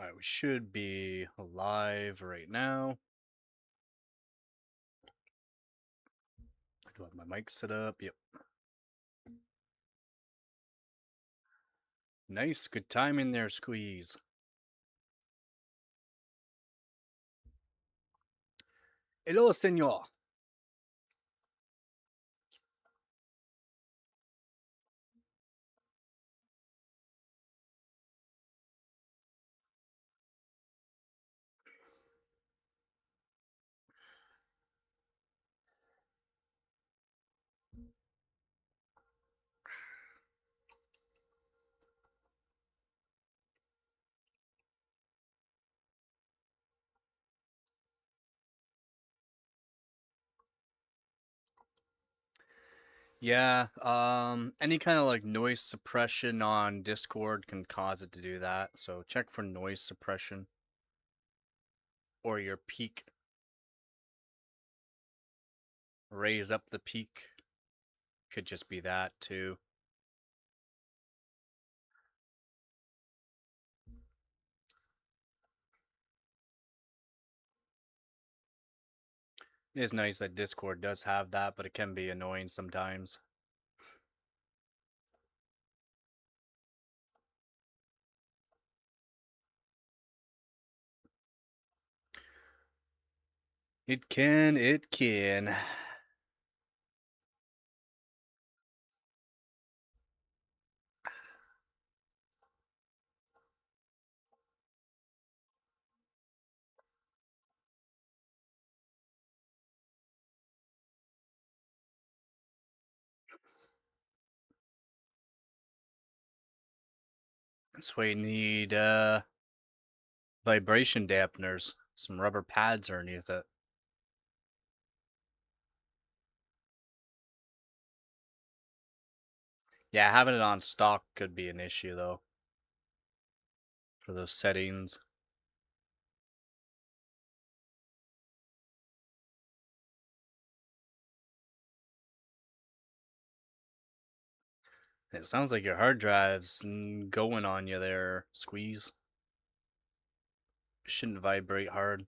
All right, we should be live right now. I do have my mic set up. Yep. Nice. Good timing there, Squeeze. Hello, senor. Yeah, any kind of like noise suppression on Discord can cause it to do that. So check for noise suppression or your peak. Raise up the peak. Could just be that too. It is nice that Discord does have that, but it can be annoying sometimes. It can, it can. That's why you need vibration dampeners, some rubber pads underneath it. Yeah, having it on stock could be an issue though for those settings. It sounds like your hard drive's going on you there, Squeeze. Shouldn't vibrate hard.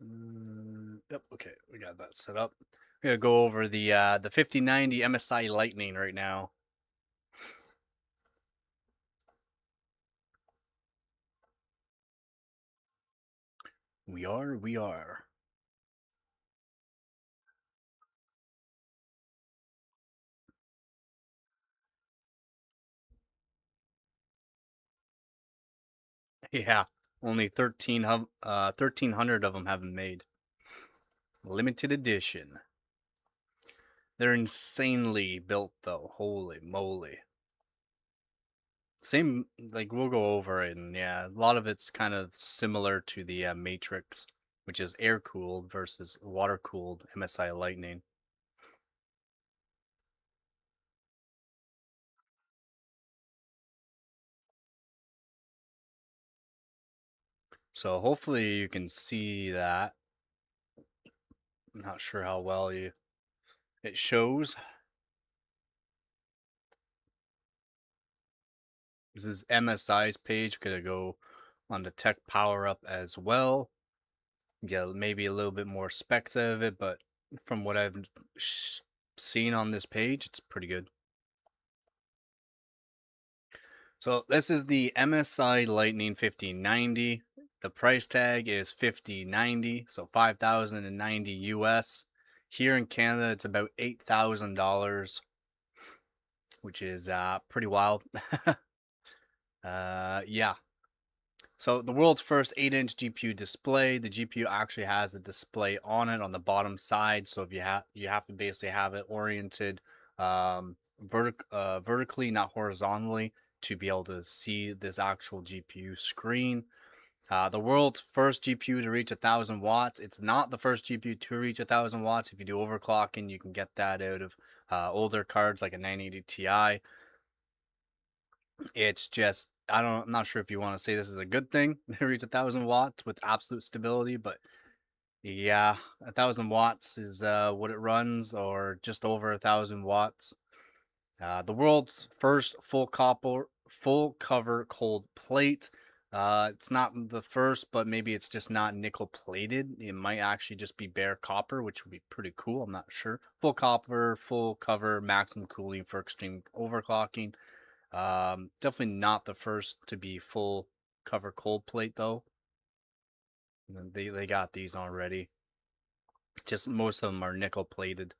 Yep, okay, we got that set up. We're gonna go over the 5090 MSI Lightning right now. We are. Yeah, only 1,300 of them have been made. Limited edition. They're insanely built though. Holy moly. Same, like we'll go over it, and yeah, a lot of it's kind of similar to the Matrix, which is air cooled versus water cooled MSI Lightning. So hopefully you can see that. I'm not sure how well it shows. This is MSI's page. Gonna go on the tech power up as well. Get maybe a little bit more specs out of it, but from what I've seen on this page, it's pretty good. So this is the MSI Lightning 5090. The price tag is 5090, so 5,090 US. Here in Canada, it's about $8,000, which is pretty wild. Yeah. So the world's first 8-inch GPU display. The GPU actually has a display on it on the bottom side. So if you have to basically have it oriented vertically, not horizontally, to be able to see this actual GPU screen. The world's first GPU to reach 1,000 watts. It's not the first GPU to reach 1,000 watts. If you do overclocking, you can get that out of older cards like a 980 Ti. It's just I'm not sure if you want to say this is a good thing to reach 1,000 watts with absolute stability, but Yeah, 1,000 watts is what it runs, or just over 1,000 watts. The world's first full cover cold plate. It's not the first, but maybe it's just not nickel plated. It might actually just be bare copper, which would be pretty cool. I'm not sure. Full copper, full cover, maximum cooling for extreme overclocking. Definitely not the first to be full cover cold plate though. And they got these already. Just most of them are nickel plated.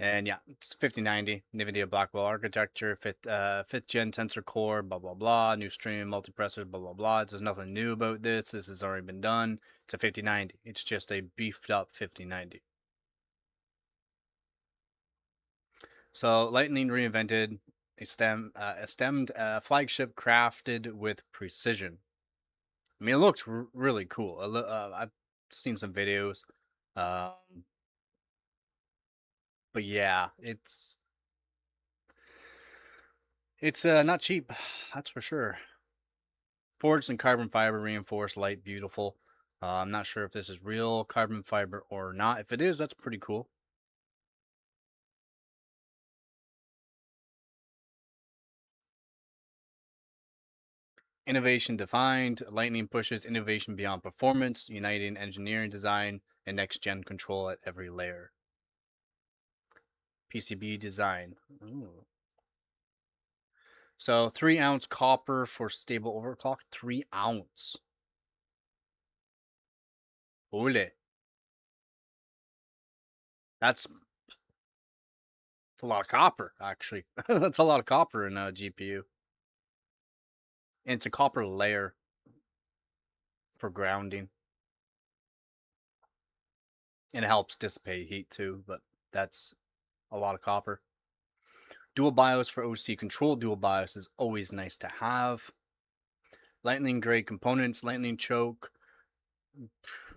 And yeah, it's 5090 NVIDIA Blackwell architecture, fifth gen tensor core, blah blah blah, new stream multiprocessors, blah blah blah. There's nothing new about this. This has already been done. It's a 5090. It's just a beefed up 5090. So Lightning reinvented a stemmed flagship crafted with precision. I mean, it looks really cool. I've seen some videos, um, but yeah, it's not cheap, that's for sure. Forged in carbon fiber, reinforced, light, beautiful. I'm not sure if this is real carbon fiber or not. If it is, that's pretty cool. Innovation defined. Lightning pushes innovation beyond performance, uniting engineering design and next gen control at every layer. PCB design. Ooh. So 3 ounce copper for stable overclock. 3 ounce. Ole. That's a lot of copper, actually. That's a lot of copper in a GPU. And it's a copper layer for grounding. And it helps dissipate heat too, but that's a lot of copper. Dual BIOS for OC control. Dual BIOS is always nice to have. Lightning grade components, lightning choke.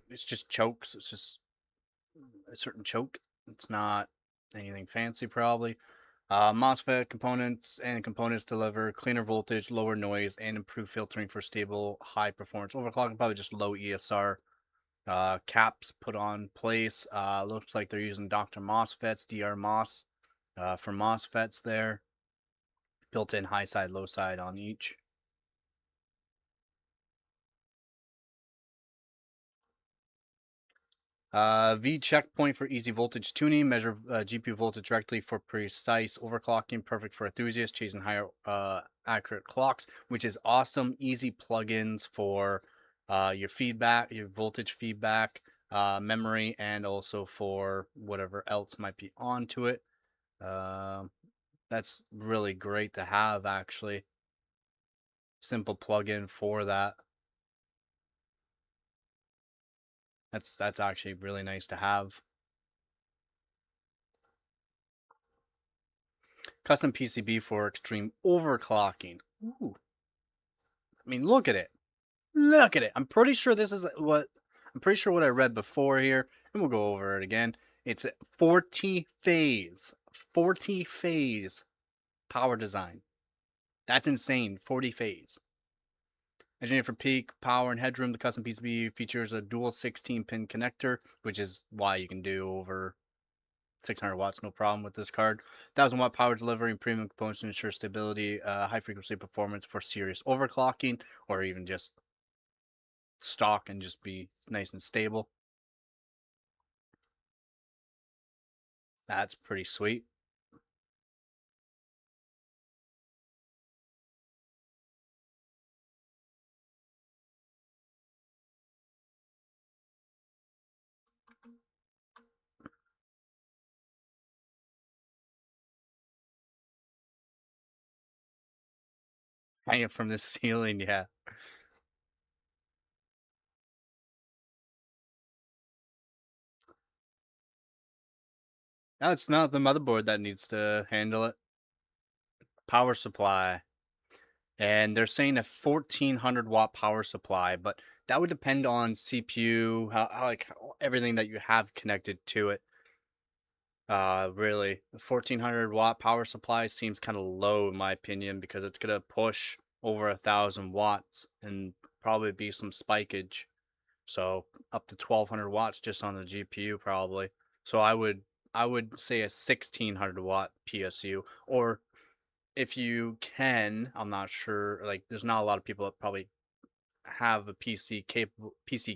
It's just chokes. It's just a certain choke. It's not anything fancy, probably. MOSFET components and components deliver cleaner voltage, lower noise, and improved filtering for stable, high performance overclocking. Probably just low ESR. Caps put on place. Looks like they're using Dr. MOSFETs, DR MOS for MOSFETs there. Built in high side, low side on each. V checkpoint for easy voltage tuning. Measure GPU voltage directly for precise overclocking. Perfect for enthusiasts chasing higher accurate clocks, which is awesome. Easy plugins for your feedback, your voltage feedback, memory, and also for whatever else might be onto it. That's really great to have, actually. Simple plugin for that. That's actually really nice to have. Custom PCB for extreme overclocking. Ooh. I mean, look at it. Look at it. I'm pretty sure what I read before here, and we'll go over it again. It's a 40 phase. 40 phase power design. That's insane. 40 phase. Engineered for peak power and headroom, the custom PCB features a dual 16-pin connector, which is why you can do over 600 watts, no problem with this card. 1,000 watt power delivery and premium components to ensure stability, high frequency performance for serious overclocking, or even just stock and just be nice and stable. That's pretty sweet. Hanging from the ceiling, yeah. No, it's not the motherboard that needs to handle it. Power supply. And they're saying a 1,400 watt power supply, but that would depend on CPU, everything that you have connected to it. Really, a 1,400 watt power supply seems kind of low in my opinion, because it's gonna push over 1,000 watts and probably be some spikage. So up to 1200 watts just on the GPU probably. So I would say a 1600 watt PSU, or if you can, I'm not sure, like there's not a lot of people that probably have a PC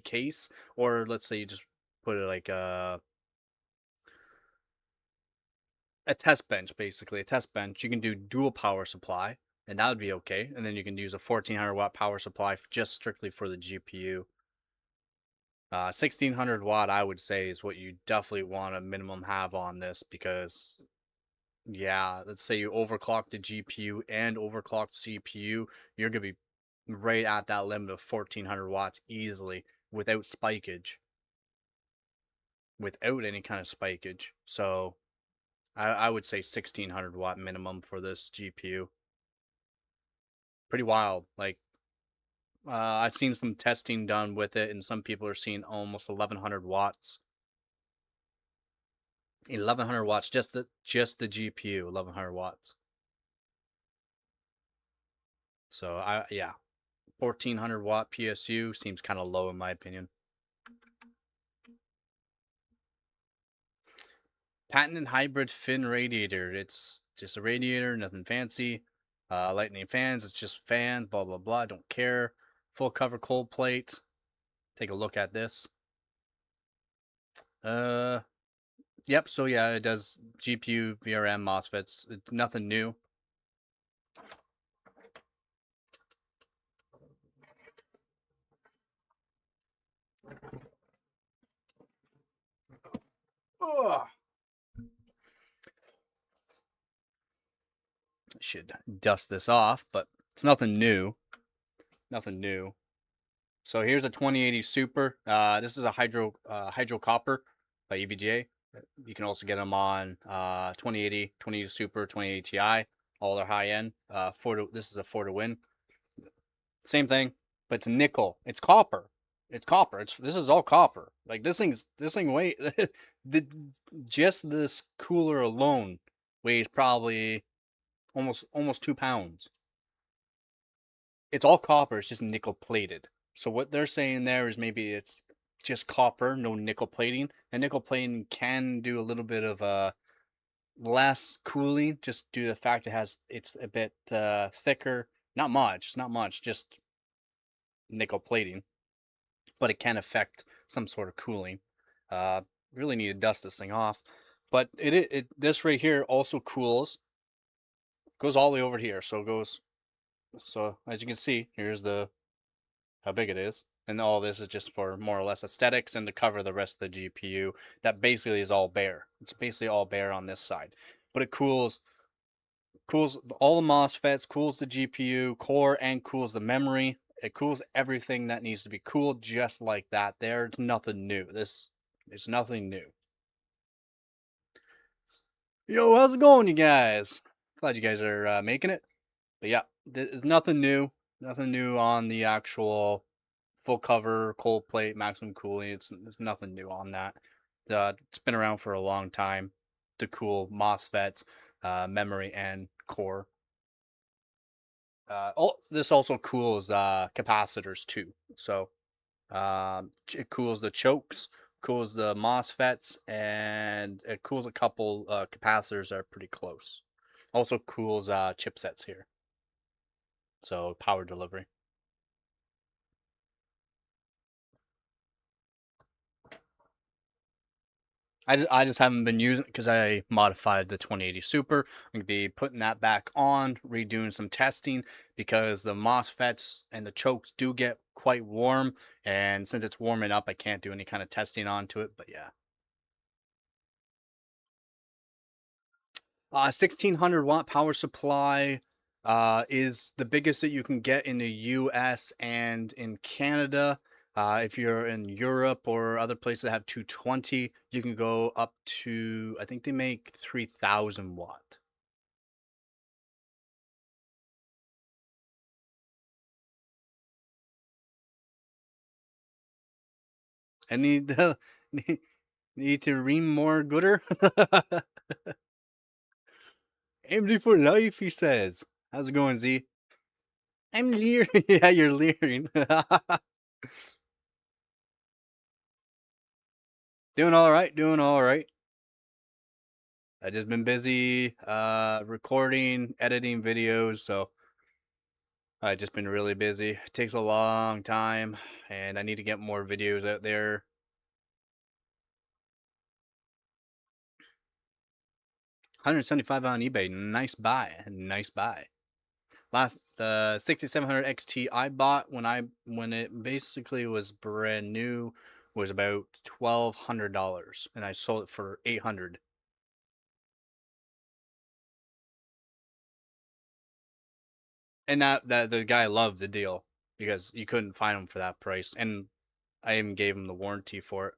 case, or let's say you just put it like a test bench, basically a test bench. You can do dual power supply, and that would be okay. And then you can use a 1400 watt power supply just strictly for the GPU. 1600 watt, I would say, is what you definitely want to minimum have on this, because yeah, let's say you overclock the GPU and overclock the CPU, you're gonna be right at that limit of 1400 watts easily without spikage, without any kind of spikage. So I would say 1600 watt minimum for this GPU. Pretty wild. Like I've seen some testing done with it, and some people are seeing almost 1100 watts. 1100 watts, just the GPU, 1100 watts. So yeah, 1400 watt PSU seems kind of low in my opinion. Patented hybrid fin radiator. It's just a radiator, nothing fancy. Lightning fans, it's just fans, blah blah blah. Don't care. Full cover cold plate. Take a look at this. Yep. So yeah, it does GPU, VRM, MOSFETs. It's nothing new. Ugh. Should dust this off, but it's nothing new. Nothing new. So here's a 2080 Super. This is a hydro copper by EVGA. You can also get them on 2080, 2080 Super, 2080 Ti. All their high end. This is a 4-to-win. Same thing, but it's nickel. It's copper. It's copper. This is all copper. Like this thing weight just this cooler alone weighs probably almost 2 pounds. It's all copper. It's just nickel plated. So what they're saying there is maybe it's just copper, no nickel plating. And nickel plating can do a little bit of less cooling, just due to the fact it's a bit thicker. Not much, just nickel plating, but it can affect some sort of cooling. Uh, really need to dust this thing off. But this right here also cools. Goes all the way over here, so it goes. So as you can see, here's how big it is. And all this is just for more or less aesthetics and to cover the rest of the GPU. That basically is all bare. It's basically all bare on this side. But it cools all the MOSFETs, cools the GPU core, and cools the memory. It cools everything that needs to be cooled just like that. There's nothing new. There's nothing new. Yo, how's it going, you guys? Glad you guys are making it. But yeah, there's nothing new. Nothing new on the actual full cover, cold plate, maximum cooling. There's nothing new on that. It's been around for a long time to cool MOSFETs, memory, and core. This also cools capacitors too. So it cools the chokes, cools the MOSFETs, and it cools a couple capacitors that are pretty close. Also cools chipsets here. So power delivery. I just haven't been using it because I modified the 2080 Super. I'm going to be putting that back on, redoing some testing, because the MOSFETs and the chokes do get quite warm. And since it's warming up, I can't do any kind of testing onto it. But yeah. 1600 watt power supply is the biggest that you can get in the US and in Canada. If you're in Europe or other places that have 220, you can go up to, I think they make 3000 watt. I need to, need to ream more gooder. AMD for life, he says. How's it going, Z? I'm leering. Yeah, you're leering. Doing all right. Doing all right. I just been busy recording, editing videos, so I just been really busy. It takes a long time, and I need to get more videos out there. 175 on eBay. Nice buy. Nice buy. Last the 6700 XT I bought when it basically was brand new was about $1,200, and I sold it for 800. And that the guy loved the deal because you couldn't find them for that price, and I even gave him the warranty for it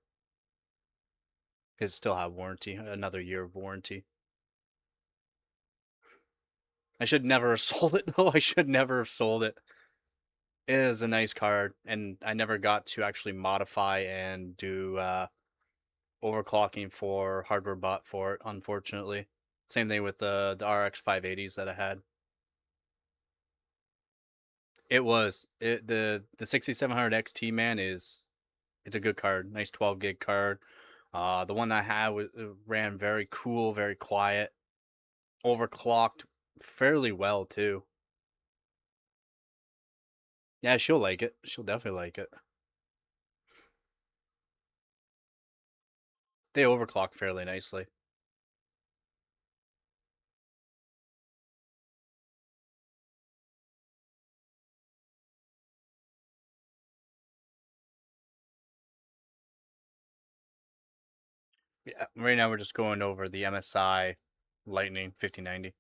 because it still have warranty, another year of warranty. I should never have sold it though. I should never have sold it. It is a nice card, and I never got to actually modify and do overclocking for hardware bot for it, unfortunately. Same thing with the RX 580s that I had. The 6700 XT, man, is it's a good card. Nice 12 gig card. The one I had ran very cool, very quiet, overclocked fairly well too. Yeah, she'll like it. She'll definitely like it. They overclock fairly nicely. Yeah, right now we're just going over the MSI Lightning 5090.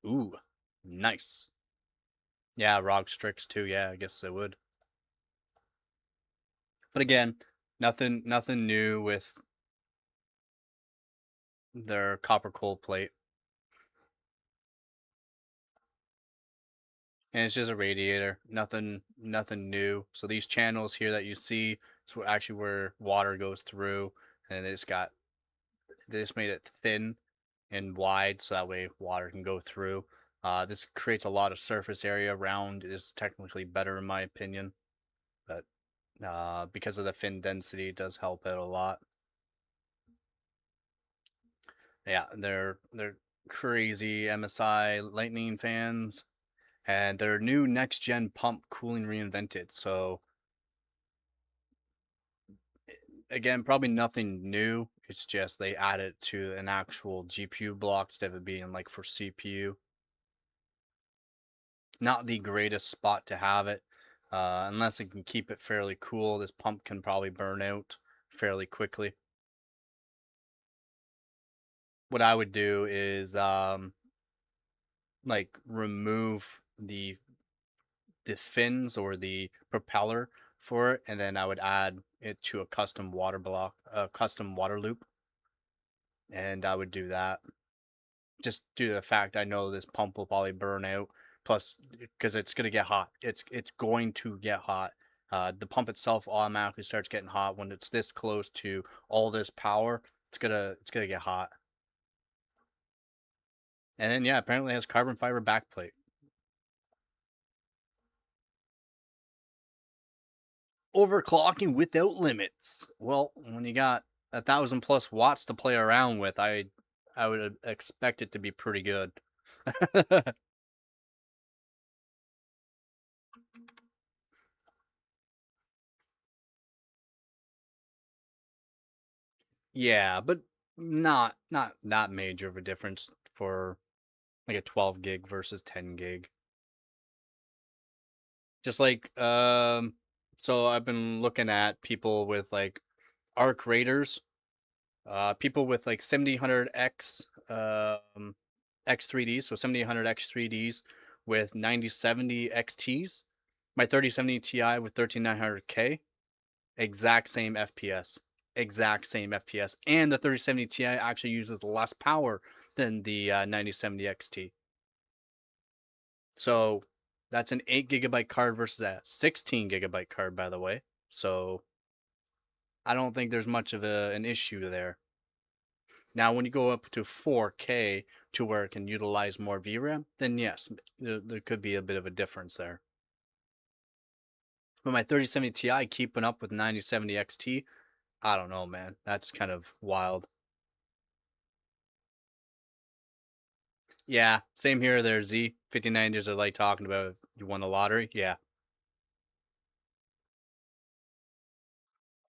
Ooh, nice. Yeah, ROG Strix too. Yeah, I guess it would. But again, nothing new with their copper cold plate. And it's just a radiator. Nothing new. So these channels here that you see is actually where water goes through, and they just made it thin and wide so that way water can go through. This creates a lot of surface area. Round is technically better in my opinion, but because of the fin density, it does help out a lot. Yeah, they're crazy MSI Lightning fans, and their new next gen pump cooling reinvented. So again, probably nothing new. It's just they added to an actual GPU block instead of it being like for CPU. Not the greatest spot to have it, unless it can keep it fairly cool. This pump can probably burn out fairly quickly. What I would do is like remove the fins or the propeller for it, and then I would add it to a custom water block, a custom water loop, and I would do that. Just due to the fact I know this pump will probably burn out. Plus, because it's gonna get hot. It's going to get hot. The pump itself automatically starts getting hot when it's this close to all this power. It's gonna get hot. And then yeah, apparently it has carbon fiber backplate. Overclocking without limits. Well, when you got 1,000+ watts to play around with, I would expect it to be pretty good. Yeah, but not that major of a difference for like a 12 gig versus 10 gig. Just like so I've been looking at people with like arc raiders, people with like 7000X X3Ds, so 7800 X3Ds with 9070 XTs. My 3070 Ti with 13900K, exact same FPS. Exact same FPS. And the 3070 Ti actually uses less power than the 9070 XT. So that's an 8 GB card versus a 16 GB card, by the way. So I don't think there's much of an issue there. Now, when you go up to 4K to where it can utilize more VRAM, then yes, there could be a bit of a difference there. But my 3070 Ti keeping up with 9070 XT, I don't know, man. That's kind of wild. Yeah, same here there, Z. 5090s are like talking about you won the lottery. Yeah.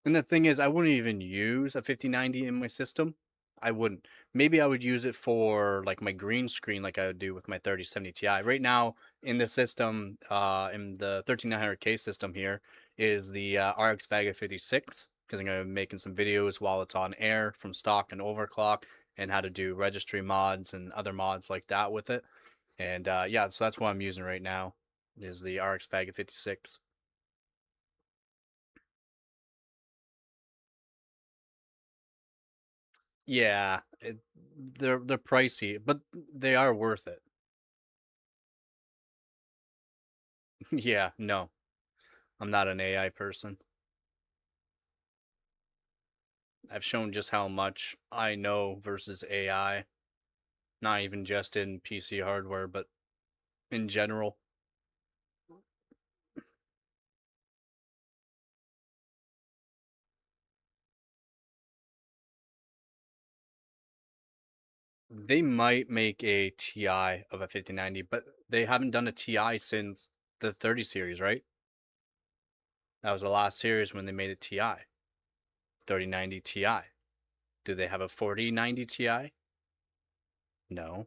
And the thing is, I wouldn't even use a 5090 in my system. I wouldn't. Maybe I would use it for like my green screen, like I would do with my 3070 Ti. Right now in the system, in the 13900K system here, is the RX Vega 56 because I'm gonna be making some videos while it's on air from stock and overclock and how to do registry mods and other mods like that with it. And yeah, so that's what I'm using right now is the RX Vega 56. Yeah, they're pricey, but they are worth it. Yeah, no, I'm not an AI person. I've shown just how much I know versus AI, not even just in PC hardware, but in general. They might make a TI of a 5090, but they haven't done a TI since the 30 series, right? That was the last series when they made a TI, 3090 Ti. Do they have a 4090 Ti? No.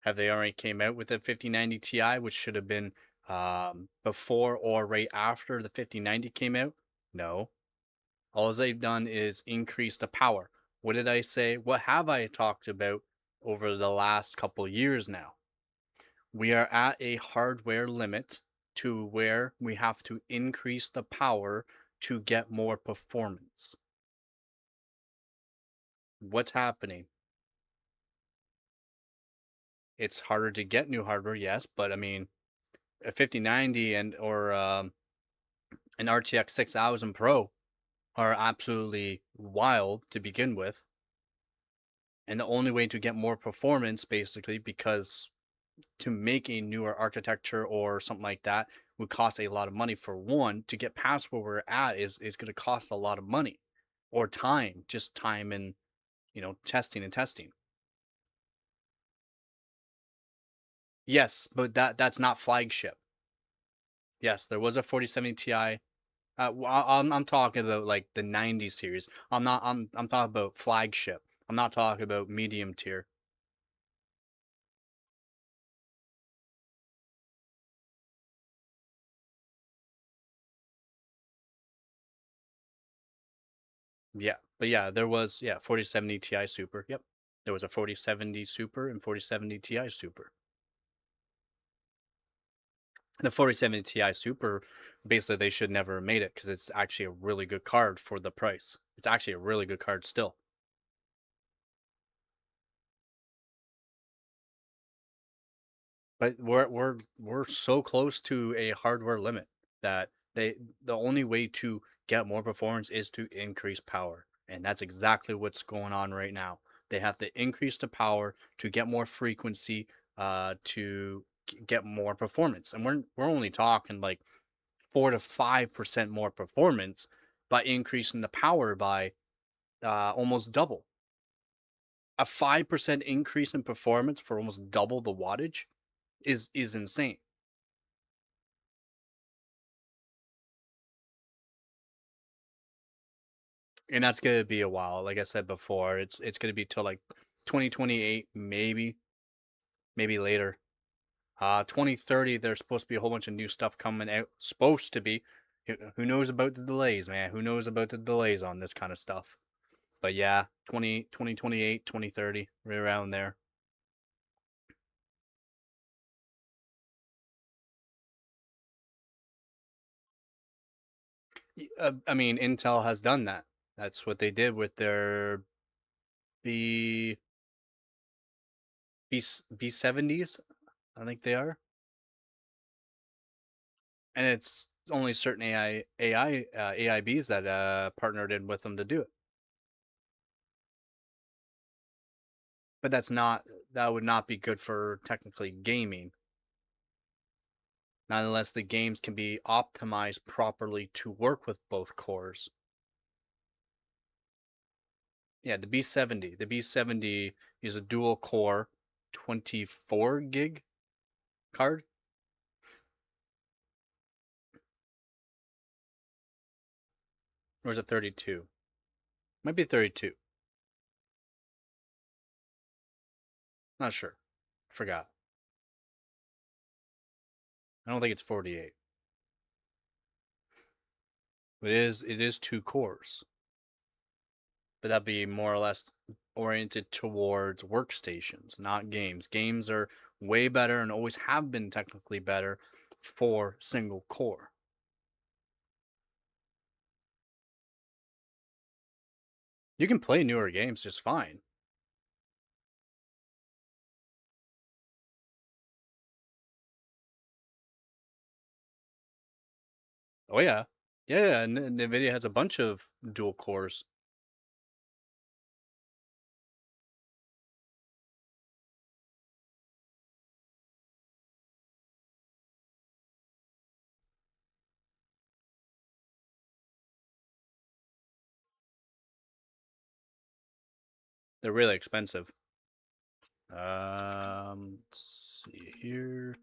Have they already came out with the 5090 Ti, which should have been before or right after the 5090 came out? No. All they've done is increase the power. What did I say? What have I talked about over the last couple years now? We are at a hardware limit to where we have to increase the power to get more performance. What's happening? It's harder to get new hardware, yes, but I mean, a 5090 and or an RTX 6000 Pro are absolutely wild to begin with. And the only way to get more performance, basically, because to make a newer architecture or something like that would cost a lot of money for one. To get past where we're at is going to cost a lot of money or time, just time and testing and testing. Yes, but that's not flagship. Yes, there was a 4070 Ti. I'm talking about like the 90 series. I'm not. I'm talking about flagship. I'm not talking about medium tier. Yeah, but yeah, there was 4070 Ti Super. Yep, there was a 4070 Super and 4070 Ti Super. The 4070 Ti Super, basically, they should never have made it because it's actually a really good card for the price. It's actually a really good card still. But we're so close to a hardware limit that the only way to get more performance is to increase power. And that's exactly what's going on right now. They have to increase the power to get more frequency to get more performance. And we're only talking like 4 to 5% more performance by increasing the power by almost double. A 5% increase in performance for almost double the wattage is insane. And that's gonna be a while. Like I said before, it's gonna be till like 2028, maybe later. 2030, there's supposed to be a whole bunch of new stuff coming out. Supposed to be. Who knows about the delays, man? Who knows about the delays on this kind of stuff? But yeah, 2028, 2030, right around there. I mean, Intel has done that. That's what they did with their B B70s. I think they are, and it's only certain AIBs that partnered in with them to do it. But that would not be good for technically gaming. Not unless the games can be optimized properly to work with both cores. Yeah, the B70. The B70 is a dual core 24 gig card. Or is it 32? Might be 32. Not sure. Forgot. I don't think it's 48. It is two cores. But that'd be more or less oriented towards workstations, not games. Games are way better and always have been technically better for single core. You can play newer games just fine. Oh yeah, yeah. Nvidia has a bunch of dual cores. They're really expensive. Let's see here.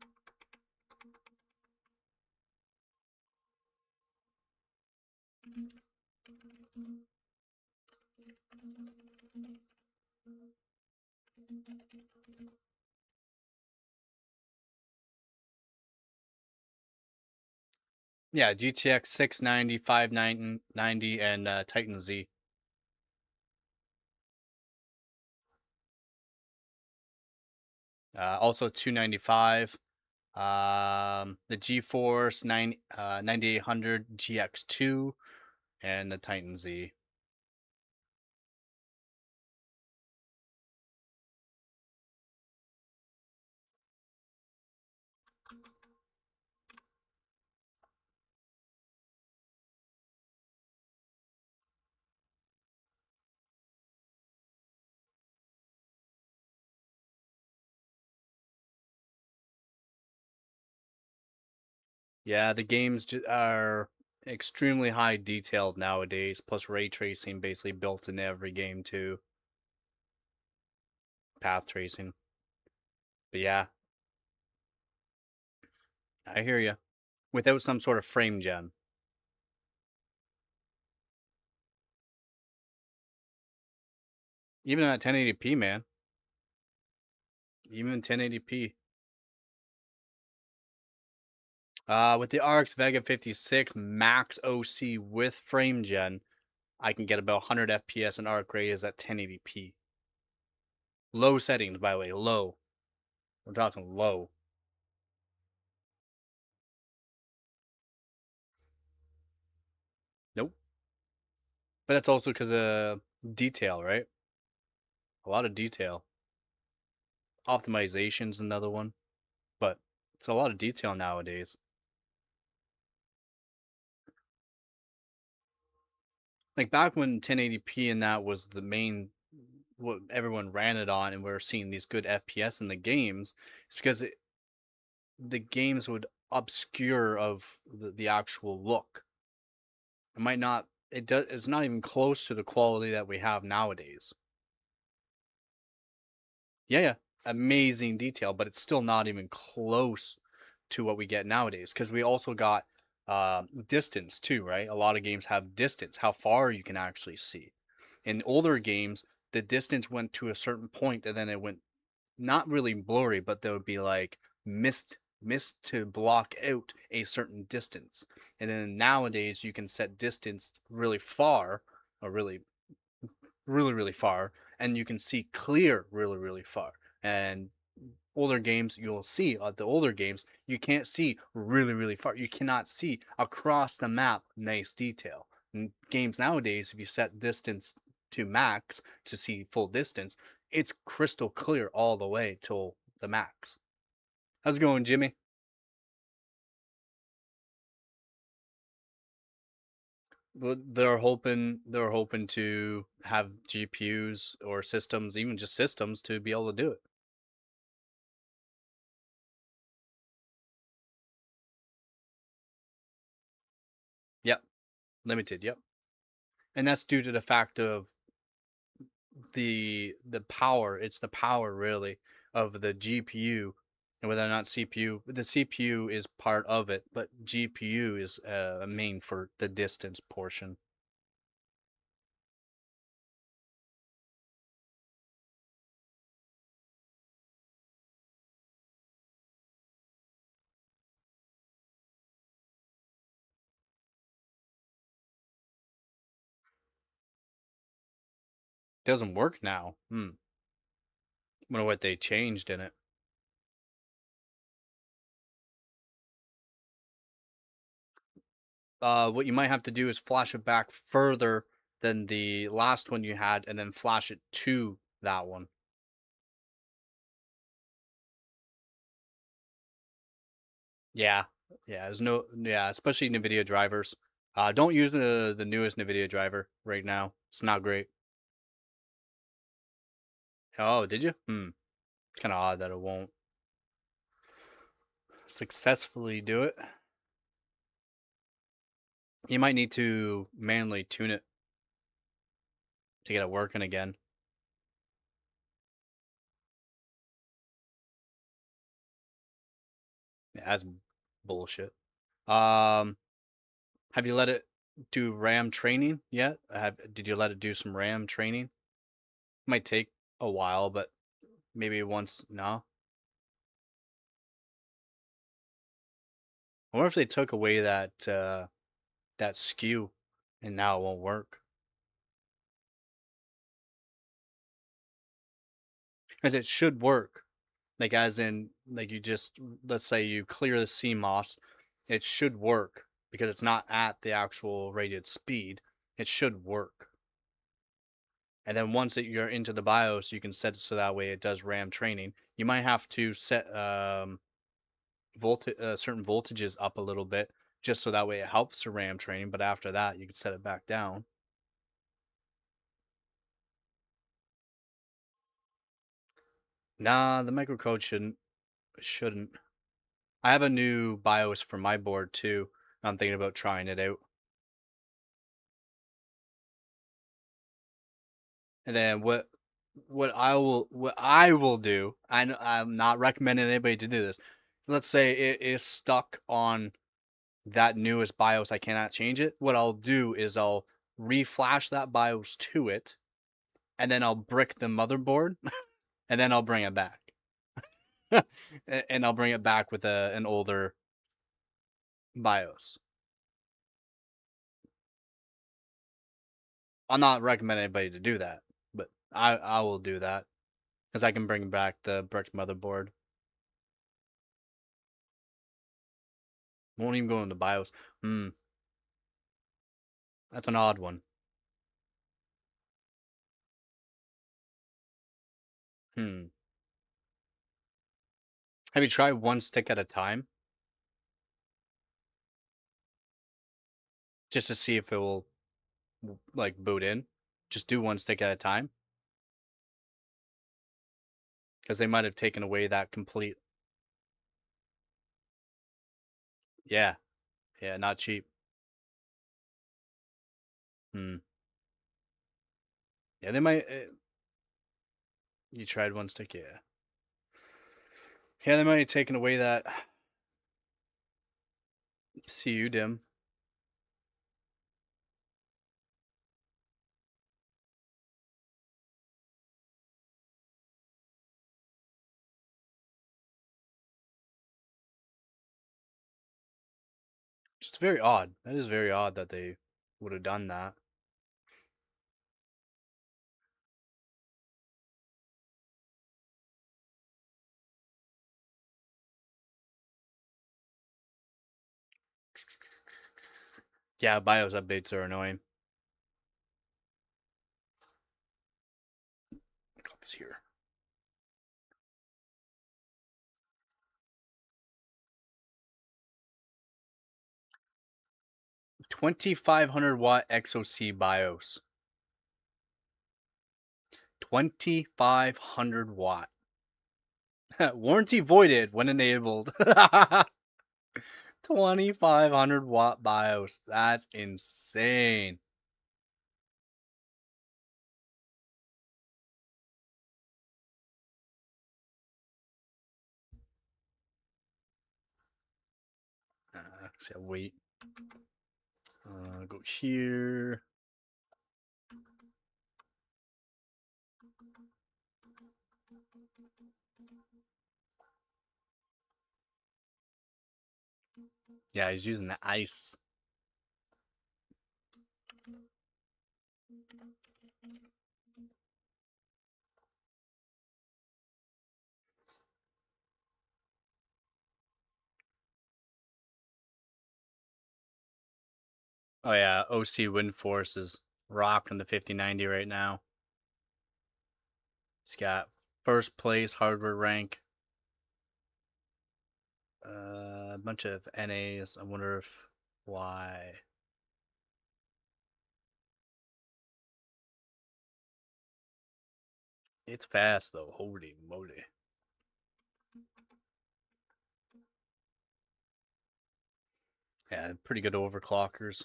Yeah, GTX 690, 590, and Titan Z. Also 295. The GeForce 9800 GX2 and the Titan Z. Yeah, the games are extremely high detailed nowadays, plus ray tracing basically built into every game too. Path tracing. But yeah, I hear you. Without some sort of frame gen. Even at 1080p, man. Even 1080p. With the RX Vega 56 Max OC with frame gen, I can get about 100 FPS and arc rate is at 1080p. Low settings, by the way, low. We're talking low. Nope. But that's also because of detail, right? A lot of detail. Optimization's another one, but it's a lot of detail nowadays. Like back when 1080p and that was the main what everyone ran it on, and we are seeing these good FPS in the games, it's because the games would obscure of the actual look. It might not. It does. It's not even close to the quality that we have nowadays. Yeah, yeah, amazing detail, but it's still not even close to what we get nowadays. Because we also got distance too, right? A lot of games have distance, how far you can actually see. In older games, the distance went to a certain point, and then it went not really blurry, but there would be like mist to block out a certain distance. And then nowadays you can set distance really far or really far, and you can see clear really far. And older games, you'll see the older games, you can't see really far. You cannot see across the map nice detail. In games nowadays, if you set distance to max to see full distance, it's crystal clear all the way till the max. How's it going, Jimmy? But they're hoping to have GPUs or systems, even just systems, to be able to do it. Yep, limited. Yep, and that's due to the fact of the power. It's the power really of the GPU, and whether or not CPU. The CPU is part of it, but GPU is main for the distance portion. Doesn't work now. Wonder what they changed in it. What you might have to do is flash it back further than the last one you had, and then flash it to that one. Yeah, yeah. There's no, yeah, especially NVIDIA drivers. Don't use the newest NVIDIA driver right now. It's not great. Oh, did you? It's kind of odd that it won't successfully do it. You might need to manually tune it to get it working again. Yeah, that's bullshit. Um, have you let it do RAM training yet? Did you let it do some RAM training? Might take a while, but maybe once. No. I wonder if they took away that skew, and now it won't work. Because it should work. Like as in, like you just let's say you clear the CMOS, it should work because it's not at the actual rated speed. It should work. And then once you're into the BIOS, you can set it so that way it does RAM training. You might have to set certain voltages up a little bit just so that way it helps the RAM training. But after that, you can set it back down. Nah, the microcode shouldn't. I have a new BIOS for my board too. I'm thinking about trying it out. And then what I will do, I'm not recommending anybody to do this. Let's say it is stuck on that newest BIOS, I cannot change it. What I'll do is I'll reflash that BIOS to it, and then I'll brick the motherboard, and then I'll bring it back. And I'll bring it back with an older BIOS. I'm not recommending anybody to do that, but I will do that because I can bring back the brick motherboard. Won't even go into BIOS. Hmm, that's an odd one. Hmm. Have you tried one stick at a time just to see if it will like boot in? Just do one stick at a time because they might have taken away that complete. Yeah, yeah, not cheap. Hmm. Yeah, they might. You tried one stick, yeah. Yeah, they might have taken away that CU dim. It's very odd. That is very odd that they would have done that. Yeah, BIOS updates are annoying. Copies here. 2500 watt XOC BIOS. 2500 watt. Warranty voided when enabled. 2500 watt BIOS. That's insane. So wait. Go here. Yeah, he's using the ice. Oh yeah, OC Wind Force is rocking the 5090 right now. He's got first place hardware rank. A bunch of NAs. I wonder if why. It's fast though. Holy moly. Yeah, pretty good overclockers.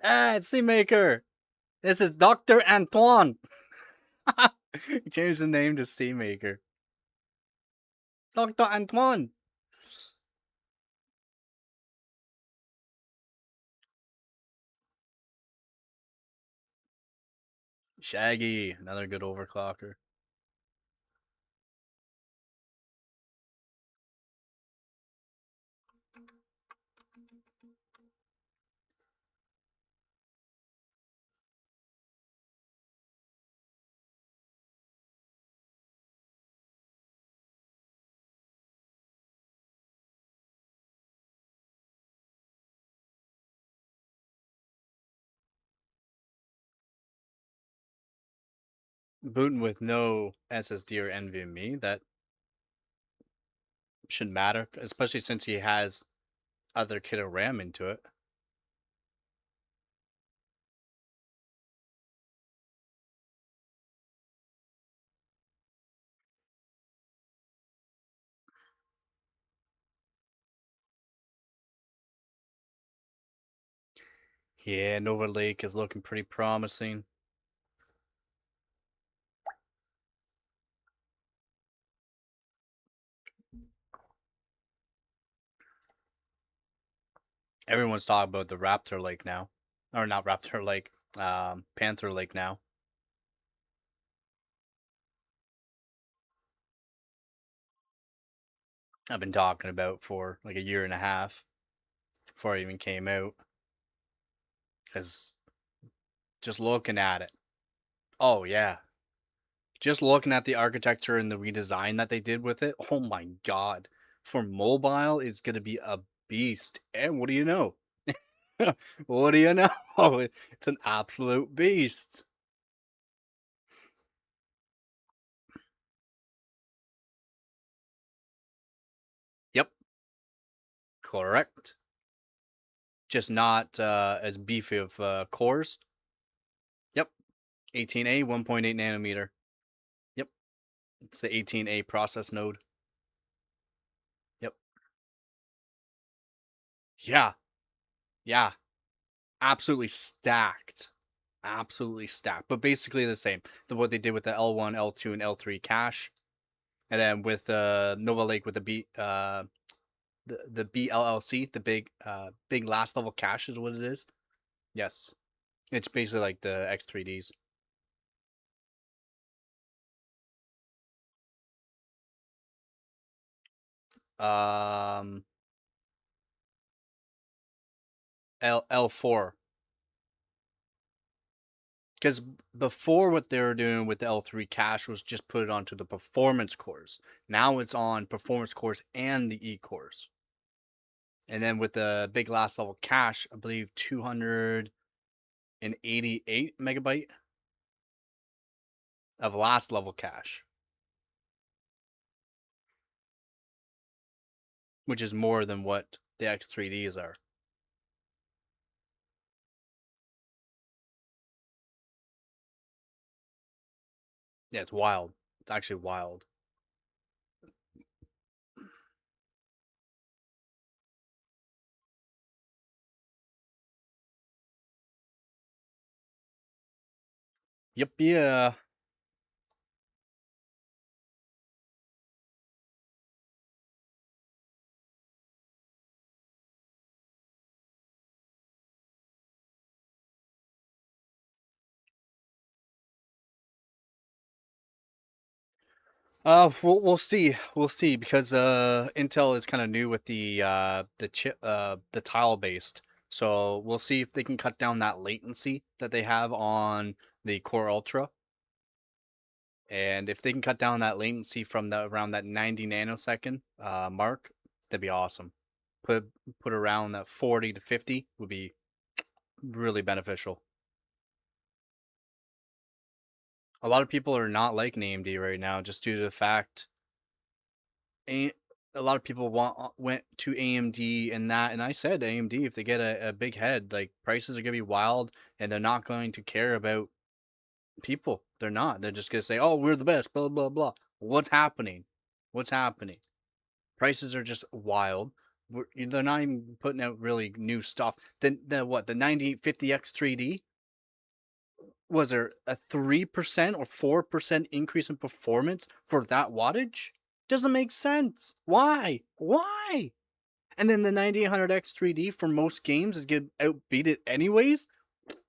Ah, it's Seamaker. This is Dr. Antoine. He changed the name to Seamaker. Dr. Antoine. Shaggy, another good overclocker. Booting with no SSD or NVMe, that shouldn't matter, especially since he has other kit of RAM into it. Yeah, Nova Lake is looking pretty promising. Everyone's talking about the Raptor Lake now. Or not Raptor Lake, Panther Lake now. I've been talking about for like a year and a half before it even came out. Because just looking at it. Oh, yeah. Just looking at the architecture and the redesign that they did with it. Oh my god. For mobile, it's going to be a beast. And what do you know? What do you know? It's an absolute beast. Yep. Correct. Just not as beefy of cores. Yep. 18A, 1.8 nanometer. Yep. It's the 18A process node. Yep. Yeah. Yeah. Absolutely stacked. Absolutely stacked. But basically the same. What they did with the L1, L2, and L3 cache. And then with Nova Lake with the the BLLC, the big last level cache is what it is. Yes. It's basically like the X3Ds. Um L4. Because before what they were doing with the L3 cache was just put it onto the performance cores. Now it's on performance cores and the E cores. And then with the big last level cache, I believe 288 megabyte. of last level cache, which is more than what the X3Ds are. Yeah, it's wild. It's actually wild. Yep, yeah. We'll see. We'll see because Intel is kind of new with the chip the tile based. So we'll see if they can cut down that latency that they have on the Core Ultra. And if they can cut down that latency from the around that 90 nanosecond mark, that'd be awesome. Put put around that 40 to 50 would be really beneficial. A lot of people are not liking AMD right now just due to the fact a a lot of people went to AMD and that, and I said AMD, if they get a big head, like prices are gonna be wild, and they're not going to care about people. They're not. They're just gonna say, "Oh, we're the best." Blah blah blah. What's happening? What's happening? Prices are just wild. They're not even putting out really new stuff. The what? The 9850X3D, was there a 3% or 4% increase in performance for that wattage? Doesn't make sense. Why? Why? And then the 9800X 3D for most games is get outbeat it anyways?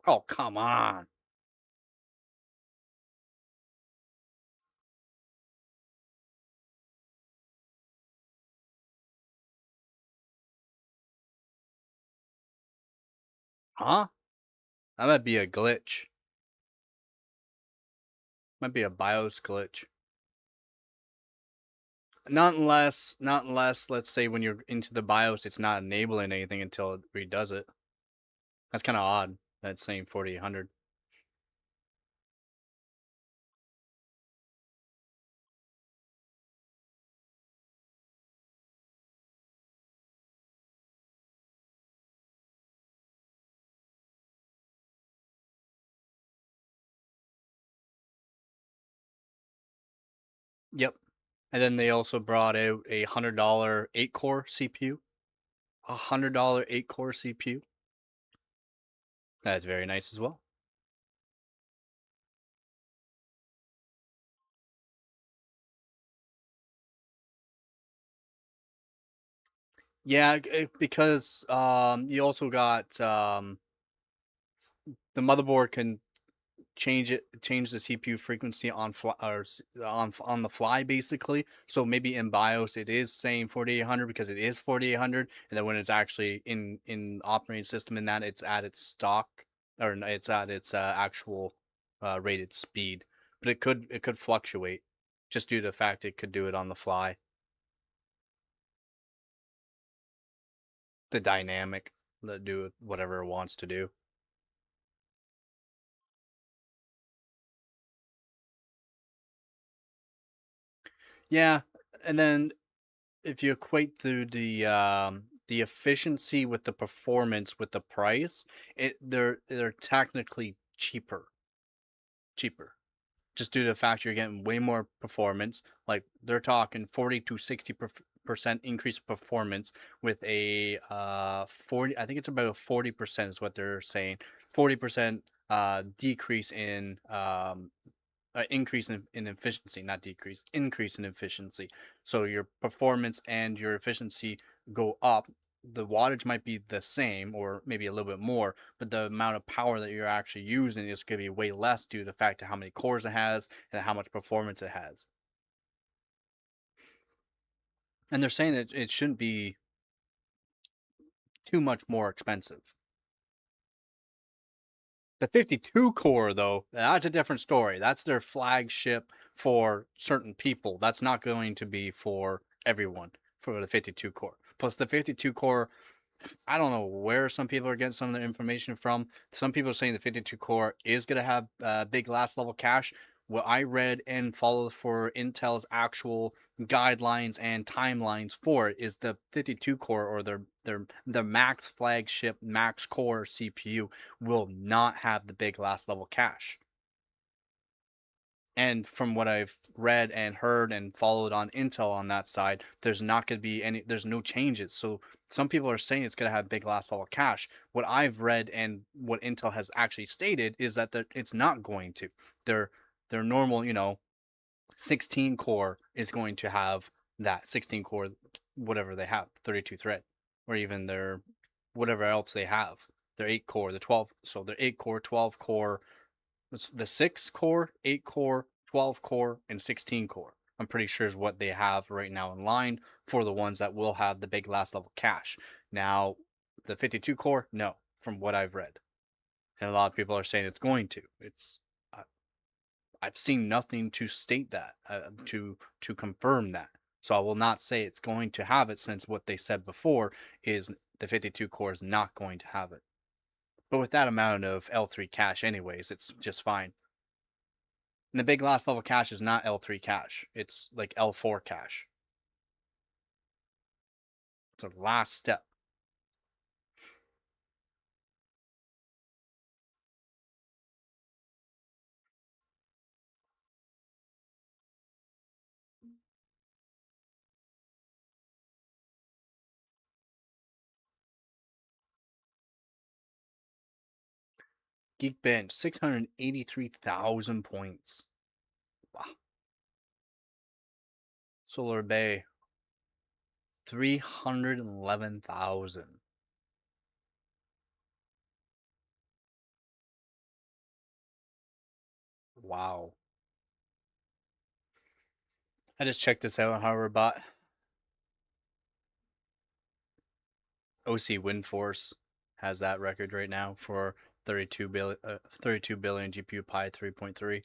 Oh, come on. Huh? That might be a glitch. Might be a BIOS glitch. Not unless, let's say when you're into the BIOS, it's not enabling anything until it redoes it. That's kind of odd. That's saying 4800. Yep. And then they also brought out a $100 8-core CPU. $100 8-core CPU. That's very nice as well. Yeah, because you also got the motherboard can change the CPU frequency on fly, or on the fly basically. So maybe in BIOS it is saying 4800 because it is 4800, and then when it's actually in operating system in that, it's at its stock, or it's at its actual rated speed. But it could fluctuate just due to the fact it could do it on the fly. The dynamic that do whatever it wants to do. Yeah, and then if you equate through the efficiency with the performance with the price, they're technically cheaper. Just due to the fact you're getting way more performance. Like they're talking 40 to 60% increase of performance with a 40. I think it's about 40% is what they're saying. 40% decrease in increase in efficiency, not decrease, increase in efficiency. So your performance and your efficiency go up. The wattage might be the same or maybe a little bit more, but the amount of power that you're actually using is going to be way less due to the fact of how many cores it has and how much performance it has. And they're saying that it shouldn't be too much more expensive. The 52 core, though, that's a different story. That's their flagship for certain people. That's not going to be for everyone for the 52 core. Plus, the 52 core, I don't know where some people are getting some of their information from. Some people are saying the 52 core is going to have big last level cache. what I read and followed for Intel's actual guidelines and timelines for it is the 52 core or their max flagship max core CPU will not have the big last level cache. And from what I've read and heard and followed on Intel on that side, there's not going to be there's no changes. So some people are saying it's going to have big last level cache. What I've read and what Intel has actually stated is that it's not going to. Their their normal, 16 core is going to have that 16 core, whatever they have, 32 thread, or even their whatever else they have. Their 8 core, the 12, so their 8 core, 12 core, the 6 core, 8 core, 12 core, and 16 core. I'm pretty sure is what they have right now in line for the ones that will have the big last level cache. Now, the 52 core, no, from what I've read. And a lot of people are saying it's going to. I've seen nothing to state that, to confirm that. So I will not say it's going to have it, since what they said before is the 52 core is not going to have it. But with that amount of L3 cache anyways, it's just fine. And the big last level cache is not L3 cache. It's like L4 cache. It's a last step. Geekbench, 683,000 points. Wow. Solar Bay, 311,000. Wow. I just checked this out on Howerbot. OC Windforce has that record right now for 32 billion GPU Pi 3.3.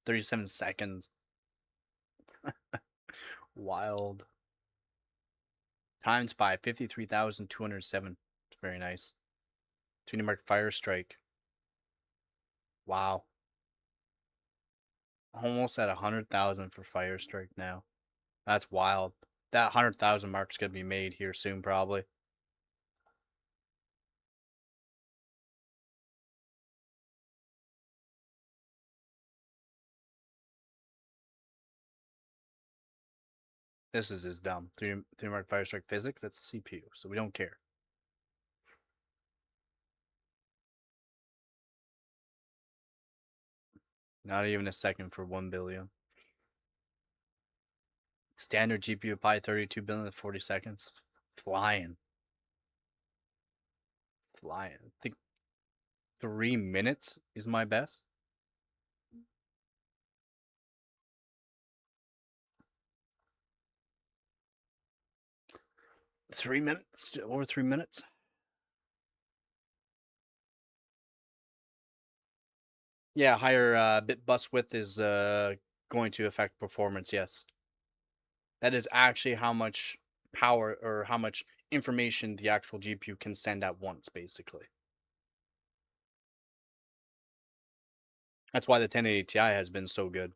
37 seconds. Wild. Times by 53,207. It's very nice. 2D Mark Fire Strike. Wow. Almost at 100,000 for Fire Strike now. That's wild. That 100,000 mark's gonna be made here soon, probably. This is just dumb. 3D Mark Fire Strike physics, that's CPU, so we don't care. Not even a second for 1 billion. Standard GPU Pi 32 billion at 40 seconds. Flying. Flying. I think 3 minutes is my best. Over 3 minutes. Yeah, higher bit bus width is going to affect performance. Yes, that is actually how much power or how much information the actual GPU can send at once, basically. That's why the 1080 Ti has been so good.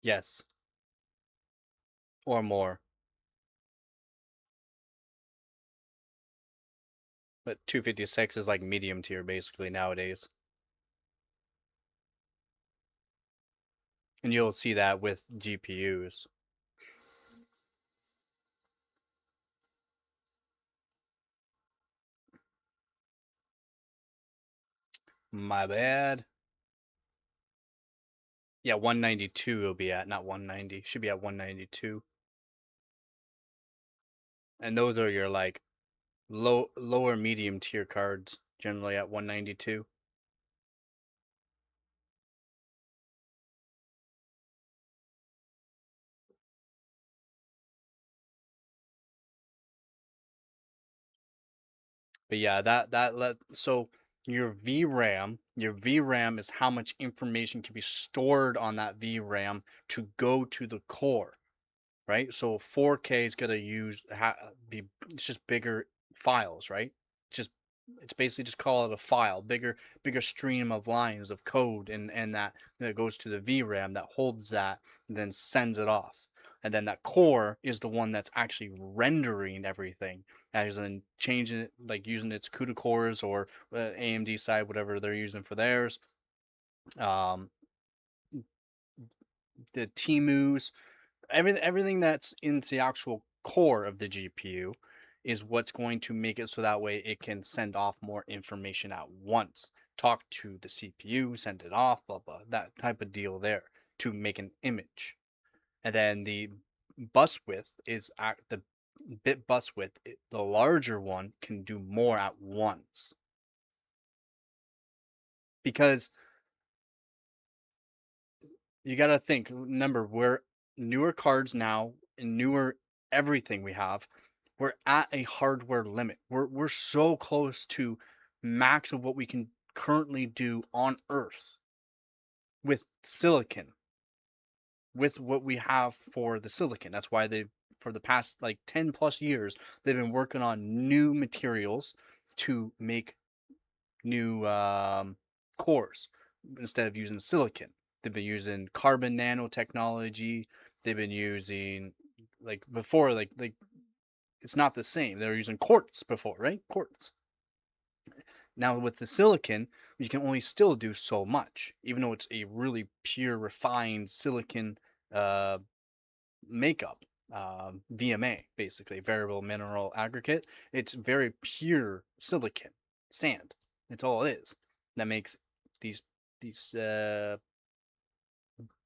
Yes, or more. But 256 is like medium tier basically nowadays. And you'll see that with GPUs. My bad. Yeah, 192 will be at, not 190. Should be at 192. And those are your like lower medium tier cards, generally at 192. But yeah, that let so Your VRAM is how much information can be stored on that VRAM to go to the core, right? So 4K is gonna be it's just bigger files, right? Just it's basically just call it a file, bigger stream of lines of code, and that goes to the VRAM that holds that and then sends it off. And then that core is the one that's actually rendering everything, as in changing it, like using its CUDA cores or AMD side, whatever they're using for theirs. Um, the TMUs, everything that's in the actual core of the GPU is what's going to make it so that way it can send off more information at once. Talk to the CPU, send it off, blah blah, that type of deal there to make an image. And then the bus width is at the bit bus width. The larger one can do more at once because you got to think. Remember, we're newer cards now and newer everything we have. We're at a hardware limit. We're so close to max of what we can currently do on Earth with silicon, with what we have for the silicon. That's why they, for the past like 10 plus years, they've been working on new materials to make new cores instead of using silicon. They've been using carbon nanotechnology. They've been using, like before, like it's not the same. They were using quartz before, right? Quartz. Now with the silicon, you can only still do so much, even though it's a really pure, refined silicon uh, makeup. VMA, basically, variable mineral aggregate. It's very pure silicon, sand. That's all it is. That makes these these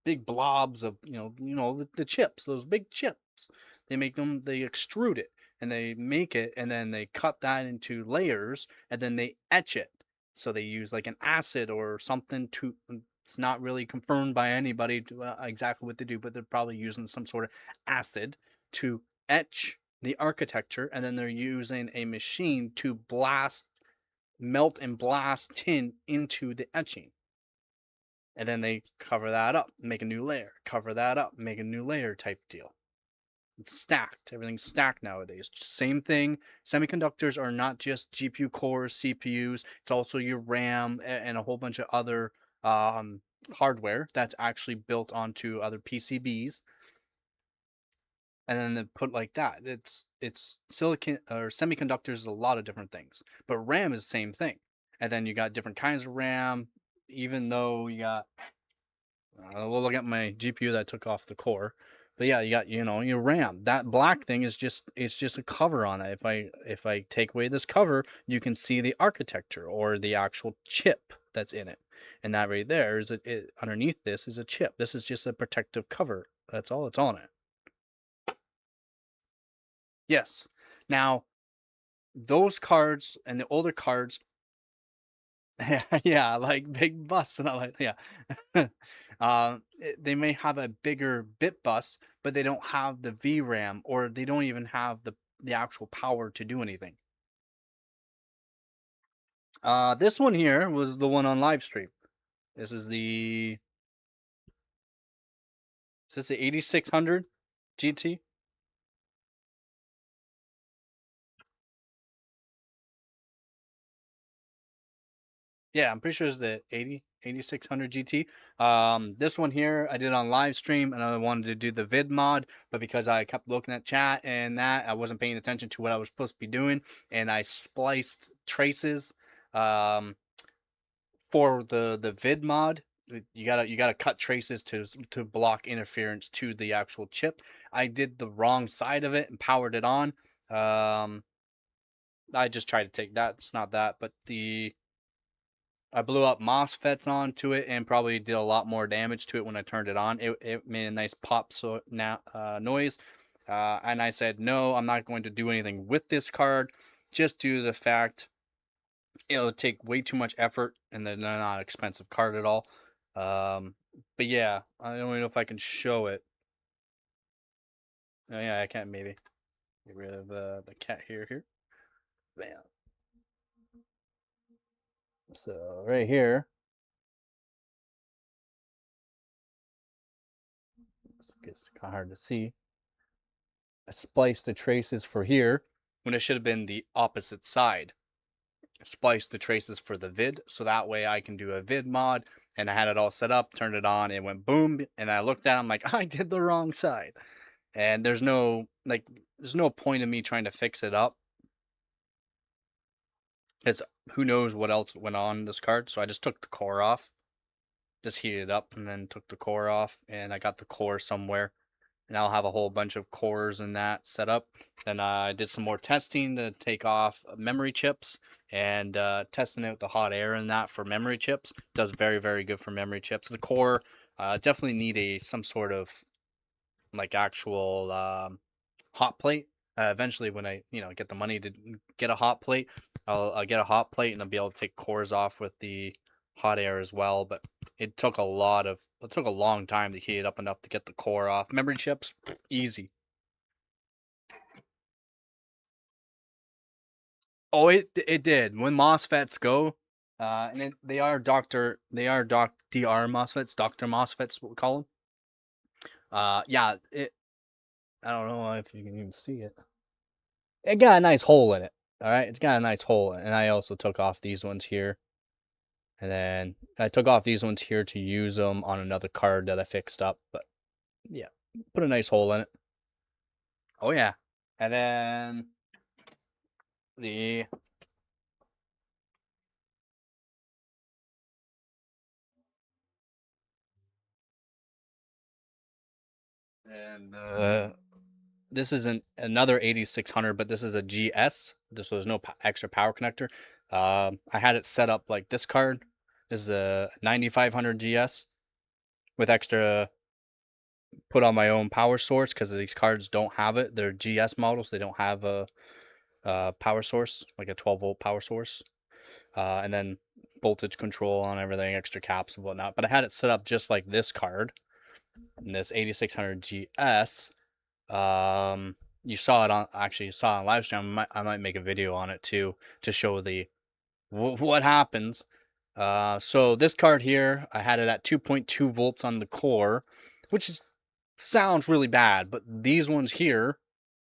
big blobs of the chips, those big chips. They make them, they extrude it, and they make it, and then they cut that into layers, and then they etch it. So they use like an acid or something to. It's not really confirmed by anybody to, exactly what to do, but they're probably using some sort of acid to etch the architecture, and then they're using a machine to melt and blast tin into the etching, and then they cover that up, make a new layer, cover that up, make a new layer type deal. It's stacked. Everything's stacked nowadays. Same thing. Semiconductors are not just GPU cores, CPUs. It's also your RAM and a whole bunch of other um, hardware that's actually built onto other PCBs, and then they put like that. It's silicon or semiconductors is a lot of different things, but RAM is the same thing. And then you got different kinds of RAM. Even though you got we'll look at my GPU that I took off the core. But yeah, you got your RAM. That black thing is just a cover on it. If I take away this cover, you can see the architecture or the actual chip that's in it. And that right there is underneath this is a chip. This is just a protective cover. That's all it's on it. Yes. Now, those cards and the older cards, yeah, like big bus and all that. Yeah. They may have a bigger bit bus, but they don't have the VRAM, or they don't even have the actual power to do anything. This one here was the one on live stream. This is the is this the 8600 GT? Yeah, I'm pretty sure it's the 8600 GT. This one here I did on live stream, and I wanted to do the vid mod, but because I kept looking at chat and that, I wasn't paying attention to what I was supposed to be doing, and I spliced traces um, for the vid mod. You gotta cut traces to block interference to the actual chip. I did the wrong side of it and powered it on. Um, I just tried to take that. It's not that, but I blew up MOSFETs onto it and probably did a lot more damage to it when I turned it on. It made a nice pop noise. And I said, no, I'm not going to do anything with this card, just due to the fact it'll take way too much effort, and they're not an expensive card at all. Um, but yeah, I don't even know if I can show it. Oh, yeah, I can maybe. Get rid of the cat here. Bam. So right here, it's kind of hard to see. I spliced the traces for here when it should have been the opposite side. Splice the traces for the vid, so that way I can do a vid mod. And I had it all set up, turned it on, it went boom, and I looked at it, I'm like, I did the wrong side. And there's no point in me trying to fix it up, because who knows what else went on this card. So I just took the core off, just heated it up, and then took the core off, and I got the core somewhere. And I'll have a whole bunch of cores in that set up. Then I did some more testing to take off memory chips, and testing out the hot air in that for memory chips. Does very, very good for memory chips. The core definitely need some sort of like actual hot plate. Eventually, when I get the money to get a hot plate, I'll get a hot plate, and I'll be able to take cores off with the hot air as well. But it took a long time to heat it up enough to get the core off. Memory chips, easy. Oh, it did. When MOSFETs go, and they are Doctor MOSFETs, Doctor MOSFETs, what we call them. Yeah, I don't know if you can even see it. It got a nice hole in it. All right, it's got a nice hole, and I also took off these ones here, and then I took off these ones here to use them on another card that I fixed up. But yeah, put a nice hole in it. Oh yeah, and then the and this isn't another 8600, but this is a GS. So there's no extra power connector. I had it set up like this card. This is a 9500 GS with extra put on my own power source, because these cards don't have it. They're GS models. They don't have a power source, like a 12-volt power source. And then voltage control on everything, extra caps and whatnot. But I had it set up just like this card, in this 8600 GS. You saw it on live stream. I might make a video on it too, to show the what happens. So this card here, I had it at 2.2 volts on the core, which sounds really bad, but these ones here,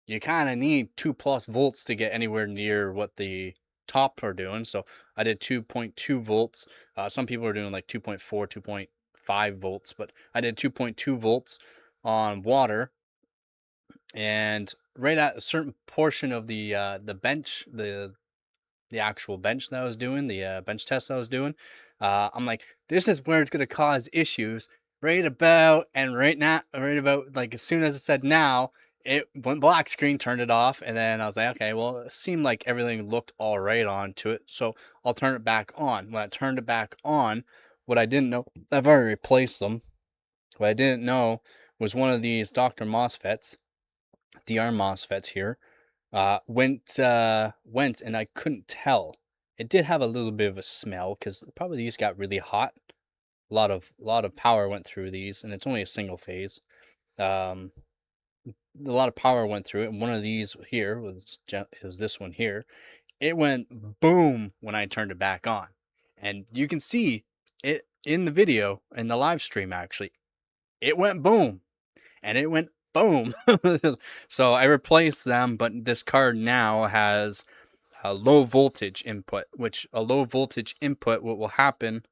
you kind of need 2+ volts to get anywhere near what the top are doing. So I did 2.2 volts. Some people are doing like 2.4, 2.5 volts, but I did 2.2 volts on water. And right at a certain portion of the bench, the actual bench that I was doing, the bench test I was doing, I'm like, this is where it's gonna cause issues. Right about like as soon as it said now, it went black screen, turned it off, and then I was like, okay, well, it seemed like everything looked all right onto it, so I'll turn it back on. When I turned it back on, what I didn't know, I've already replaced them. What I didn't know was one of these Dr. MOSFETs, DR MOSFETs here, went and I couldn't tell. It did have a little bit of a smell, because probably these got really hot. A lot of power went through these, and it's only a single phase. A lot of power went through it, and one of these here is this one here. It went boom when I turned it back on, and you can see it in the video, in the live stream. Actually, it went boom, and it went boom. So I replaced them, but this card now has a low voltage input, which a low voltage input, what will happen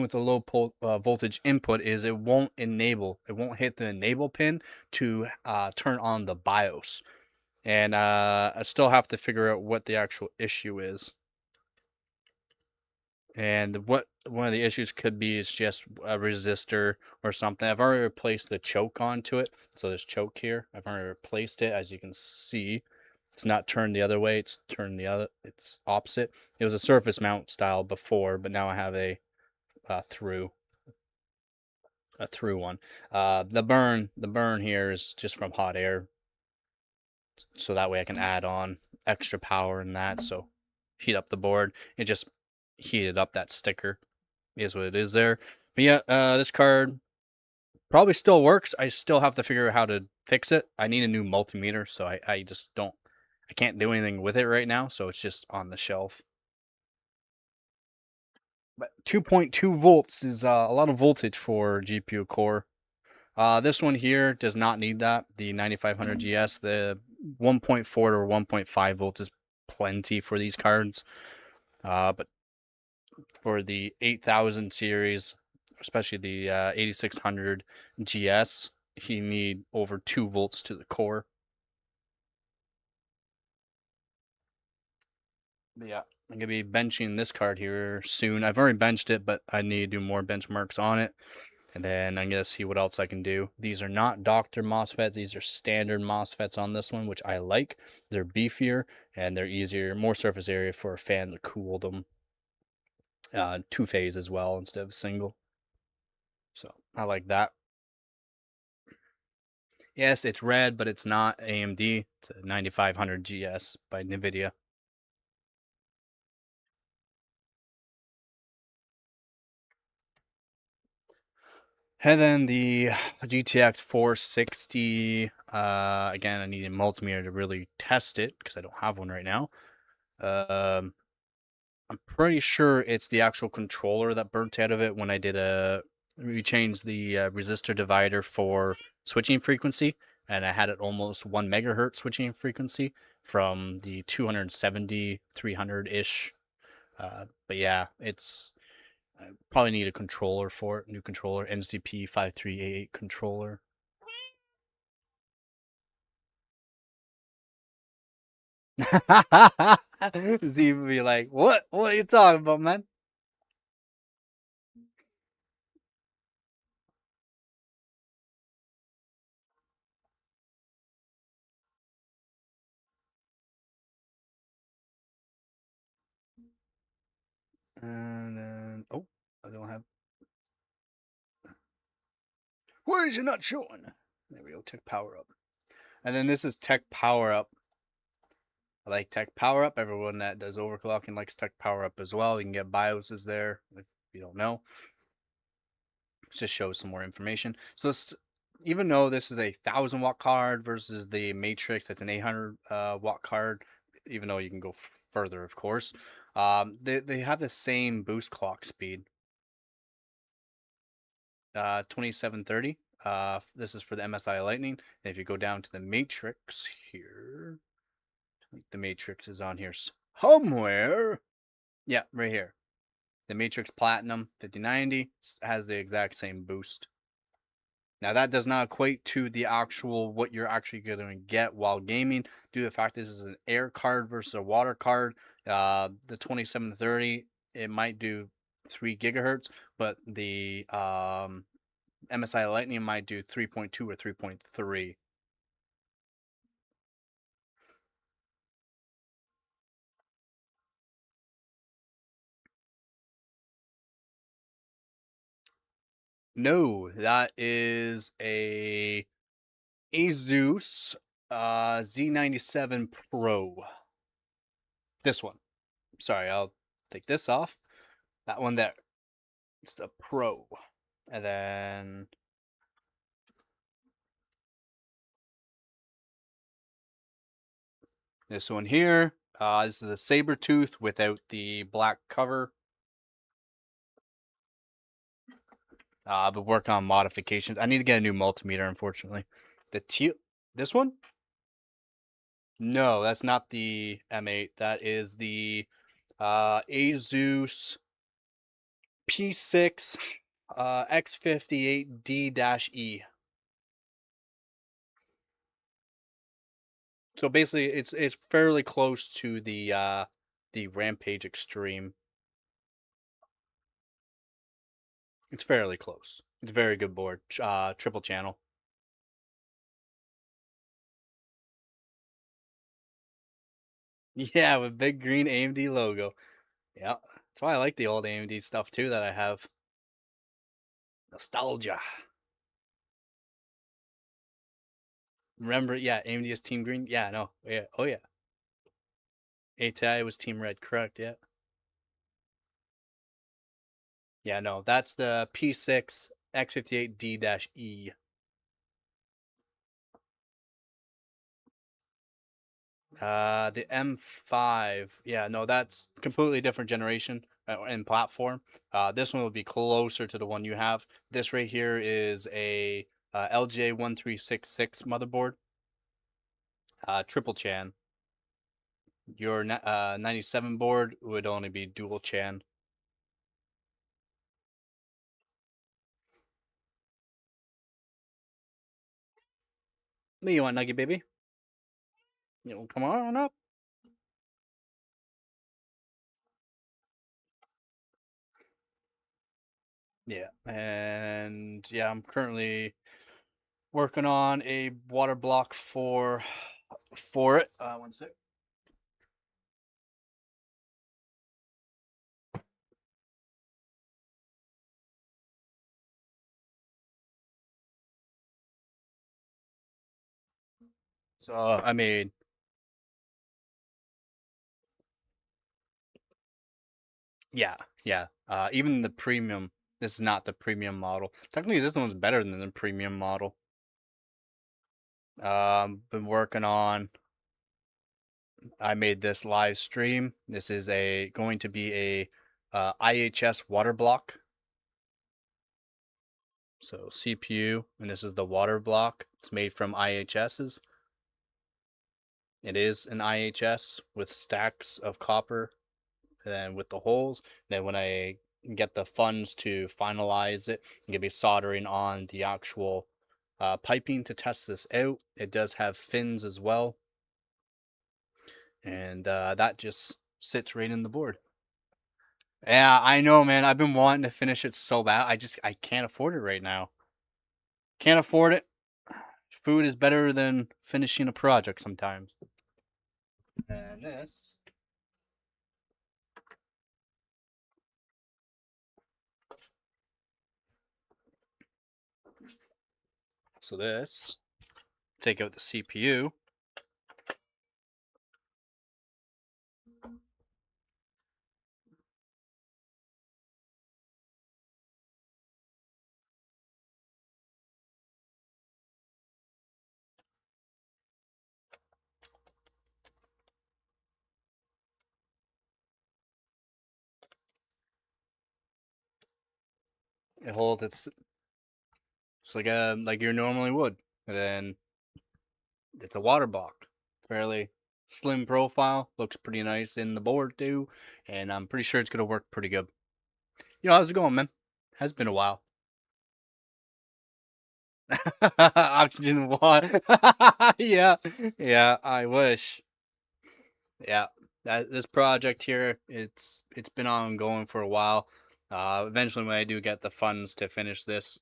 with the low voltage input is it won't hit the enable pin to turn on the BIOS. And I still have to figure out what the actual issue is. And what one of the issues could be is just a resistor or something. I've already replaced the choke onto it. So this choke here, I've already replaced it. As you can see, it's not turned the other way. It's turned it's opposite. It was a surface mount style before, but now I have a through one. The burn here is just from hot air. So that way I can add on extra power in that. So heat up the board. It just heated up that sticker. Is what it is there. But yeah, this card probably still works. I still have to figure out how to fix it. I need a new multimeter, so I just don't I can't do anything with it right now, so it's just on the shelf. But 2.2 volts is a lot of voltage for GPU core. This one here does not need that. The 9500 GS, the 1.4 or 1.5 volts is plenty for these cards. But for the 8000 series, especially the 8600 GS, you need over 2 volts to the core. But yeah, I'm gonna be benching this card here soon. I've already benched it, but I need to do more benchmarks on it. And then I'm gonna see what else I can do. These are not Doctor MOSFETs, these are standard MOSFETs on this one, which I like. They're beefier and they're easier, more surface area for a fan to cool them. Two-phase as well instead of single. So I like that. Yes, it's red, but it's not AMD. It's a 9500 GS by NVIDIA. And then the GTX 460. Again, I need a multimeter to really test it because I don't have one right now. I'm pretty sure it's the actual controller that burnt out of it when I did we changed the resistor divider for switching frequency, and I had it almost 1 megahertz switching frequency from the 270, 300-ish. But yeah, I probably need a controller for it, new controller, NCP 5388 controller. Z would be like, what? What are you talking about, man? And then, oh, I don't have. Where is it not showing? There we go, tech power up. And then this is tech power up. I like tech power up. Everyone that does overclocking likes tech power up as well. You can get BIOSes there if you don't know. It just shows some more information. So this, even though this is a 1000 watt card versus the Matrix, that's an 800 watt card, even though you can go further, of course, they have the same boost clock speed. 2730. This is for the MSI Lightning. And if you go down to the Matrix here, the Matrix is on here somewhere. Yeah, right here. The Matrix Platinum 5090 has the exact same boost. Now that does not equate to the actual what you're actually going to get while gaming, due to the fact this is an air card versus a water card. The 2730, it might do 3 gigahertz, but the MSI Lightning might do 3.2 or 3.3. No, that is a Asus Z97 Pro. This one. Sorry, I'll take this off. That one there. It's the Pro. And then this one here. This is a saber tooth without the black cover. But work on modifications. I need to get a new multimeter, unfortunately. The teal. This one? No, that's not the M8. That is the Asus P6 X58D-E. So basically, it's fairly close to the Rampage Extreme. It's fairly close. It's a very good board. Triple channel. Yeah, with big green AMD logo. Yeah, that's why I like the old AMD stuff too that I have. Nostalgia. Remember, yeah, AMD is Team Green. Yeah, no, yeah, oh yeah. ATI was Team Red, correct? Yeah. Yeah, no, that's the P6 X58D-E. The M5. Yeah, no, that's completely different generation and platform. This one would be closer to the one you have. This right here is a LJ1366 motherboard, triple chan. Your 97 board would only be dual chan. Me, you want Nugget Baby? You know, come on up. Yeah, and yeah, I'm currently working on a water block for it. One sec. So I made, yeah, yeah. Even the premium. This is not the premium model. Technically, this one's better than the premium model. Been working on. I made this live stream. This is a going to be a IHS water block. So CPU, and this is the water block. It's made from IHSs. It is an IHS with stacks of copper and with the holes. Then when I get the funds to finalize it, I'm gonna be soldering on the actual piping to test this out. It does have fins as well, and that just sits right in the board. Yeah, I know, man. I've been wanting to finish it so bad. I can't afford it right now. Can't afford it. Food is better than finishing a project sometimes. And this. So this. Take out the CPU. It holds its just like you normally would. And then it's a water block. Fairly slim profile. Looks pretty nice in the board too. And I'm pretty sure it's gonna work pretty good. How's it going, man? Has been a while. Oxygen water. Yeah. Yeah, I wish. Yeah. This project here, it's been ongoing for a while. Eventually when I do get the funds to finish this,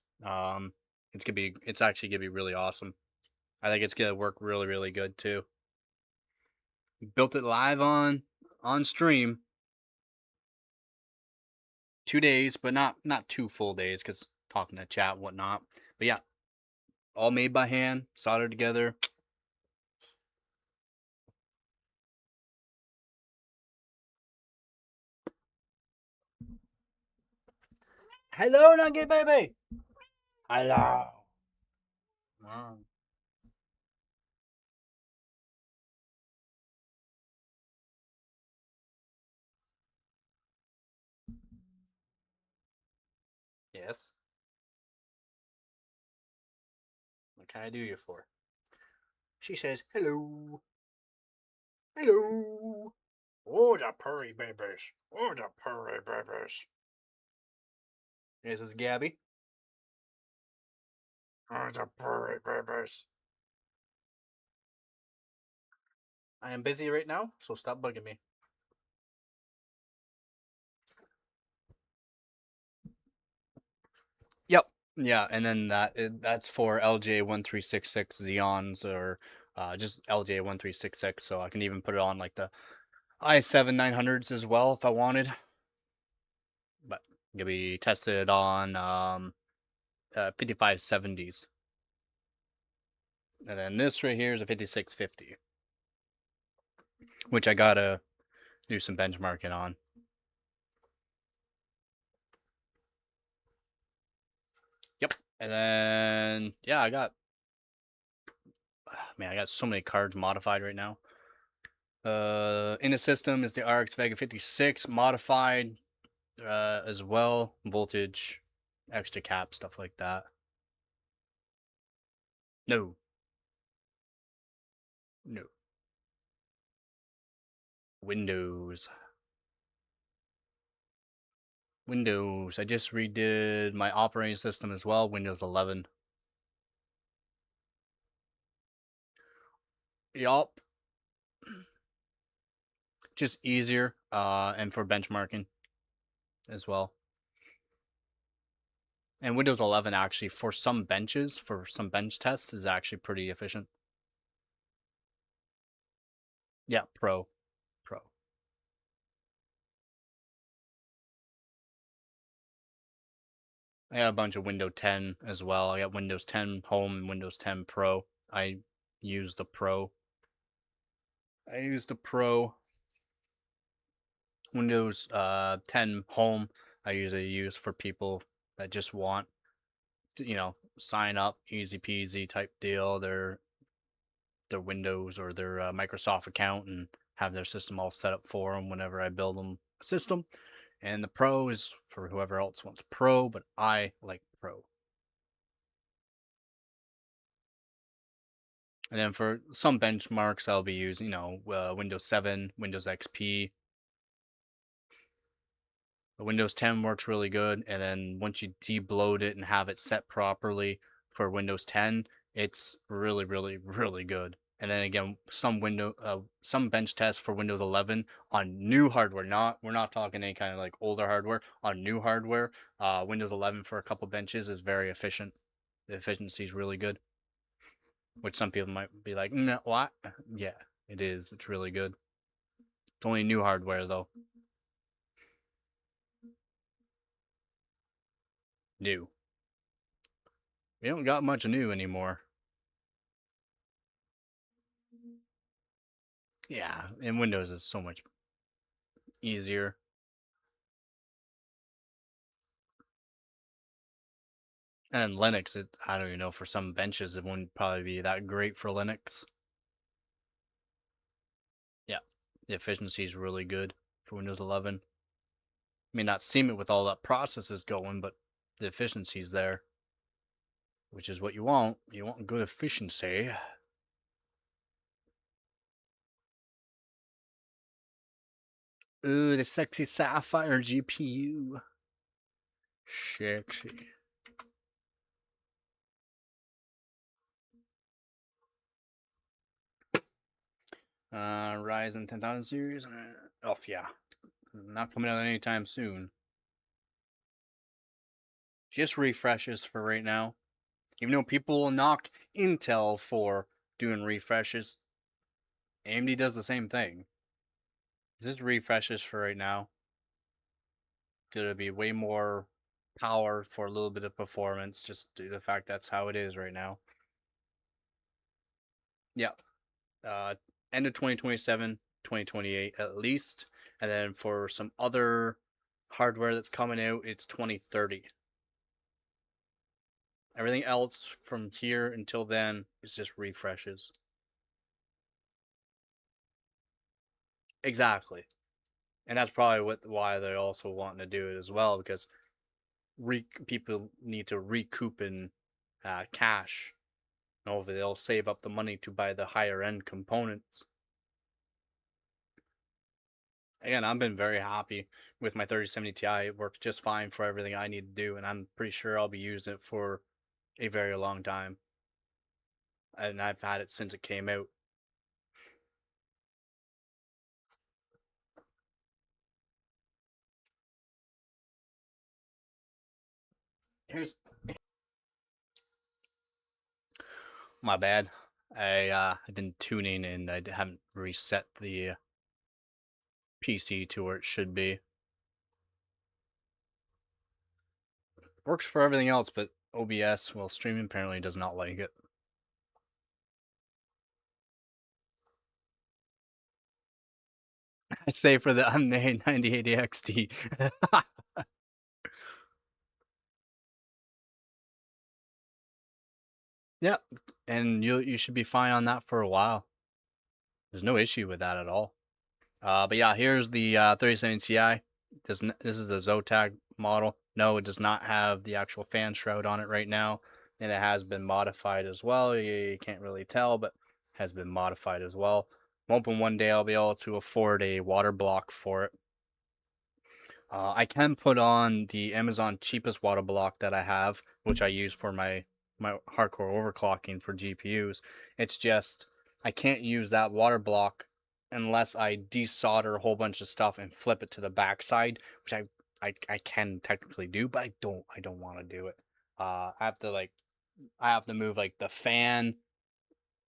it's actually gonna be really awesome. I think it's gonna work really, really good too. Built it live on stream, 2 days, but not 2 full days because talking to chat and whatnot. But yeah, all made by hand, soldered together. Hello, Nugget Baby. Hello. Mm. Yes. What can I do you for? She says, hello. Hello. Oh, the purry babies. Oh, the purry babies. This is Gabby. Oh, the purry babies. I am busy right now, so stop bugging me. Yep. Yeah, and then that's for LJ1366 Xeons or just LJ1366. So I can even put it on like the i7 900s as well if I wanted. But it can be tested on 5570s. And then this right here is a 5650, which I gotta do some benchmarking on. Yep. And then yeah, I got so many cards modified right now. In the system is the RX Vega 56 modified as well, voltage, extra cap, stuff like that. No, no. Windows. Windows. I just redid my operating system as well, Windows 11. Yup. Just easier and for benchmarking as well. And Windows 11 actually for some benches, for some bench tests is actually pretty efficient. Yeah, Pro. Pro. I got a bunch of Windows 10 as well. I got Windows 10 Home and Windows 10 Pro. I use the Pro. I use the Pro. Windows 10 Home I usually use for people that just want to, sign up, easy peasy type deal. Their Windows or their Microsoft account and have their system all set up for them whenever I build them a system. And the Pro is for whoever else wants Pro, but I like Pro. And then for some benchmarks, I'll be using, Windows 7, Windows XP. The Windows 10 works really good. And then once you debloat it and have it set properly for Windows 10, it's really, really, really good. And then again, some bench tests for Windows 11 on new hardware. We're not talking any kind of like older hardware. On new hardware, Windows 11 for a couple benches is very efficient. The efficiency is really good. Which some people might be like, no, what? Yeah, it is. It's really good. It's only new hardware though. New. We don't got much new anymore. Yeah, and Windows is so much easier. And Linux, I don't even know, for some benches, it wouldn't probably be that great for Linux. Yeah, the efficiency is really good for Windows 11. May not seem it with all that processes going, but the efficiency's there, which is what you want. You want good efficiency. Ooh, the sexy Sapphire GPU. Sexy. Ryzen 10,000 series. Oh, yeah. Not coming out anytime soon. Just refreshes for right now. Even though people will knock Intel for doing refreshes, AMD does the same thing. Just refreshes for right now. Gonna be way more power for a little bit of performance, just due to the fact that's how it is right now. Yeah. Uh, End of 2027, 2028 at least. And then for some other hardware that's coming out, it's 2030. Everything else from here until then is just refreshes. Exactly. And that's probably why they're also wanting to do it as well, because people need to recoup in cash. Hopefully they'll save up the money to buy the higher end components. Again, I've been very happy with my 3070 Ti. It works just fine for everything I need to do, and I'm pretty sure I'll be using it for a very long time. And I've had it since it came out. Here's my bad. I've been tuning and I haven't reset the PC to where it should be. Works for everything else, but OBS, well, streaming apparently does not like it. I'd say for the unmade 9080 XT. Yep, and you should be fine on that for a while. There's no issue with that at all. But yeah, here's the 3070 Ti. This is the Zotac model. No, it does not have the actual fan shroud on it right now, and it has been modified as well. You can't really tell, but has been modified as well. I'm hoping one day I'll be able to afford a water block for it. I can put on the Amazon cheapest water block that I have, which I use for my hardcore overclocking for GPUs. It's just I can't use that water block unless I desolder a whole bunch of stuff and flip it to the backside, which I can technically do, but I don't want to do it. I have to move like the fan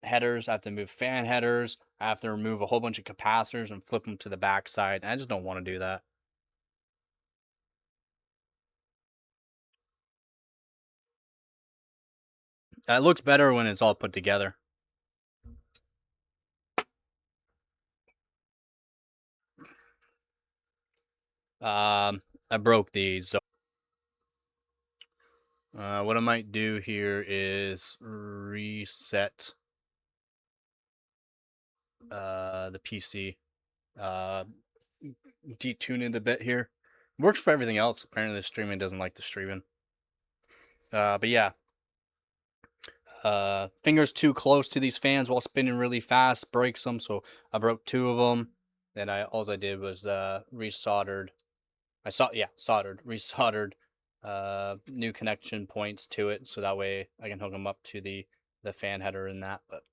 headers. I have to move fan headers. I have to remove a whole bunch of capacitors and flip them to the backside. And I just don't want to do that. It looks better when it's all put together. I broke these. So, what I might do here is reset the PC. Uh, detune it a bit here. Works for everything else. Apparently, the streaming doesn't like the streaming. But yeah, fingers too close to these fans while spinning really fast breaks them. So I broke two of them. Then all I did was resoldered. Resoldered new connection points to it, so that way I can hook them up to the fan header and that. But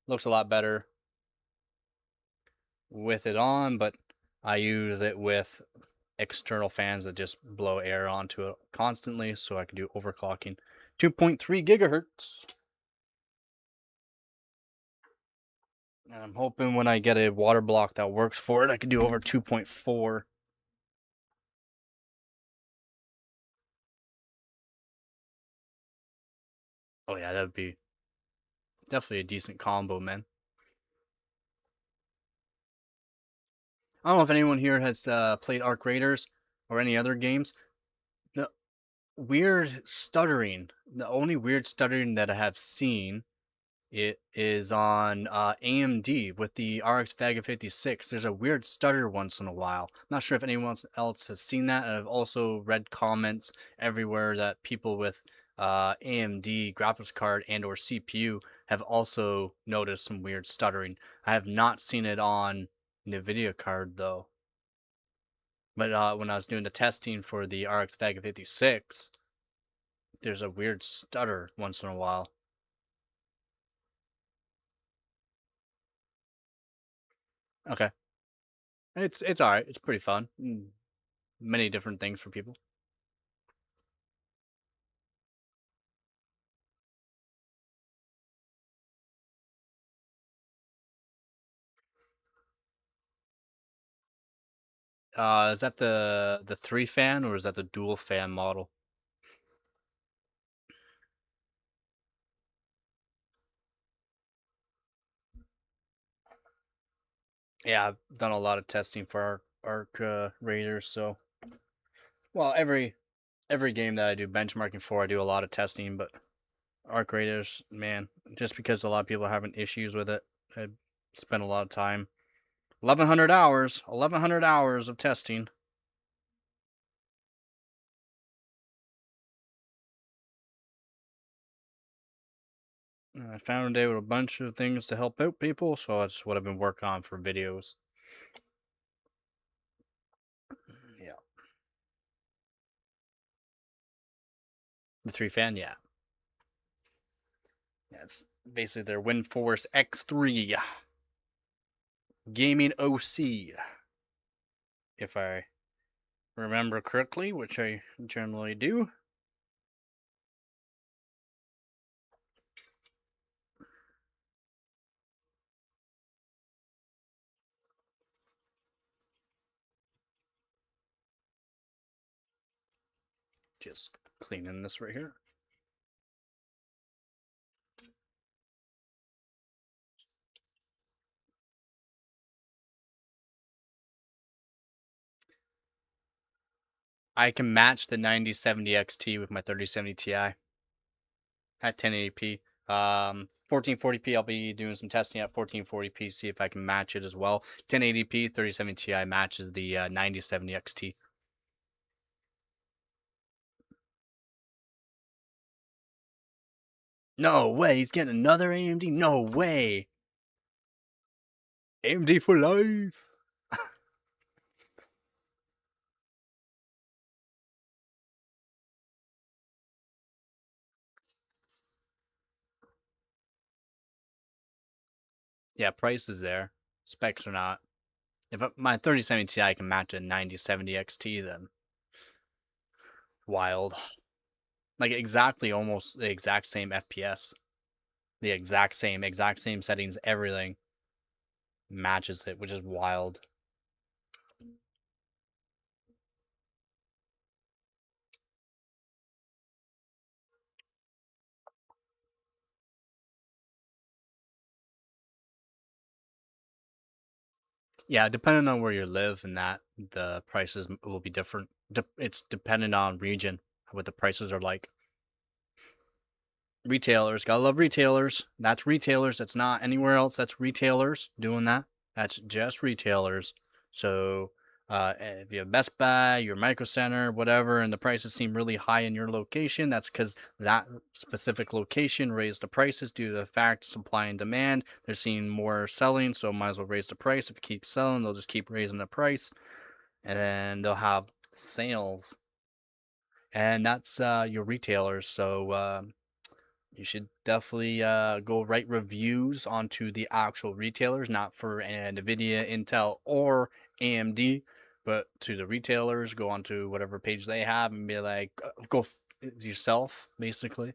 looks a lot better with it on. But I use it with external fans that just blow air onto it constantly, so I can do overclocking. 2.3 gigahertz. And I'm hoping when I get a water block that works for it, I can do over 2.4. Oh yeah, that would be definitely a decent combo, man. I don't know if anyone here has played Arc Raiders or any other games. The weird stuttering, the only weird stuttering that I have seen, it is on AMD with the RX Vega 56. There's a weird stutter once in a while. I'm not sure if anyone else has seen that. And I've also read comments everywhere that people with AMD graphics card and or CPU have also noticed some weird stuttering. I have not seen it on NVIDIA card though. But when I was doing the testing for the RX Vega 56, there's a weird stutter once in a while. Okay, it's all right. It's pretty fun. Many different things for people. Is that the three fan or is that the dual fan model? Yeah, I've done a lot of testing for Arc Raiders. So, well, every game that I do benchmarking for, I do a lot of testing. But Arc Raiders, man, just because a lot of people are having issues with it, I spent a lot of time. 1100 hours of testing. I found out a bunch of things to help out people, so that's what I've been working on for videos. Yeah. The three fan, yeah. Yeah, it's basically their WinForce X3 gaming OC, if I remember correctly, which I generally do. Just cleaning this right here. I can match the 9070 XT with my 3070 Ti at 1080p. 1440p, I'll be doing some testing at 1440p, see if I can match it as well. 1080p 3070 Ti matches the 9070 XT. No way, he's getting another AMD? No way. AMD for life. Yeah, price is there. Specs are not. If my 3070 Ti can match a 9070 XT, then wild. Like exactly almost the exact same FPS. The exact same settings, everything matches it, which is wild. Yeah, depending on where you live and that, the prices will be different. It's dependent on region, what the prices are like. Retailers, gotta love retailers. That's retailers. That's not anywhere else. That's retailers doing that. That's just retailers. So if you have Best Buy, your Micro Center, whatever, and the prices seem really high in your location, that's because that specific location raised the prices due to the fact supply and demand. They're seeing more selling, so might as well raise the price. If it keeps selling, they'll just keep raising the price, and then they'll have sales, and that's your retailers. So you should definitely go write reviews onto the actual retailers, not for NVIDIA, Intel, or AMD, but to the retailers. Go onto whatever page they have and be like, go yourself, basically.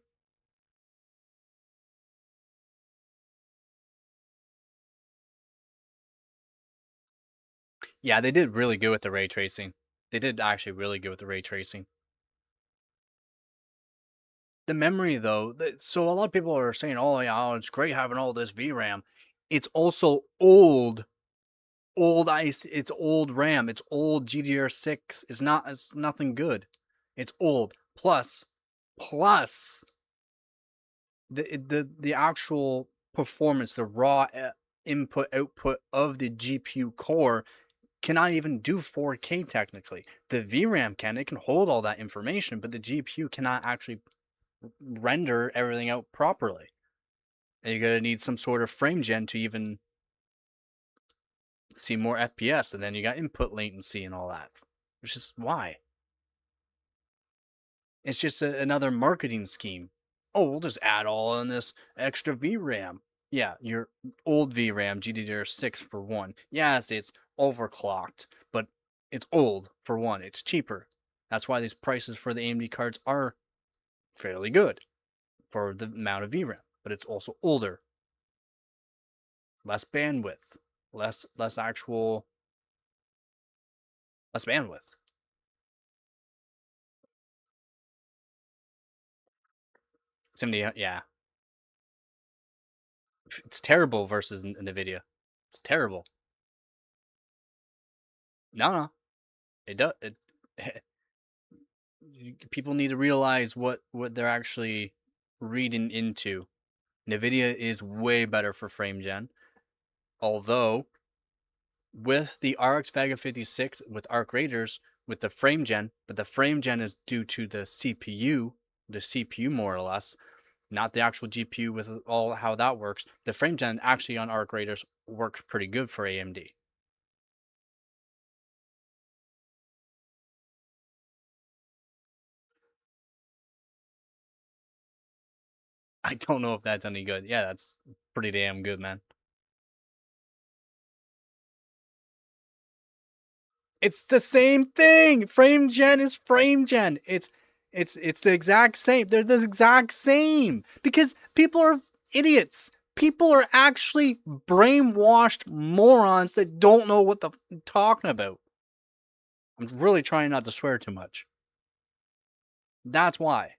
Yeah, they did really good with the ray tracing. They did actually really good with the ray tracing. The memory, though, so a lot of people are saying, oh, yeah, oh, it's great having all this VRAM. It's also old ice, it's old RAM, it's old GDR6. It's nothing good. It's old. Plus the actual performance, the raw input output of the GPU core cannot even do 4K technically. The VRAM can, it can hold all that information, but the GPU cannot actually render everything out properly. And you're gonna need some sort of frame gen to even see more FPS, and then you got input latency and all that. Which is why. It's just another marketing scheme. Oh, we'll just add all in this extra VRAM. Yeah, your old VRAM, GDDR6 for one. Yes, it's overclocked, but it's old for one. It's cheaper. That's why these prices for the AMD cards are fairly good for the amount of VRAM, but it's also older, less bandwidth, less actual less bandwidth. 70, yeah, it's terrible versus Nvidia. It's terrible. No, it does. People need to realize what they're actually reading into. Nvidia is way better for frame gen, although with the RX Vega 56 with Arc Raiders with the frame gen, but the frame gen is due to the CPU more or less, not the actual GPU with all how that works. The frame gen actually on Arc Raiders works pretty good for AMD. I don't know if that's any good. Yeah, that's pretty damn good, man. It's the same thing. Frame gen is frame gen. It's the exact same. They're the exact same because people are idiots. People are actually brainwashed morons that don't know what they're talking about. I'm really trying not to swear too much. That's why.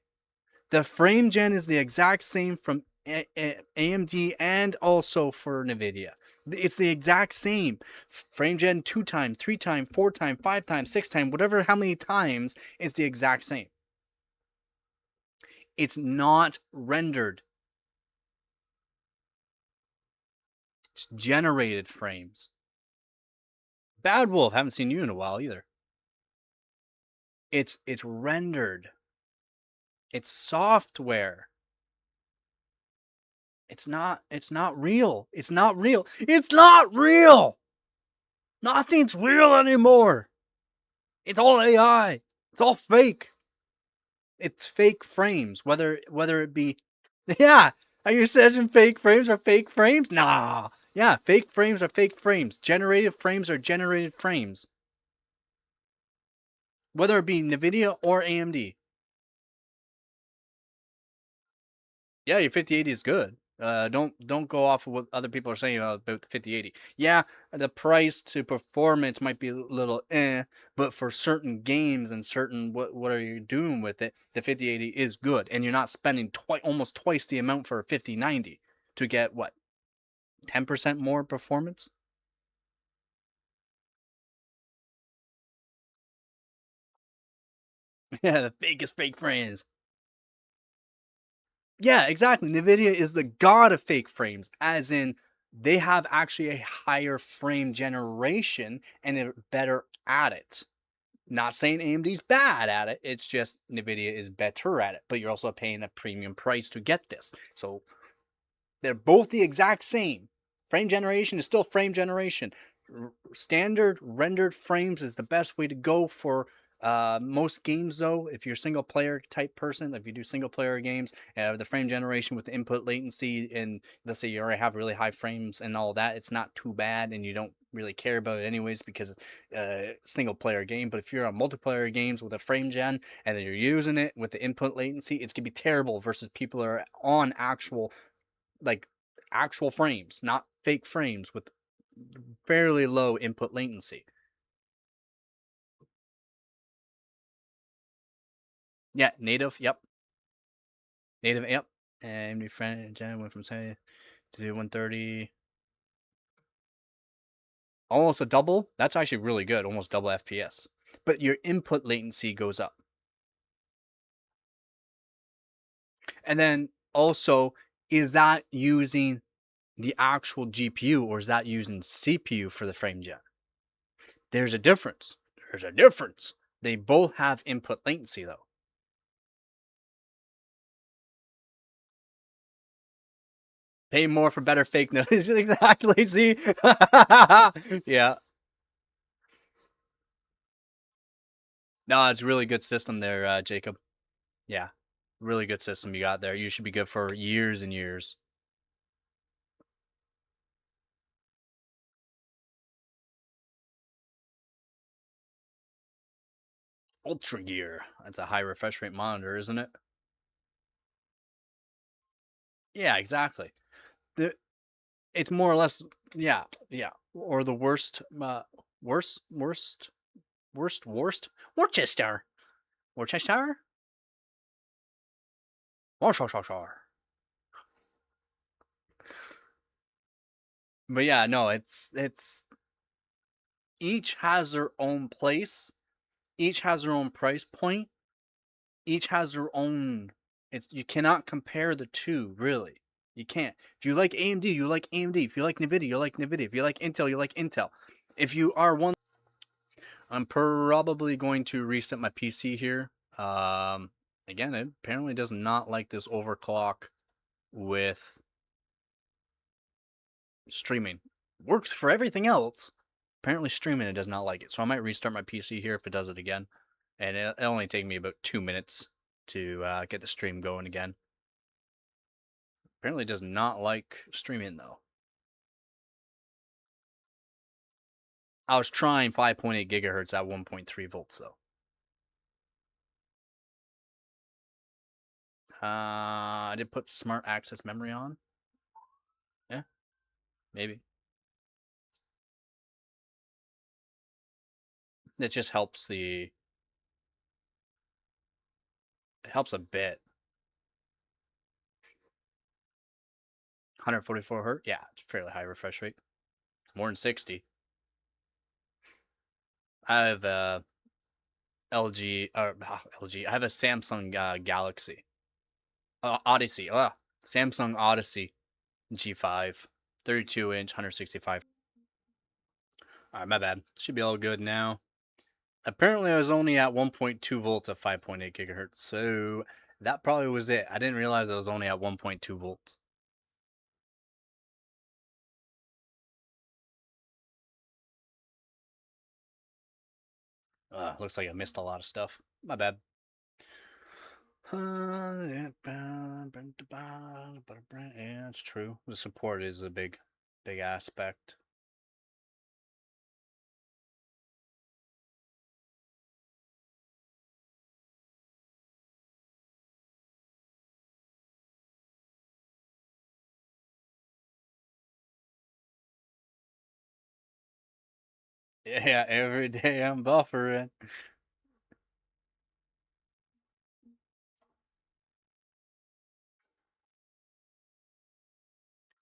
The frame gen is the exact same from AMD and also for NVIDIA. It's the exact same. Frame gen 2 times, 3 times, 4 times, 5 times, 6 times, whatever, how many times, is the exact same. It's not rendered. It's generated frames. Bad Wolf, haven't seen you in a while either. It's rendered. It's software. It's not real. It's not real. It's not real. Nothing's real anymore. It's all AI. It's all fake. It's fake frames. Whether it be, yeah. Are you saying fake frames are fake frames? Nah. Yeah, fake frames are fake frames. Generated frames are generated frames. Whether it be NVIDIA or AMD. Yeah, your 5080 is good. Don't go off of what other people are saying about the 5080. Yeah, the price to performance might be a little but for certain games and certain what are you doing with it, the 5080 is good, and you're not spending almost twice the amount for a 5090 to get what, 10% more performance. Yeah, the fakest fake frames. Yeah, exactly. NVIDIA is the god of fake frames, as in they have actually a higher frame generation and they're better at it. Not saying AMD's bad at it, it's just NVIDIA is better at it, but you're also paying a premium price to get this. So they're both the exact same. Frame generation is still frame generation. Standard rendered frames is the best way to go for most games, though. If you're a single player type person, if you do single player games, the frame generation with the input latency, and let's say you already have really high frames and all that, it's not too bad, and you don't really care about it anyways because single player game. But if you're on multiplayer games with a frame gen and then you're using it with the input latency, it's gonna be terrible versus people are on like actual frames, not fake frames with fairly low input latency. Yeah, native. Yep, native. Yep. And my friend Jen went from 70 to 130, almost a double. That's actually really good, almost double FPS. But your input latency goes up, and then also, is that using the actual GPU or is that using CPU for the frame gen? There's a difference. There's a difference. They both have input latency though. Pay more for better fake news. Exactly. See? Yeah. No, it's a really good system there, Jacob. Yeah. Really good system you got there. You should be good for years and years. Ultra Gear. That's a high refresh rate monitor, isn't it? Yeah, exactly. The It's more or less, yeah, yeah. Or the worst Worcester. Worcester? Worcester. But yeah, no, it's each has their own place, each has their own price point, each has their own. It's You cannot compare the two, really. You can't. If you like AMD, you like AMD. If you like NVIDIA, you like NVIDIA. If you like Intel, you like Intel. If you are one, I'm probably going to reset my PC here. Again, it apparently does not like this overclock with streaming. Works for everything else. Apparently streaming it does not like it. So I might restart my PC here if it does it again. And it'll only take me about 2 minutes to get the stream going again. Apparently it does not like streaming though. I was trying 5.8 gigahertz at 1.3 volts though. I did put smart access memory on. Yeah, maybe. It just helps it helps a bit. 144 hertz? Yeah, it's fairly high refresh rate. It's more than 60. I have a LG, or LG. I have a Samsung Galaxy. Odyssey. Samsung Odyssey G5. 32-inch, 165. All right, my bad. Should be all good now. Apparently, I was only at 1.2 volts at 5.8 gigahertz, so that probably was it. I didn't realize I was only at 1.2 volts. Looks like I missed a lot of stuff. My bad. Yeah, it's true. The support is a big aspect. Yeah, every day I'm buffering.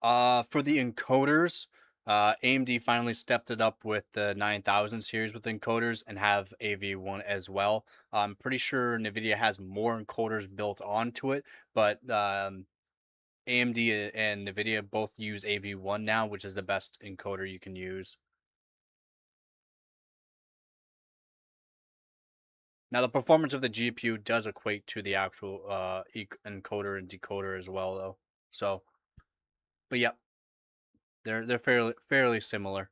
For the encoders, AMD finally stepped it up with the 9000 series with encoders and have AV1 as well. I'm pretty sure NVIDIA has more encoders built onto it, but AMD and NVIDIA both use AV1 now, which is the best encoder you can use. Now, the performance of the GPU does equate to the actual encoder and decoder as well, though. So, but yeah, they're fairly similar.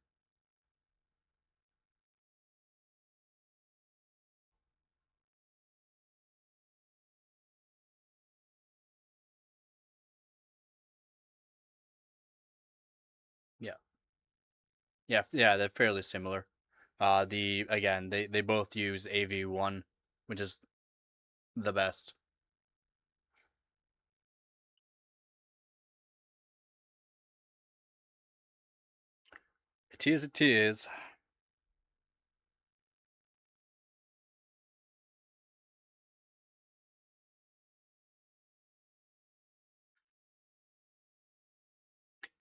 Yeah, yeah, they're fairly similar. The again, they both use AV1, which is the best. It is. It is.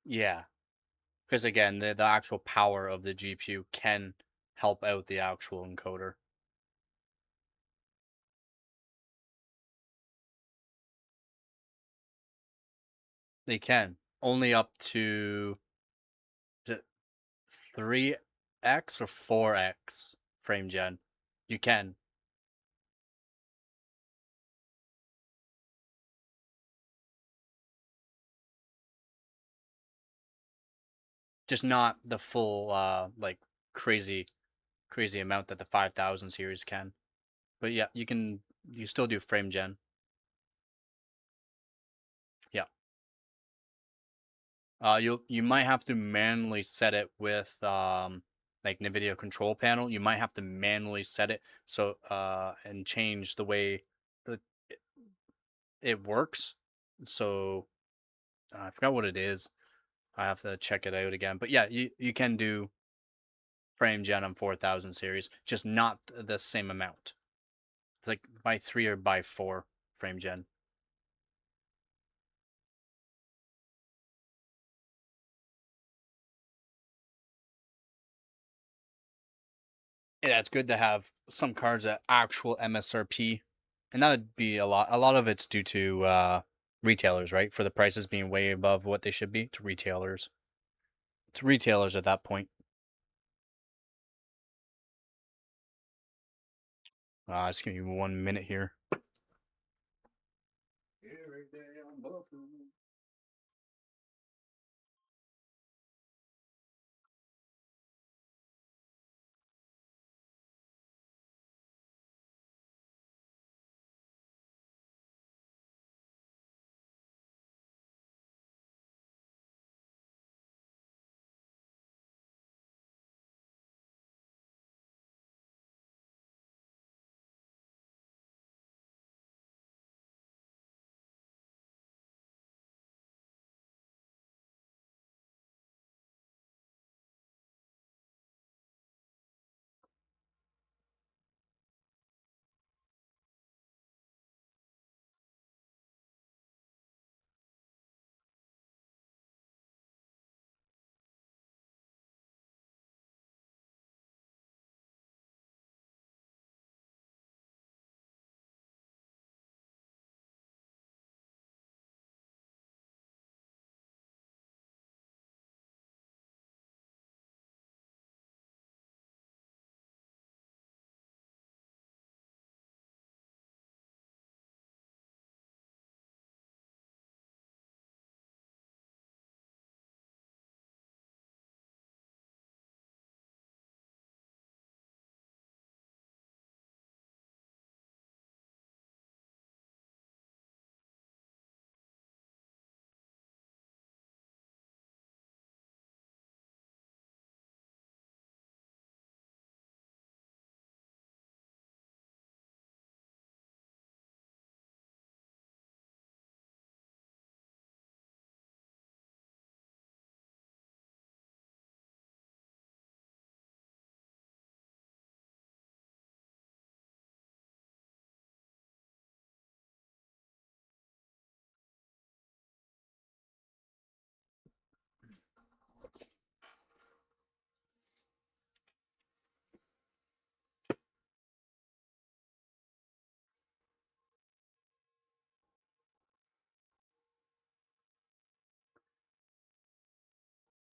Yeah, because again, the actual power of the GPU can help out the actual encoder. They can only up to 3x or 4x frame gen. You can, just not the full like crazy amount that the 5000 series can. But yeah, you still do frame gen. Yeah. You might have to manually set it with like NVIDIA control panel. You might have to manually set it so and change the way it, it works. So I forgot what it is. I have to check it out again. But yeah, you can do frame gen on 4000 series, just not the same amount. It's like by 3 or by 4 frame gen. Yeah, it's good to have some cards at actual MSRP, and that would be a lot. A lot of it's due to retailers, right? For the prices being way above what they should be to retailers. To retailers at that point. Just give me 1 minute here.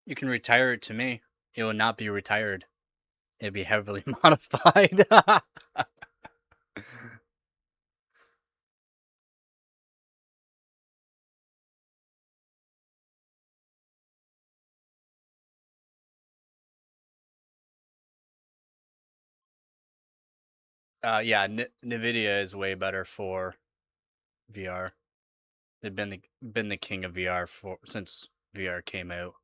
You can retire it to me. It will not be retired. It'd be heavily modified. Yeah, Nvidia is way better for VR. They've been the king of VR for since VR came out.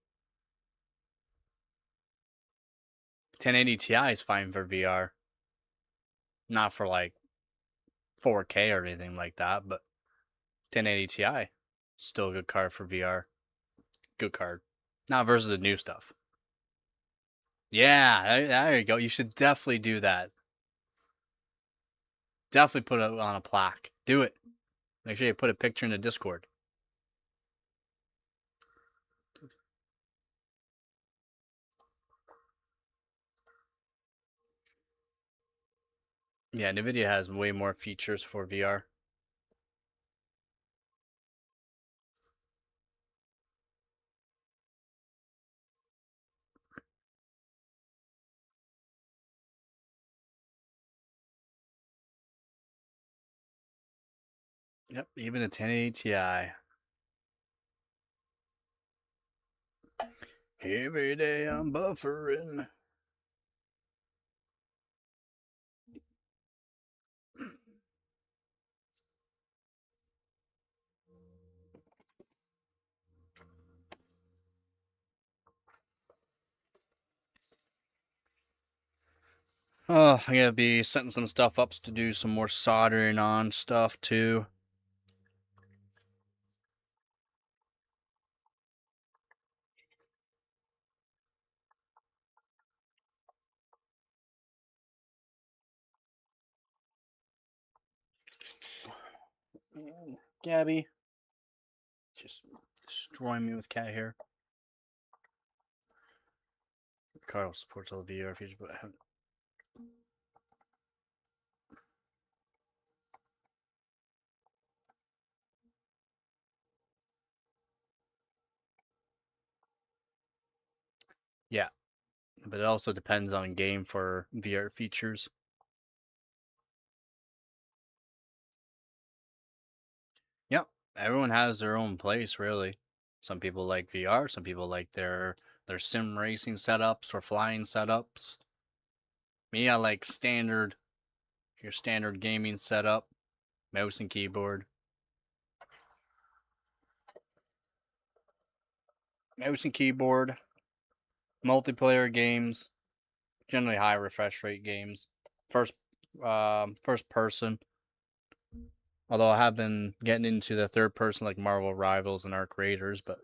1080 Ti is fine for VR, not for like 4K or anything like that, but 1080 Ti still a good card for VR. Good card. Not versus the new stuff. Yeah, there you go. You should definitely do that. Definitely put it on a plaque. Do it. Make sure you put a picture in the Discord. Yeah, Nvidia has way more features for VR. Yep, even the 1080 Ti. Every day I'm buffering. Oh, I gotta be setting some stuff up to do some more soldering on stuff too. Gabby, just destroying me with cat hair. Carl supports all VR features, but I haven't. Yeah, but it also depends on game for VR features. Yep, everyone has their own place, really. Some people like VR, some people like their sim racing setups or flying setups. Me, I like your standard gaming setup, mouse and keyboard. Mouse and keyboard, multiplayer games, generally high refresh rate games. First first person. Although I have been getting into the third person like Marvel Rivals and Arc Raiders, but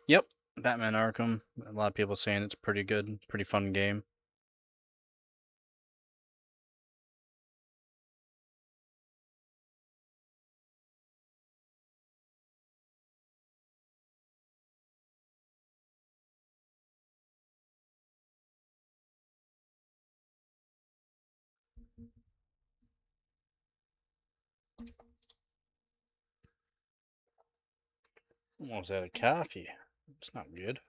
yep, Batman Arkham. A lot of people saying it's pretty good, pretty fun game. Almost out of coffee. It's not good.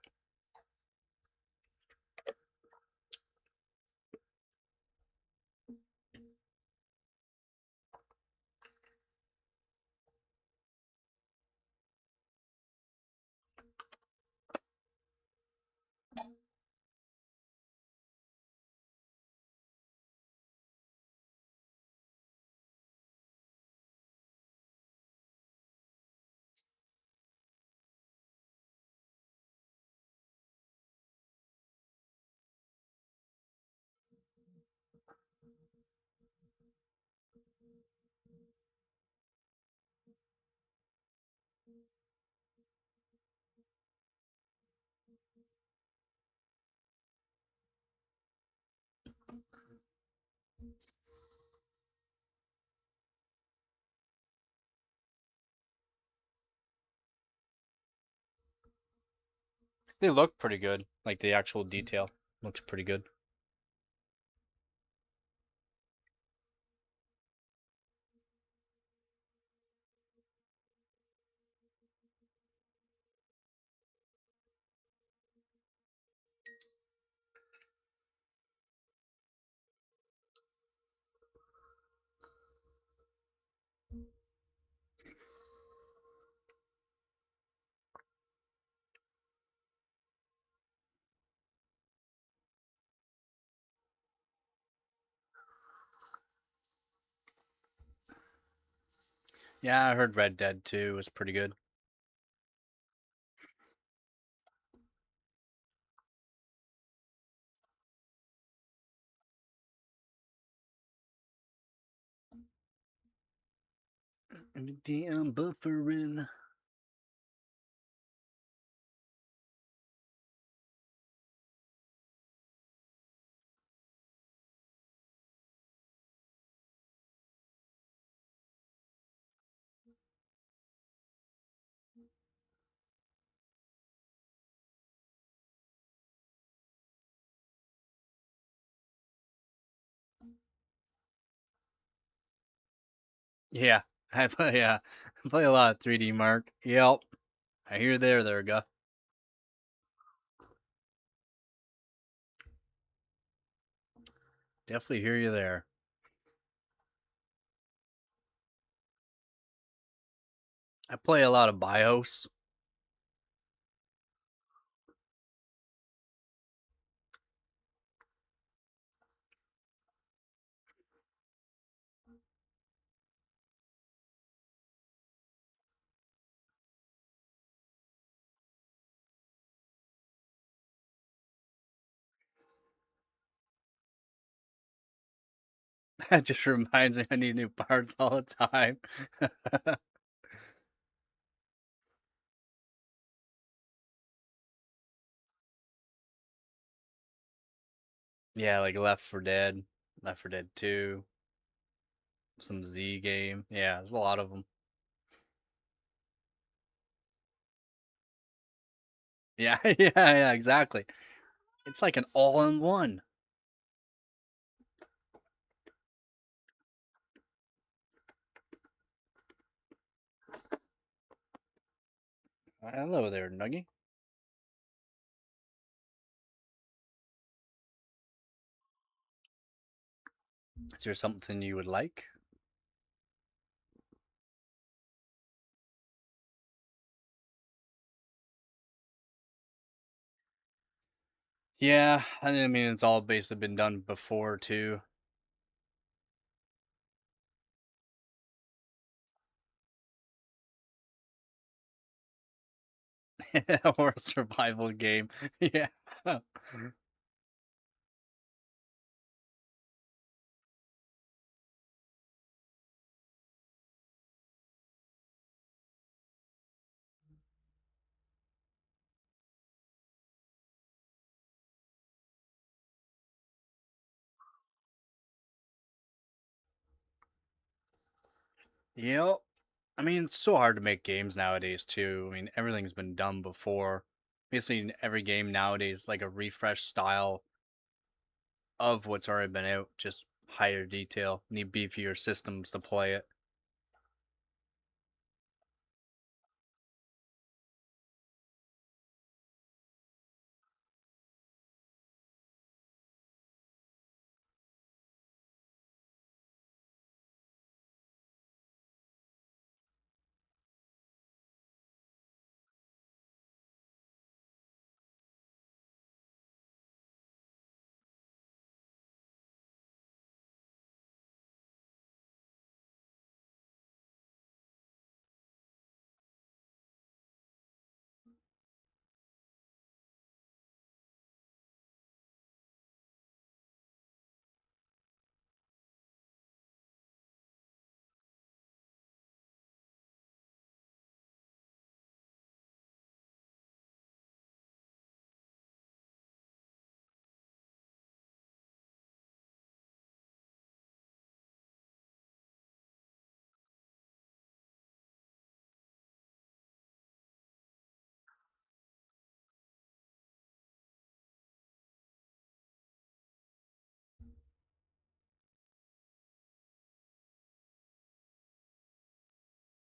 They look pretty good. Like the actual detail looks pretty good. Yeah, I heard Red Dead 2 was pretty good. Damn buffering. Yeah, I play a lot of 3D Mark. Yep, I hear there, go. Definitely hear you there. I play a lot of BIOS. That just reminds me I need new parts all the time. Yeah, like Left 4 Dead 2, some Z game. Yeah, there's a lot of them. Yeah, yeah, exactly. It's like an all-in-one. Hello there, Nuggy. Is there something you would like? Yeah, I mean it's all basically been done before too. Or a survival game. Yeah. Yep. I mean, it's so hard to make games nowadays too. I mean, everything's been done before. Basically, in every game nowadays, like a refresh style of what's already been out, just higher detail. Need beefier systems to play it.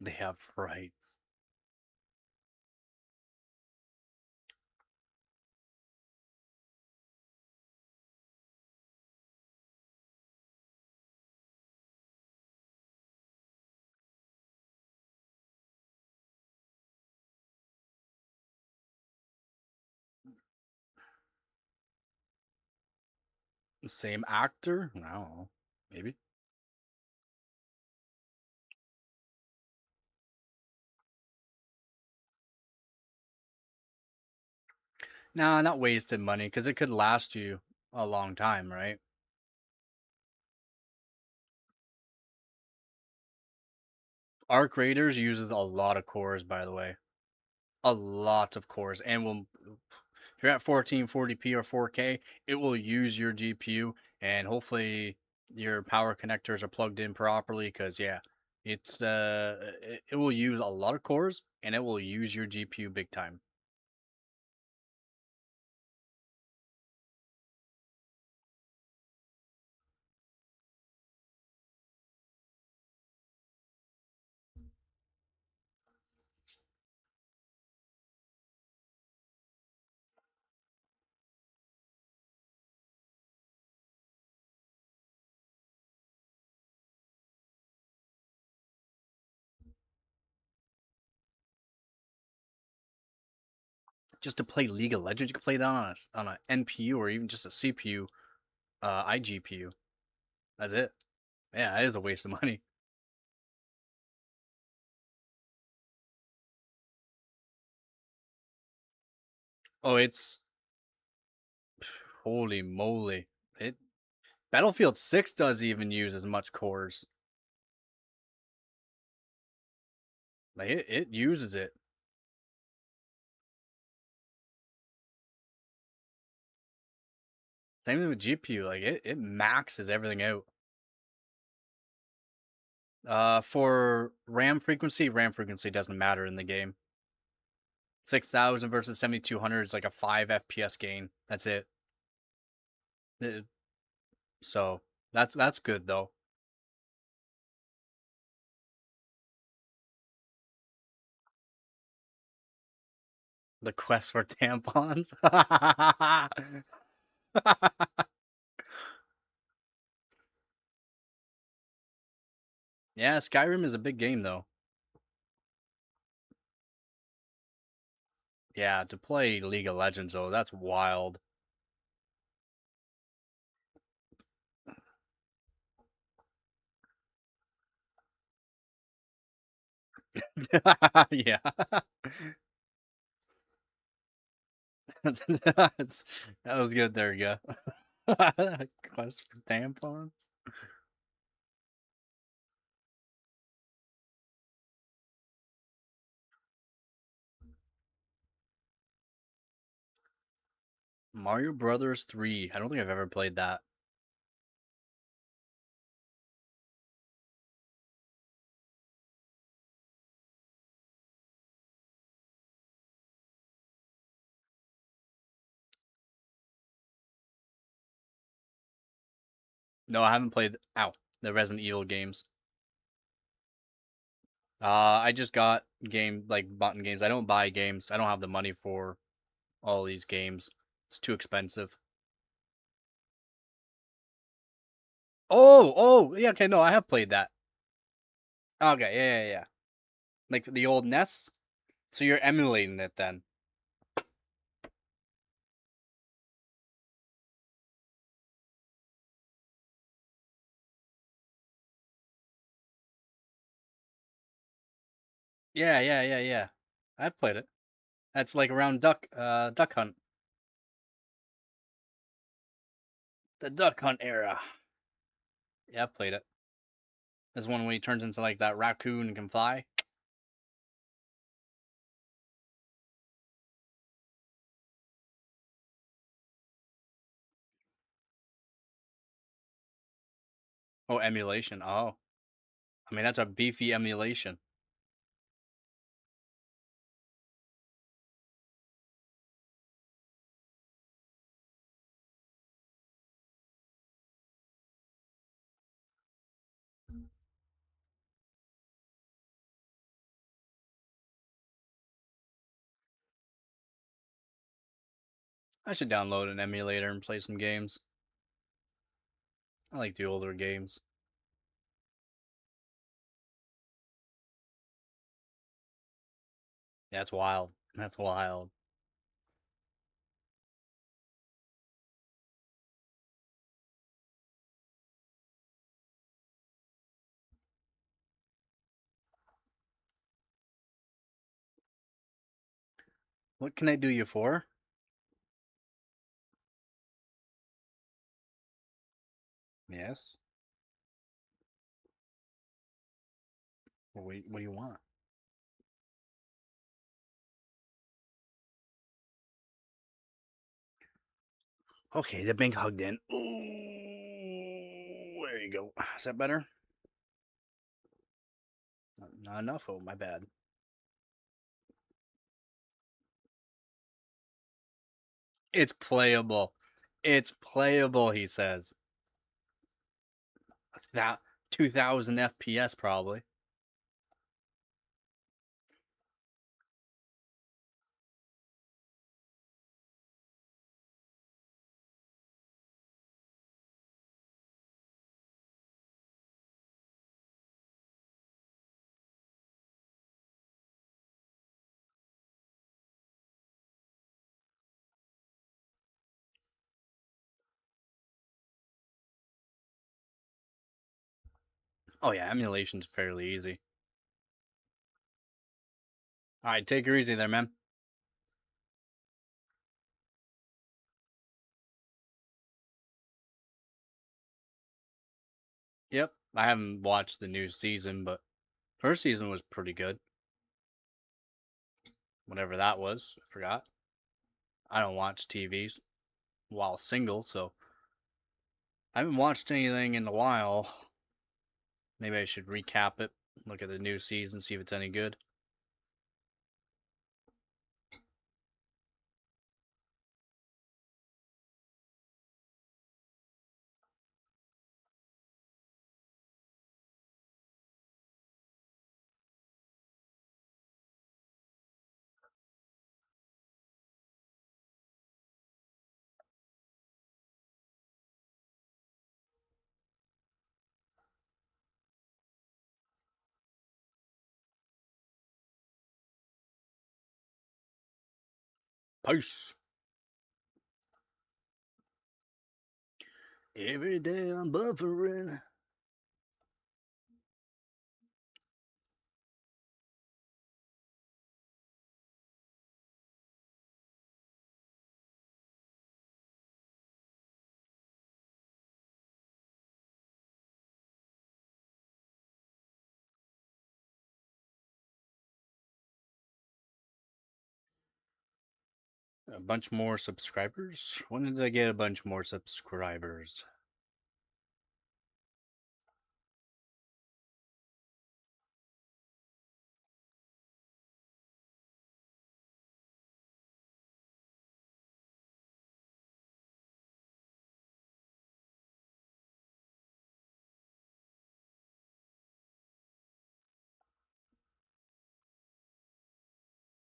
They have rights. The same actor? I don't know. Maybe. Nah, not wasted money because it could last you a long time, right? Arc Raiders uses a lot of cores, by the way. A lot of cores, and will if you're at 1440p or 4K, it will use your GPU, and hopefully your power connectors are plugged in properly. Because yeah, it will use a lot of cores, and it will use your GPU big time. Just to play League of Legends, you can play that on a NPU or even just a CPU, iGPU. That's it. Yeah, that is a waste of money. Oh, it's holy moly! It Battlefield 6 doesn't even use as much cores. Like it uses it. Same thing with GPU. Like it maxes everything out. For RAM frequency doesn't matter in the game. 6,000 versus 7,200 is like a 5 FPS gain. That's it. It- so that's good though. The quest for tampons. Yeah, Skyrim is a big game though. Yeah, to play League of Legends though, that's wild. Yeah. That was good. There you go. Quest for tampons. Mario Brothers 3. I don't think I've ever played that. No, I haven't played the Resident Evil games. I just got button games. I don't buy games. I don't have the money for all these games. It's too expensive. Oh, yeah, okay, no, I have played that. Okay, yeah. Like the old NES. So you're emulating it then. Yeah. I played it. That's like around Duck Hunt. The Duck Hunt era. Yeah, I played it. There's one where he turns into like that raccoon and can fly. Oh, emulation. Oh, I mean that's a beefy emulation. I should download an emulator and play some games. I like the older games. That's wild. That's wild. What can I do you for? Yes. What do you want? Okay, the bank hugged in. Ooh, there you go. Is that better? Not enough. Oh, my bad. It's playable. It's playable, he says. That 2000 FPS probably. Oh yeah, emulation's fairly easy. All right, take her easy there, man. Yep, I haven't watched the new season, but first season was pretty good. Whatever that was, I forgot. I don't watch TVs while single, so I haven't watched anything in a while. Maybe I should recap it, look at the new season, see if it's any good. Peace. Every day I'm buffering. A bunch more subscribers? When did I get a bunch more subscribers?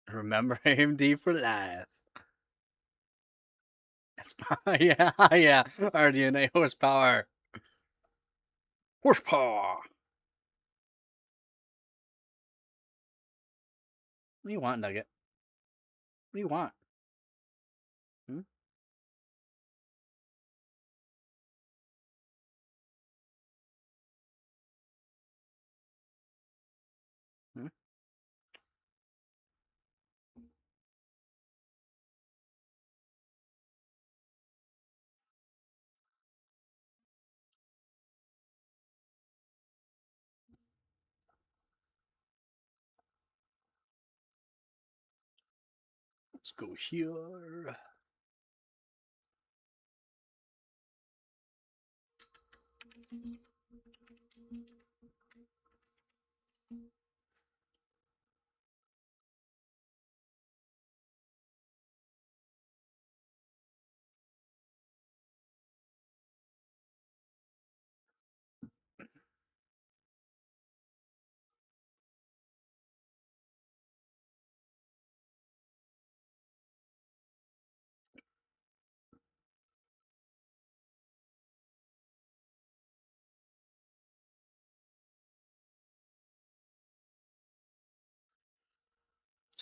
Remember AMD for life. That's yeah, yeah. RDNA horsepower. Horsepower. What do you want, Nugget? What do you want? Hmm? Hmm? Let's go here.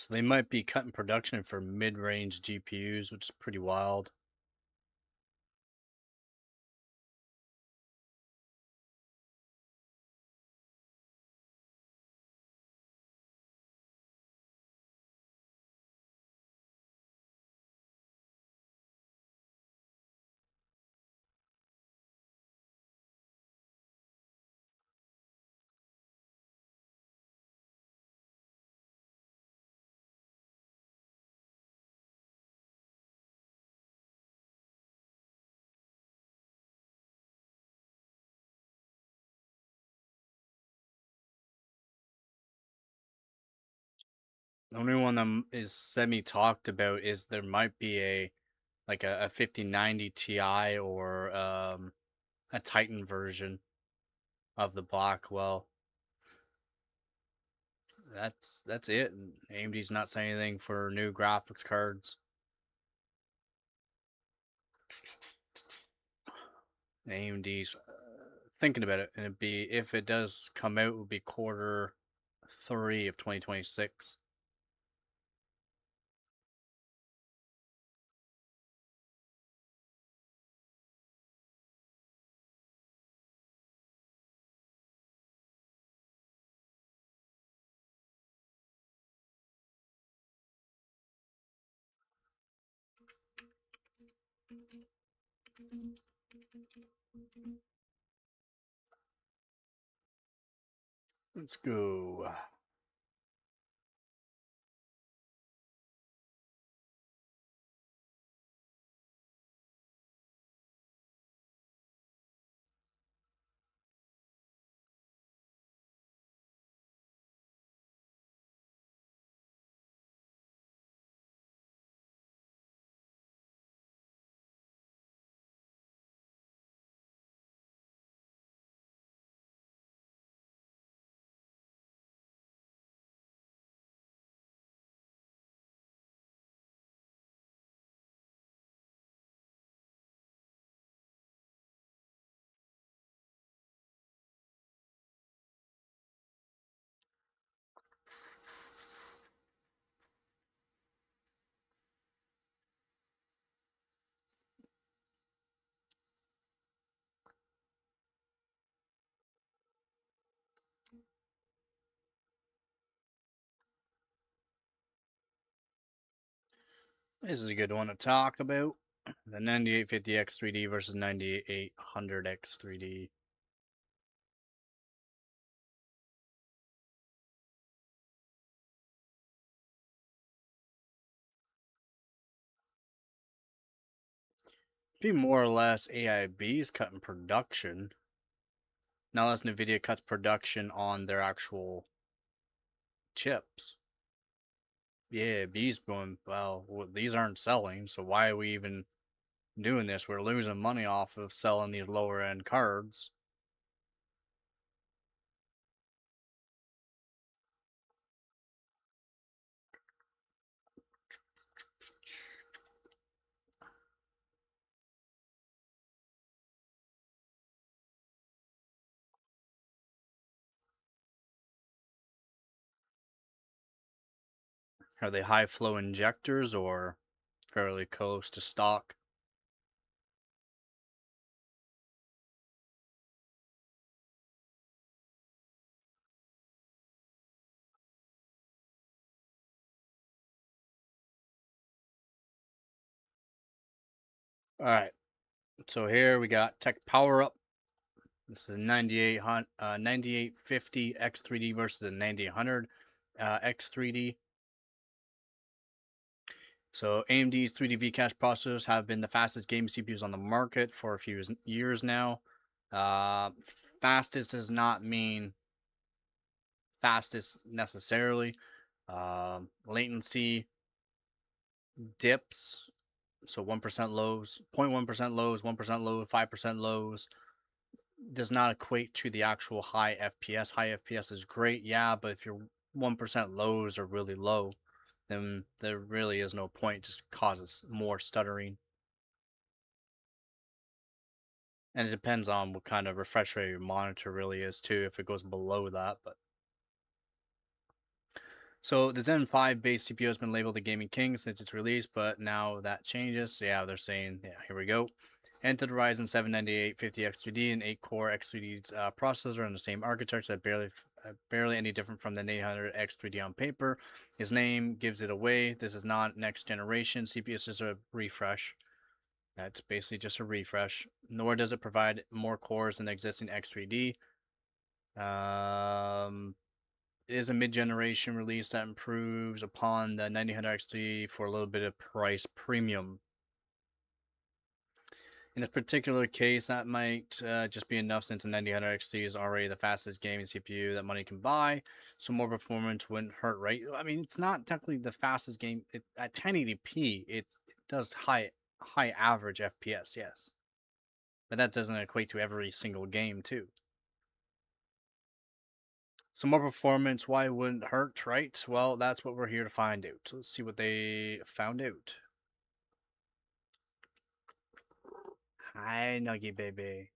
So they might be cutting production for mid-range GPUs, which is pretty wild. The only one that is semi talked about is there might be a 5090 Ti or a Titan version of the Blackwell. That's it. AMD's not saying anything for new graphics cards. AMD's thinking about it, and it'd be, if it does come out, it would be Q3 of 2026. Let's go. This is a good one to talk about. The 9850X 3D versus 9800X 3D. Be more or less AIB's cutting production. Now less NVIDIA cuts production on their actual chips. Yeah, B's going, well, these aren't selling, so why are we even doing this? We're losing money off of selling these lower end cards. Are they high flow injectors or fairly close to stock? All right, so here we got Tech Power Up. This is 9850 X3D versus the 9800 X3D. So AMD's 3D V-Cache processors have been the fastest game CPUs on the market for a few years now. Uh, Fastest does not mean fastest necessarily. Latency dips, so 1% lows, 0.1% lows, 1% lows, 5% lows, does not equate to the actual high FPS. High FPS is great, yeah, but if your 1% lows are really low, then there really is no point. It just causes more stuttering. And it depends on what kind of refresh rate your monitor really is too, if it goes below that. But So the Zen 5 base CPU has been labeled the Gaming King since its release, but now that changes. So yeah, they're saying, yeah, here we go. Enter the Ryzen 7 9850X3D and 8-core X3D processor on the same architecture that barely any different from the 800X3D on paper. His name gives it away. This is not next generation CPU. It's just a refresh. That's basically just a refresh. Nor does it provide more cores than the existing X3D. It is a mid-generation release that improves upon the 9000 XT for a little bit of price premium. In a particular case, that might just be enough since the 9000 XT is already the fastest gaming CPU that money can buy, so more performance wouldn't hurt, right? I mean, it's not technically the fastest game. At 1080p, it does high average FPS, yes, but that doesn't equate to every single game too. So more performance, why wouldn't hurt, right? Well, that's what we're here to find out. Let's see what they found out. Hi, Nuggy baby.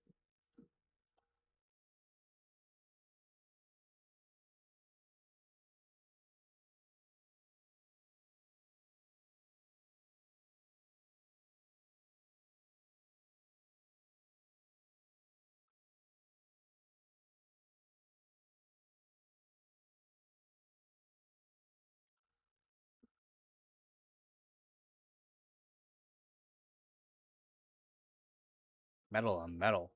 Metal on metal.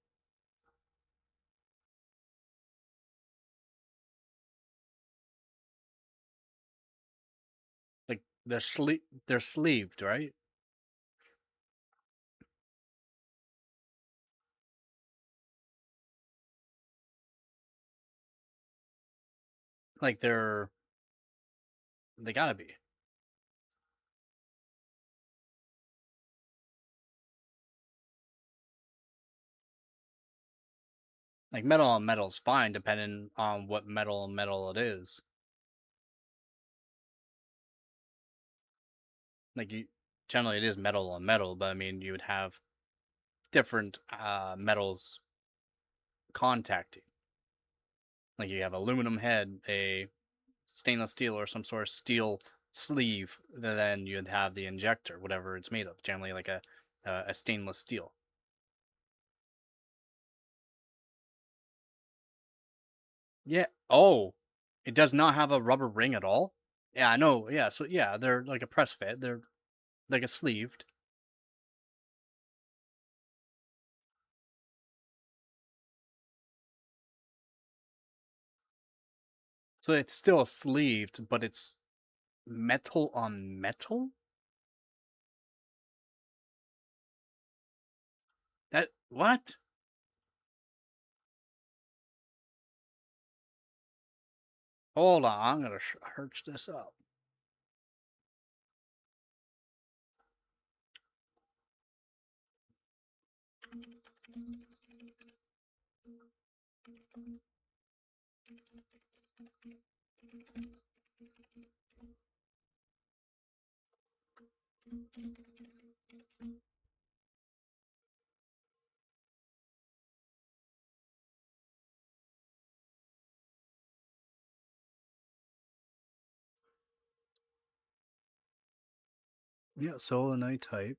Like they're sleeved, right? Like they gotta be. Like metal on metal's fine depending on what metal on metal it is. Like you generally it is metal on metal, but I mean you would have different metals contacting. Like you have aluminum head, a stainless steel or some sort of steel sleeve, then you'd have the injector, whatever it's made of, generally like a stainless steel. Yeah. Oh, it does not have a rubber ring at all. Yeah, I know. Yeah, so yeah, they're like a press fit. They're like a sleeved. So it's still sleeved, but it's metal on metal. That what? Hold on, I'm gonna search this up. Yeah, solanite type.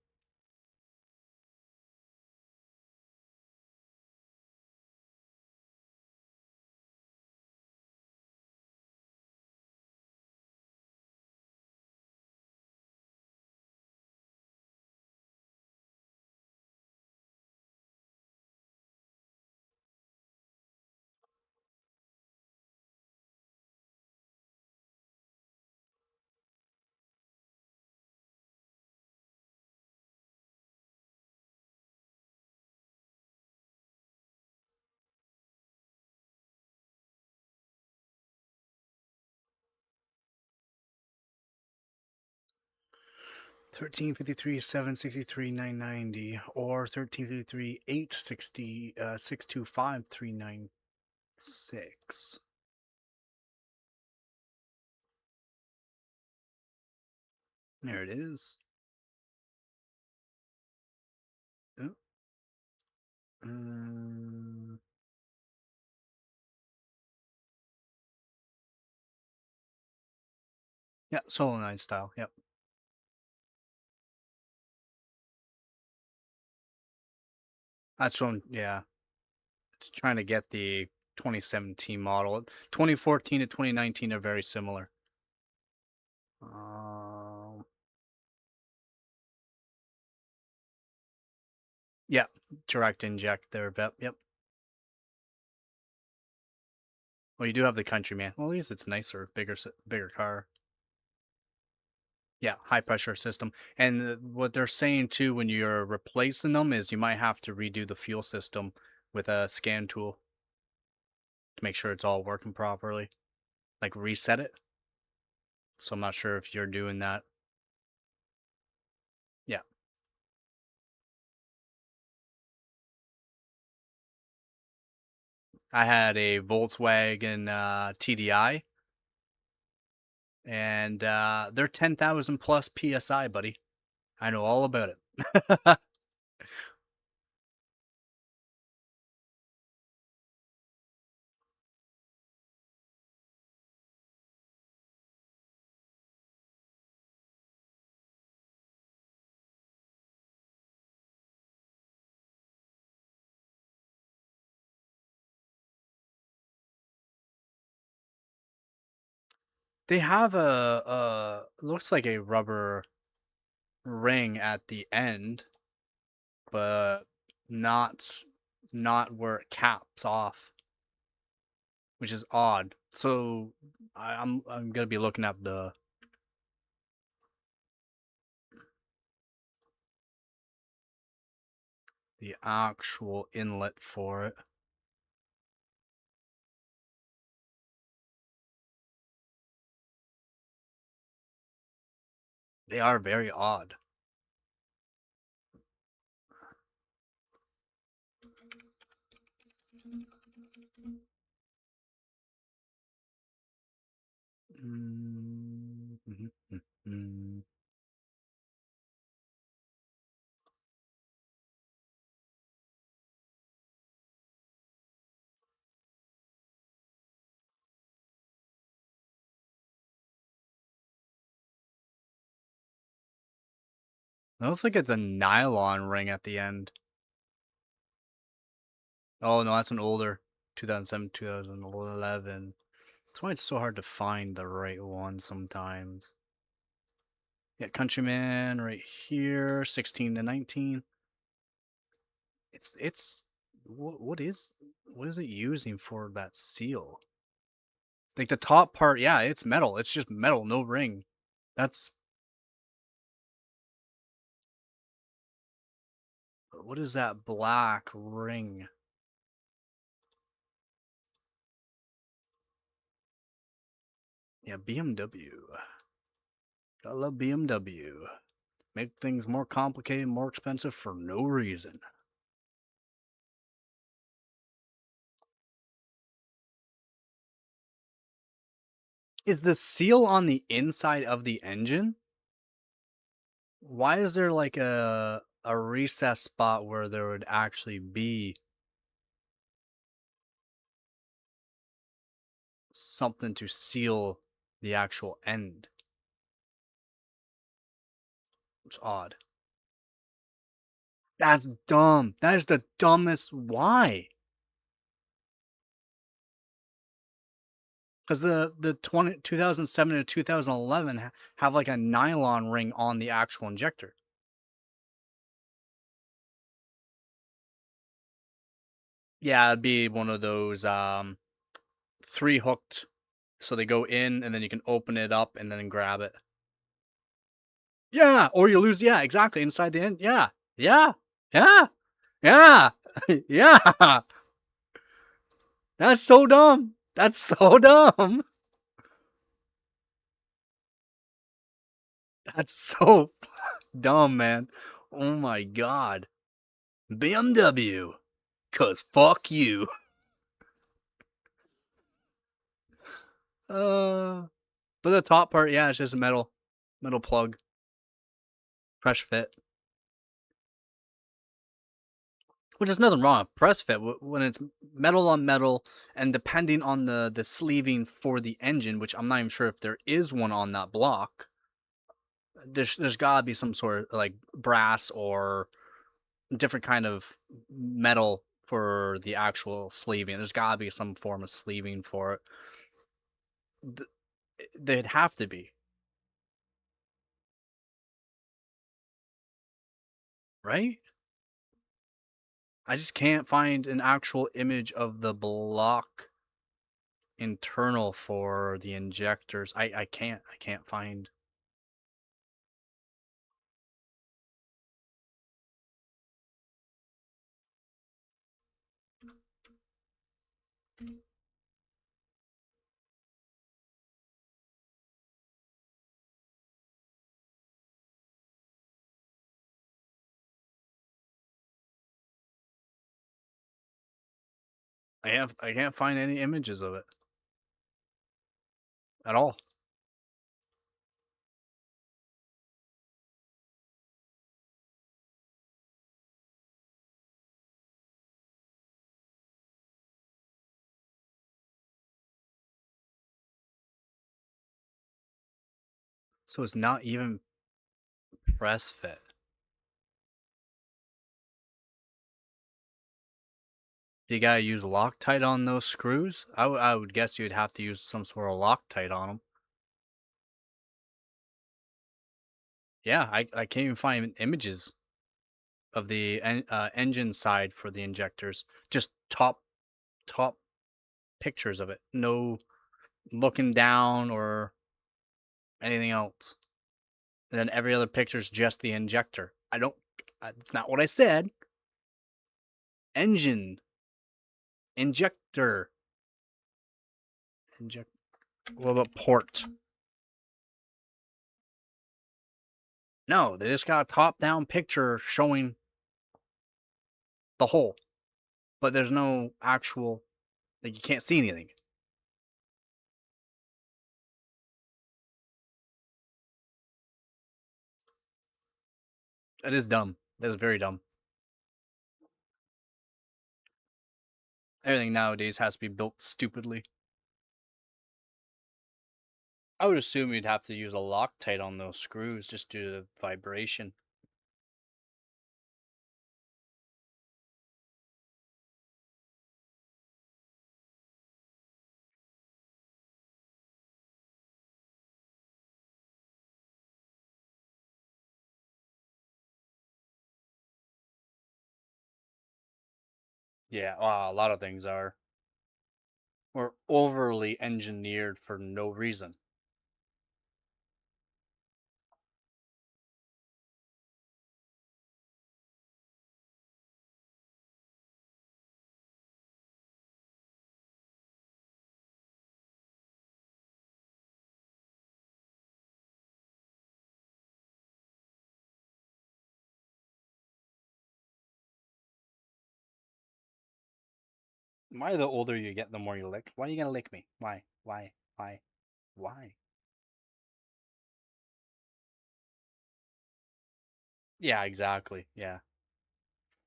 Thirteen fifty three 763 990 or 1353 860 625 396. There it is. Oh, um, Yeah, solenoid style. Yep. That's one. Yeah, it's trying to get the 2017 model. 2014 to 2019 are very similar. Um, yeah, direct inject there. Yep. Yep. Well, you do have the Countryman. Well, at least it's nicer, bigger car. Yeah, high pressure system. And what they're saying too, when you're replacing them, is you might have to redo the fuel system with a scan tool to make sure it's all working properly. Like reset it. So I'm not sure if you're doing that. Yeah, I had a Volkswagen TDI, and they're 10,000 plus psi, buddy. I know all about it. They have a looks like a rubber ring at the end, but not not where it caps off, which is odd. So I'm gonna be looking at the actual inlet for it. They are very odd. Mm, mhm, mhm. It looks like it's a nylon ring at the end. Oh no, that's an older 2007, 2011. That's why it's so hard to find the right one sometimes. Yeah, Countryman right here, 16 to 19. It's what is it using for that seal? Like the top part, yeah, it's metal. It's just metal, no ring. That's what is that black ring? Yeah, BMW. Gotta love BMW. Make things more complicated, more expensive for no reason. Is the seal on the inside of the engine? Why is there like a recess spot where there would actually be something to seal the actual end? It's odd. That's dumb. That is the dumbest. Why? Because the 2007 to 2011 have like a nylon ring on the actual injector. Yeah, it'd be one of those three hooked, so they go in and then you can open it up and then grab it. Yeah, or you lose. Yeah, exactly, inside the end. Yeah, yeah, yeah, yeah, yeah. That's so dumb. That's so dumb. That's so dumb, man. Oh my god. BMW. Cause fuck you. Uh, but the top part, yeah, it's just a metal plug, fresh fit. Which is nothing wrong with press fit when it's metal on metal, and depending on the sleeving for the engine, which I'm not even sure if there is one on that block. There's gotta be some sort of like brass or different kind of metal for the actual sleeving. There's gotta be some form of sleeving for it. Th- They'd have to be, right? I just can't find an actual image of the block internal for the injectors. I can't find. I can't find any images of it at all. So it's not even press fit. Do you gotta use Loctite on those screws? I would guess you'd have to use some sort of Loctite on them. Yeah, I can't even find images of the engine side for the injectors. Just top pictures of it. No looking down or anything else. And then every other picture is just the injector. I don't. That's not what I said. Engine injector inject. What about port? No, they just got a top-down picture showing the hole, but there's no actual like you can't see anything. That is dumb. That is very dumb. Everything nowadays has to be built stupidly. I would assume you'd have to use a Loctite on those screws just due to the vibration. Yeah, a lot of things are. Or overly engineered for no reason. Why the older you get, the more you lick? Why are you gonna lick me? Why? Why? Why? Why? Yeah, exactly. Yeah.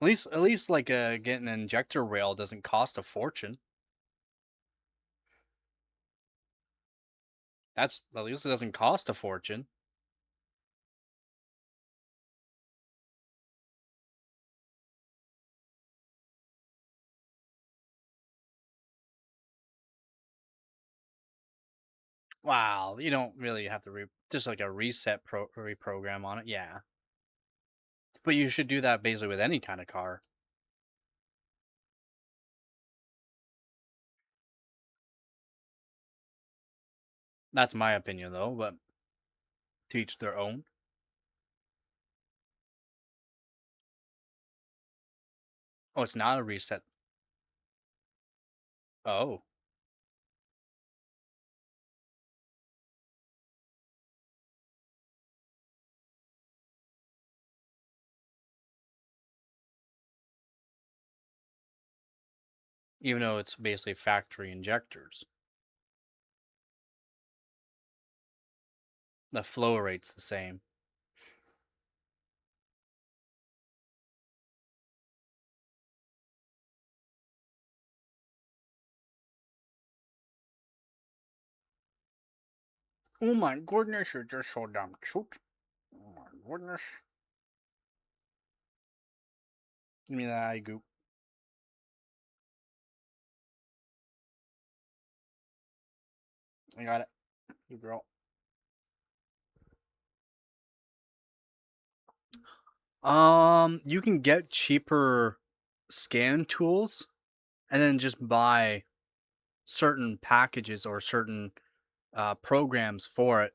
At least like getting an injector rail doesn't cost a fortune. That's at least it doesn't cost a fortune. Wow, you don't really have to just like a reprogram on it. Yeah. But you should do that basically with any kind of car. That's my opinion though, but to each their own. Oh, it's not a reset. Oh, even though it's basically factory injectors. The flow rate's the same. Oh my goodness, you're just so damn cute. Oh my goodness. Give me that eye goop. I got it. Good girl. You can get cheaper scan tools and then just buy certain packages or certain programs for it.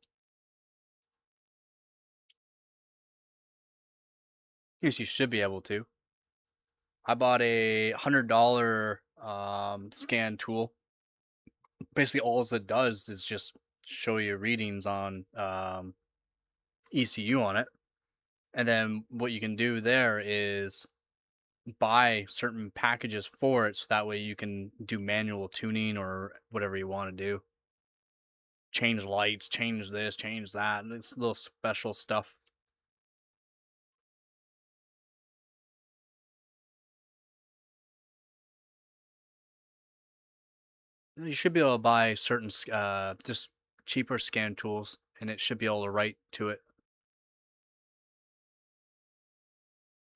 Yes, you should be able to. I bought a $100 scan tool. Basically, all it does is just show you readings on ECU on it, and then what you can do there is buy certain packages for it, so that way you can do manual tuning or whatever you want to do. Change lights, change this, change that. And it's little special stuff. You should be able to buy certain just cheaper scan tools, and it should be able to write to it.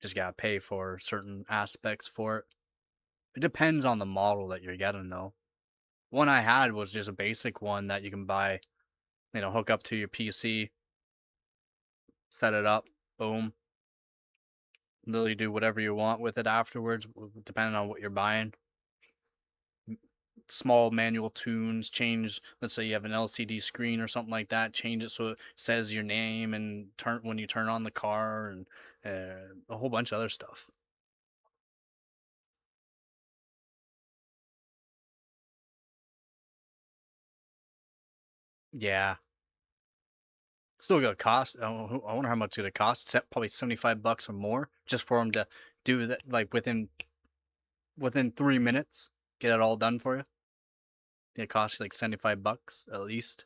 Just gotta pay for certain aspects for it. It depends on the model that you're getting, though. One I had was just a basic one that you can buy, hook up to your PC, set it up, boom. Literally do whatever you want with it afterwards, depending on what you're buying. Small manual tunes, change, let's say you have an LCD screen or something like that, change it so it says your name and turn when you turn on the car and a whole bunch of other stuff. Yeah. Still gonna cost. I wonder how much it's gonna cost. Probably $75 or more just for them to do that, like within 3 minutes, get it all done for you. It costs you like $75 at least.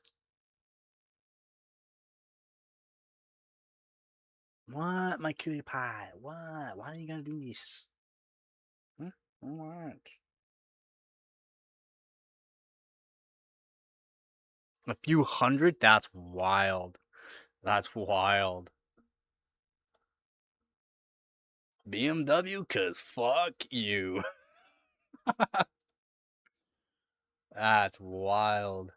What, my cutie pie? What? Why are you gonna do this? Hmm? What? A few hundred? That's wild. That's wild. BMW, cause fuck you. That's wild.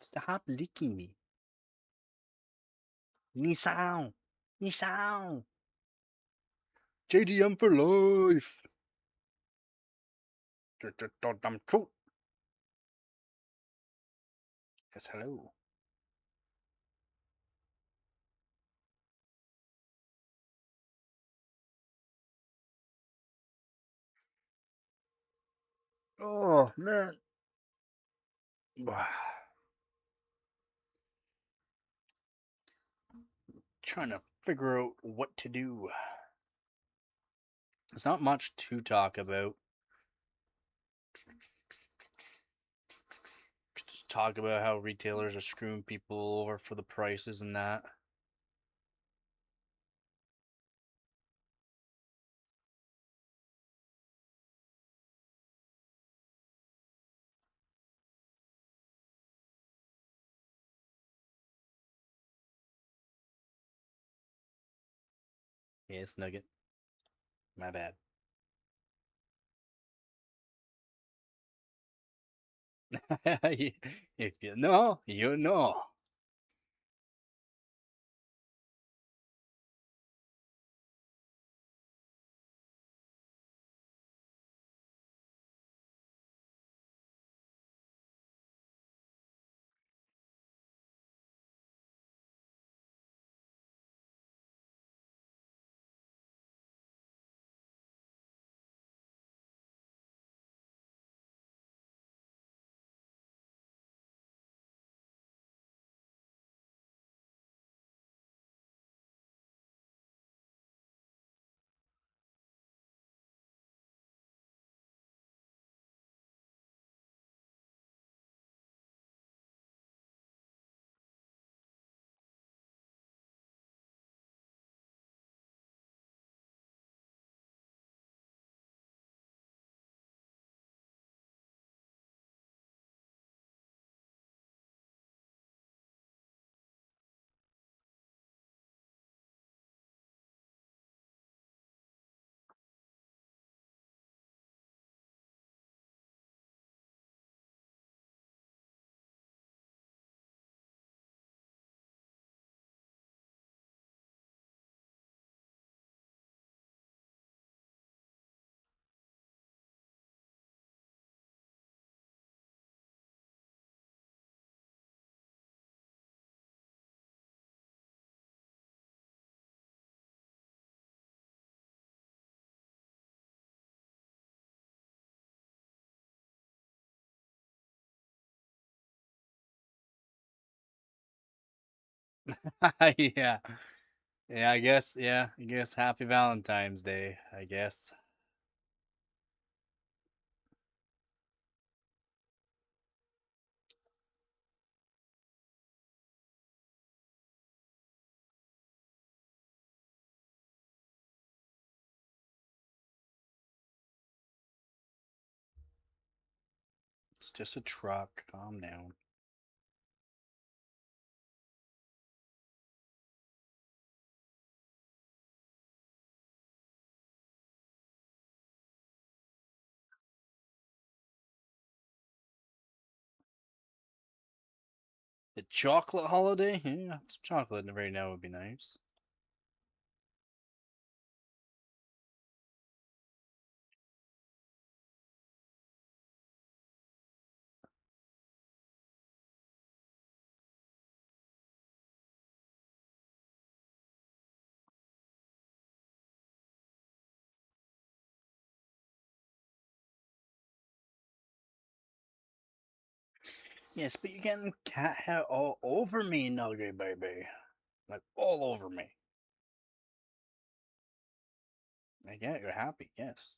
Stop licking me. Nissan. Nissan. JDM for life. True. Yes, hello. Oh, man. Trying to figure out what to do. There's not much to talk about. Just talk about how retailers are screwing people over for the prices and that. Yes, Nugget. My bad. If you know, you know. Yeah. Yeah, I guess, yeah, I guess happy Valentine's Day, I guess. It's just a truck. Calm down. The chocolate holiday? Yeah, some chocolate right now would be nice. Yes, but you're getting cat hair all over me, Nugget baby. Like all over me. Like, yeah, you're happy, yes.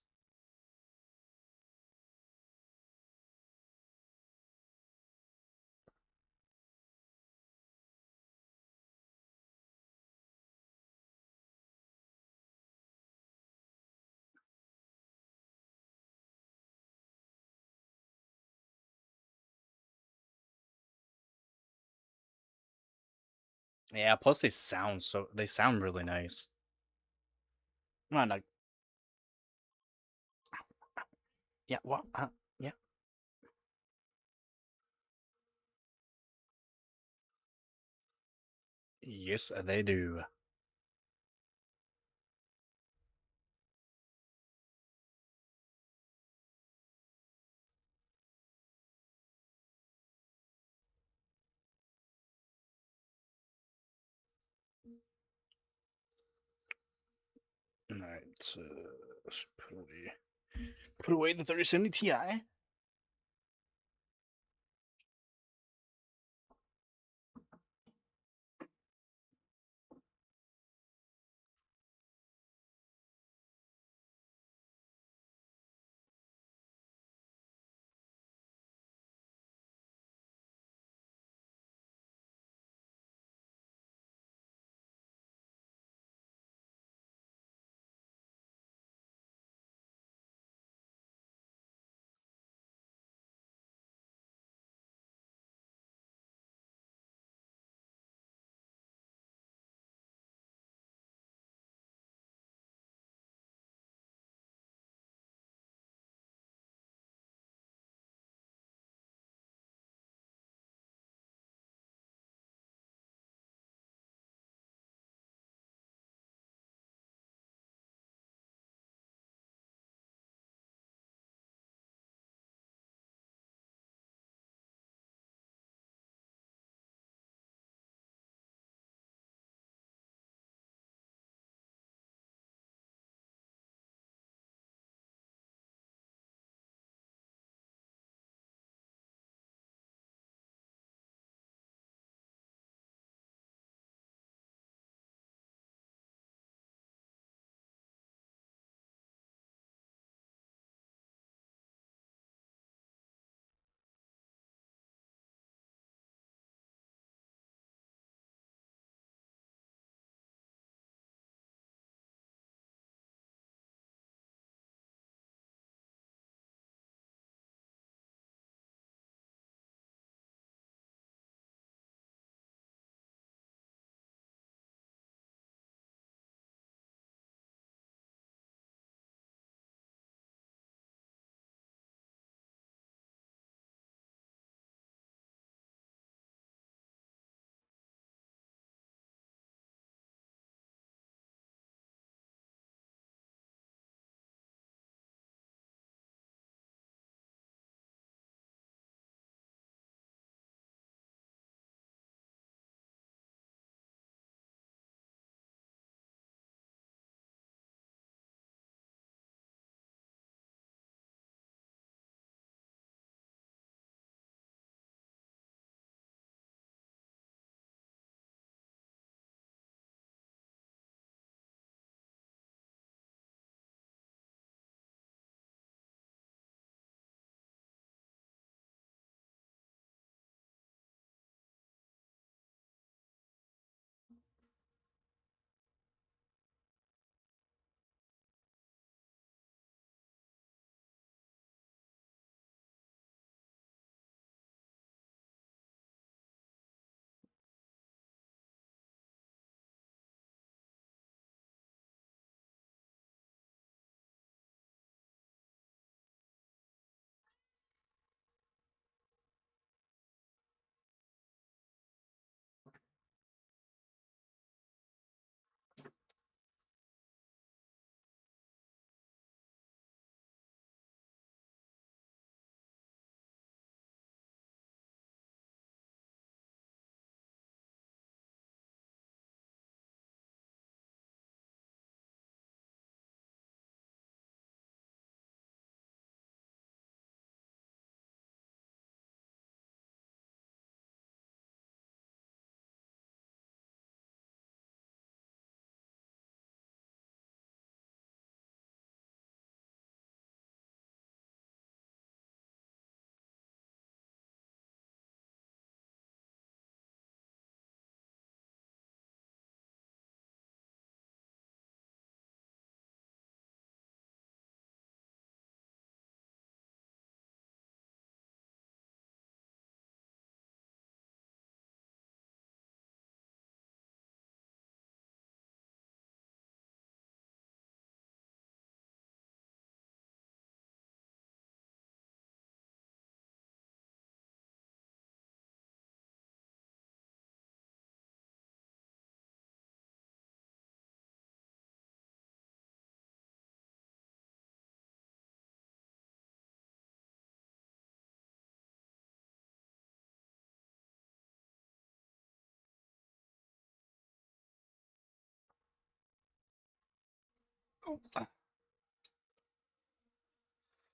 Yeah, plus they sound really nice. Come on, Nugget. Yeah, what? Yeah. Yes, they do. Alright, let's put away the 3070 Ti.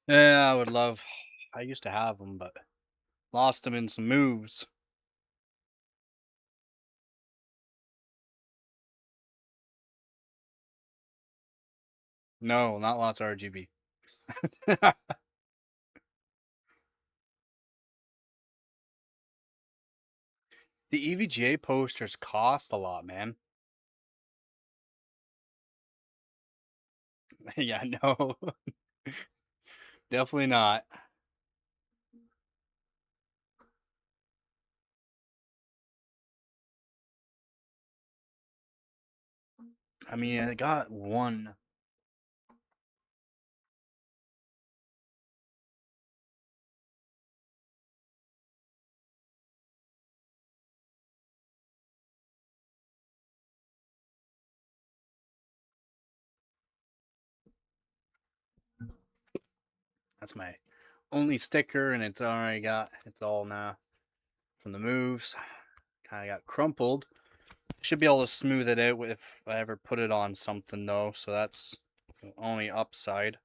Yeah, I would love. I used to have them, but lost them in some moves. No, not lots of RGB. The EVGA posters cost a lot, man. Yeah, no, definitely not. I mean, I got one. That's my only sticker, and it's already got. It's all now from the moves. Kind of got crumpled. Should be able to smooth it out if I ever put it on something though. So that's the only upside.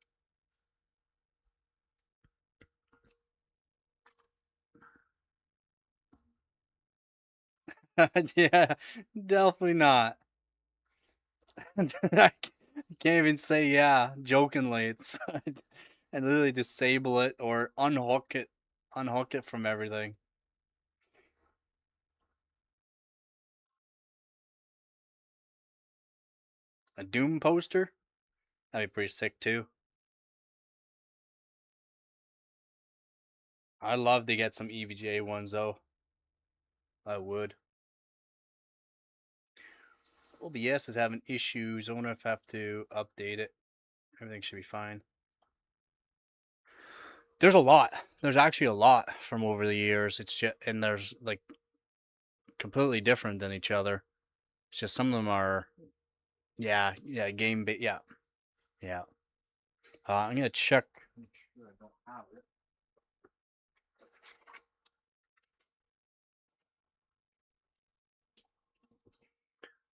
Yeah, definitely not. I can't even say yeah jokingly. It's I literally disable it or unhook it from everything. A Doom poster? That'd be pretty sick too. I'd love to get some EVGA ones though. I would. OBS is having issues. I wonder if I have to update it. Everything should be fine. There's a lot. There's actually a lot from over the years. It's just, and there's like completely different than each other. It's just some of them are, yeah, yeah, yeah. I'm gonna check. Make sure I don't have it.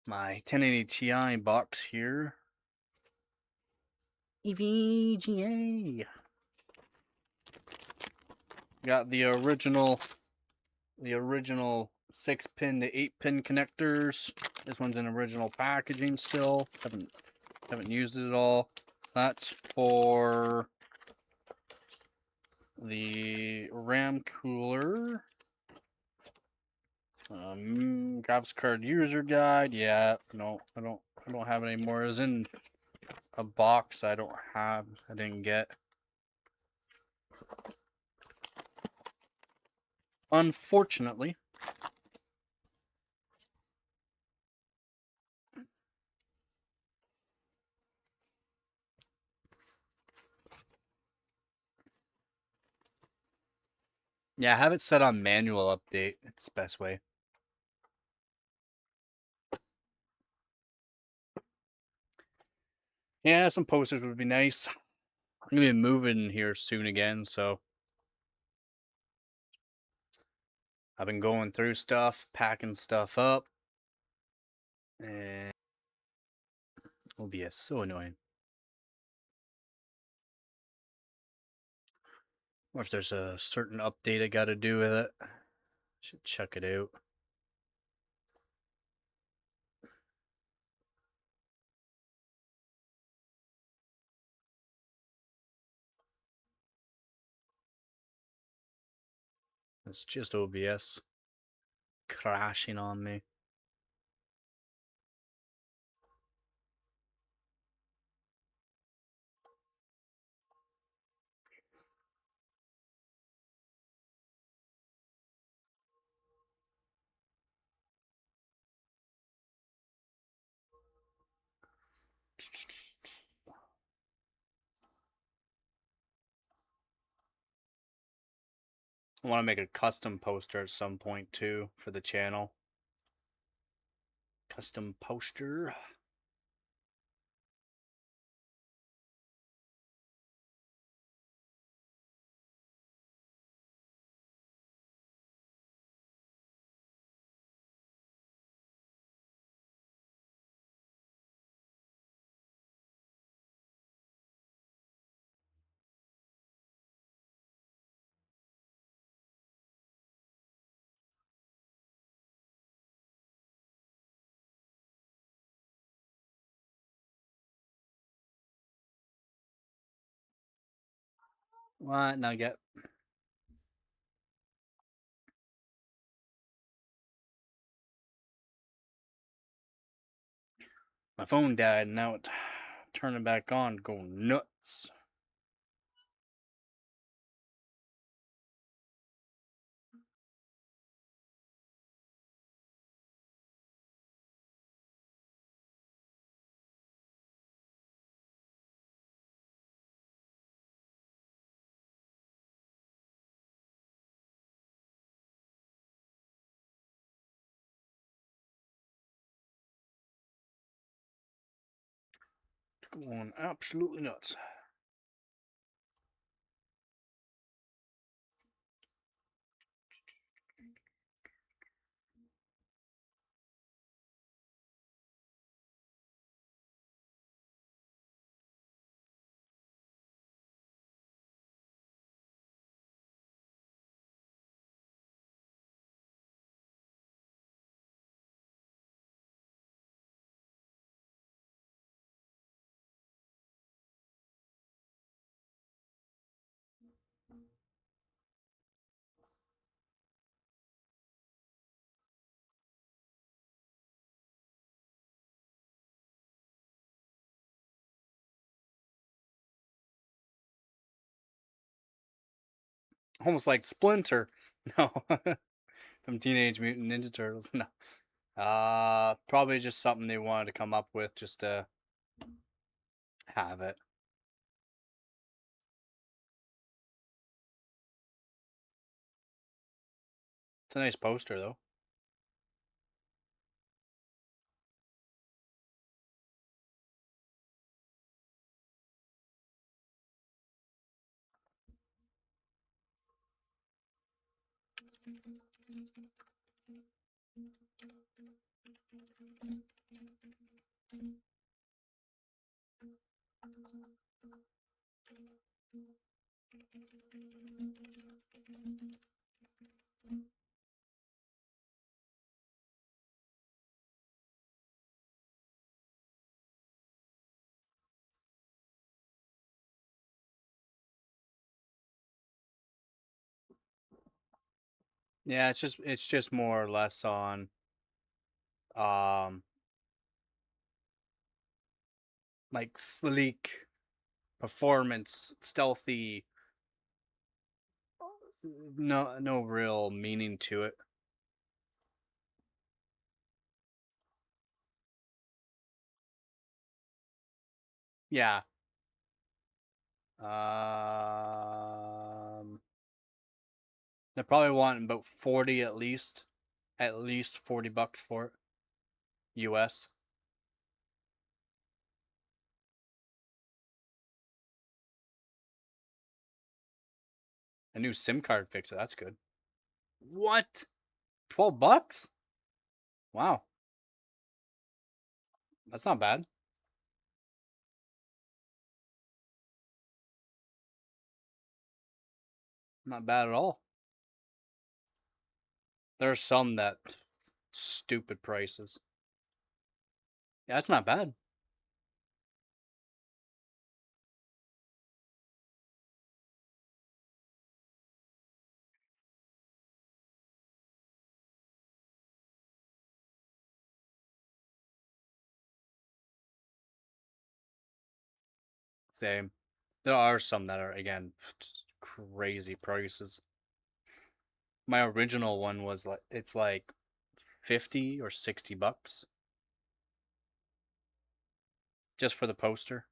My 1080 Ti box here. EVGA. Got the original 6-pin to 8-pin connectors. This one's in original packaging still. Haven't used it at all. That's for the RAM cooler. Graphics card user guide. Yeah, no, I don't have it anymore. It was in a box I didn't get. Unfortunately. Yeah, have it set on manual update. It's the best way. Yeah, some posters would be nice. I'm gonna be moving here soon again, so I've been going through stuff, packing stuff up, and OBS so annoying. Or if there's a certain update I gotta do with it, should check it out. It's just OBS crashing on me. I want to make a custom poster at some point too for the channel. Custom poster. What nugget? My phone died, and now it turning back on, going nuts. Going absolutely nuts. Almost like Splinter. No. From Teenage Mutant Ninja Turtles. No. Probably just something they wanted to come up with just to have it. It's a nice poster, though. Yeah, it's just more or less on um like sleek performance, stealthy, no real meaning to it. Yeah. Um they probably want about 40 at least. At least $40 for it. US. A new SIM card fixer, that's good. What? $12? Wow. That's not bad. Not bad at all. There's some that stupid prices. Yeah, that's not bad. Same. There are some that are again crazy prices. My original one was like it's like 50 or $60 just for the poster.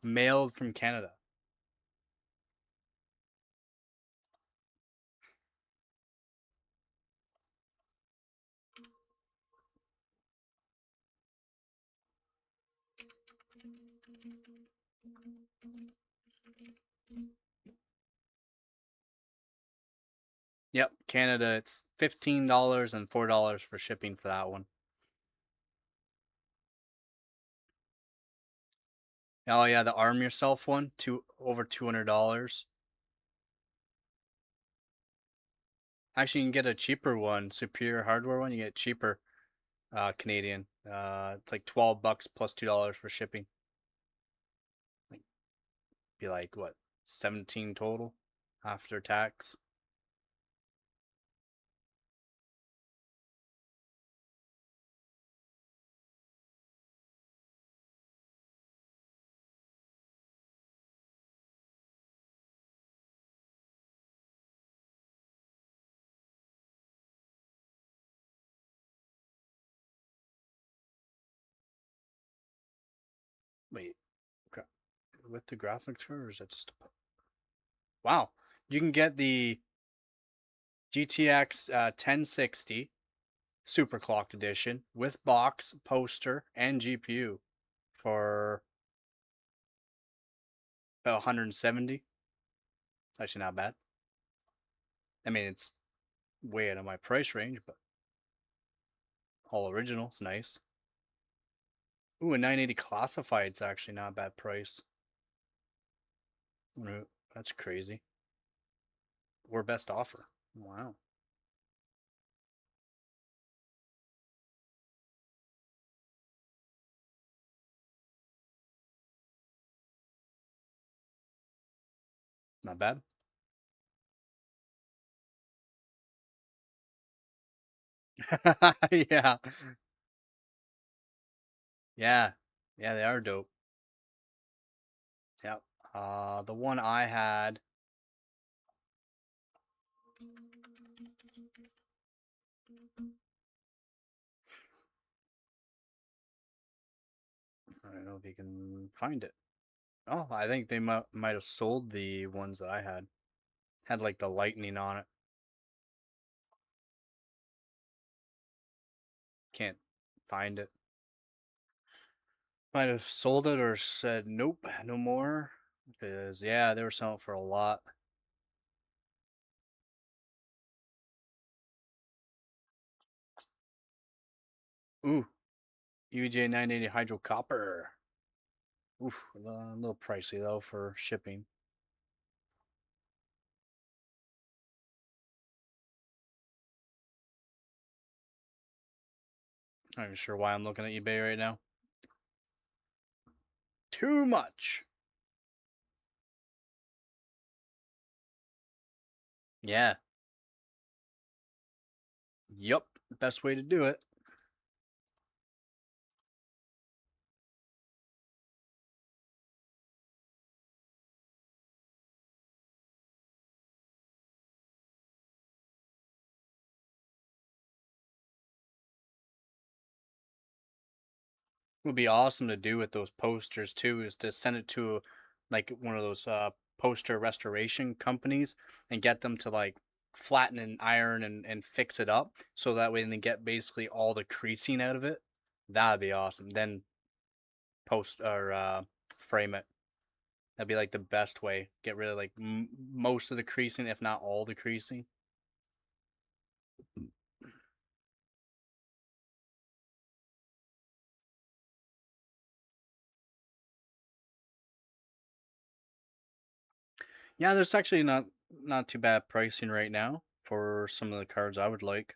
Mailed from Canada. Yep, Canada. It's $15 and $4 for shipping for that one. Oh yeah, the arm yourself one, over $200. Actually, you can get a cheaper one, Superior Hardware one. You get cheaper, Canadian. It's like $12 plus $2 for shipping. Like, be like what, 17 total after tax. Wait, with the graphics card, or is that just wow? You can get the GTX 1060 Superclocked edition with box, poster, and GPU for about 170. It's actually not bad. I mean, it's way out of my price range, but all original. It's nice. Ooh, a 980 classified's actually not a bad price. That's crazy. Or best offer. Wow. Not bad. Yeah. Yeah. Yeah, they are dope. Yep. The one I had. I don't know if you can find it. Oh, I think they might have sold the ones that I had. Had like the lightning on it. Can't find it. Might have sold it or said nope, no more. Because yeah, they were selling for a lot. Ooh, UJ 980 Hydro Copper. Oof, a little pricey though for shipping. Not even sure why I'm looking at eBay right now. Too much. Yeah. Yup. Best way to do it. Would be awesome to do with those posters too is to send it to like one of those poster restoration companies and get them to like flatten and iron and fix it up so that way they get basically all the creasing out of it. That'd be awesome. Then post or frame it. That'd be like the best way. Get rid of like most of the creasing, if not all the creasing. Yeah, there's actually not too bad pricing right now for some of the cards I would like.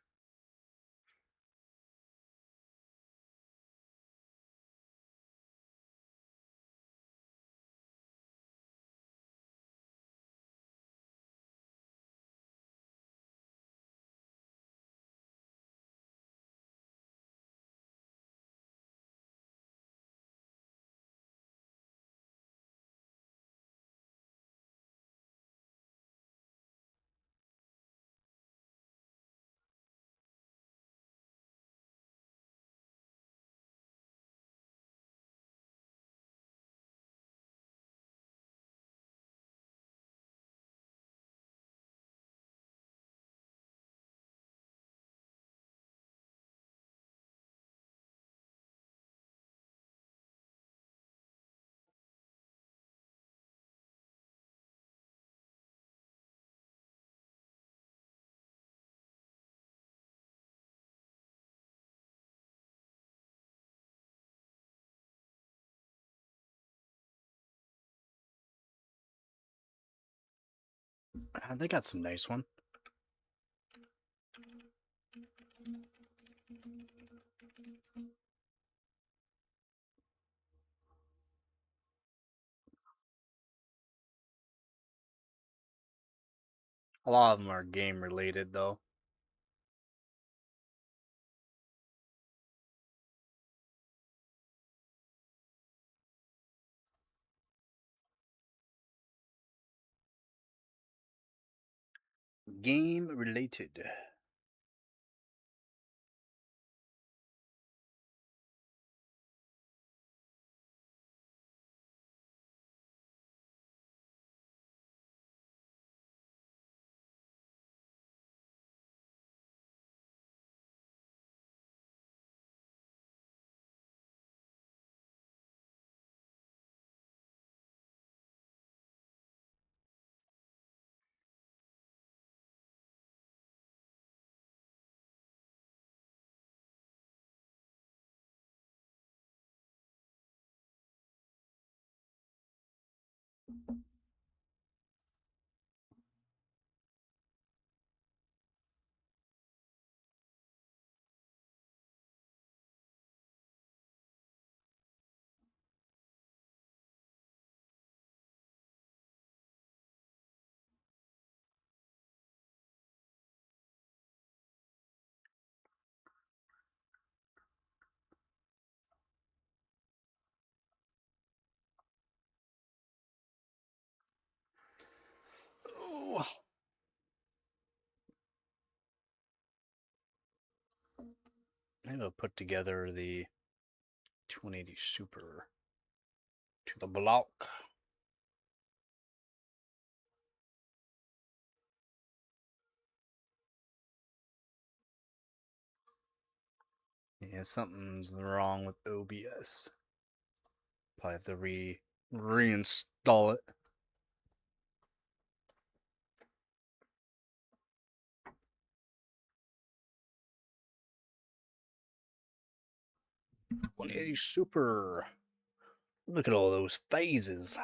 They got some nice one. A lot of them are game related though. Game related. Oh, maybe I'll put together the 280 Super to the block. Yeah, something's wrong with OBS. Probably have to reinstall it. $180 Super. Look at all those phases.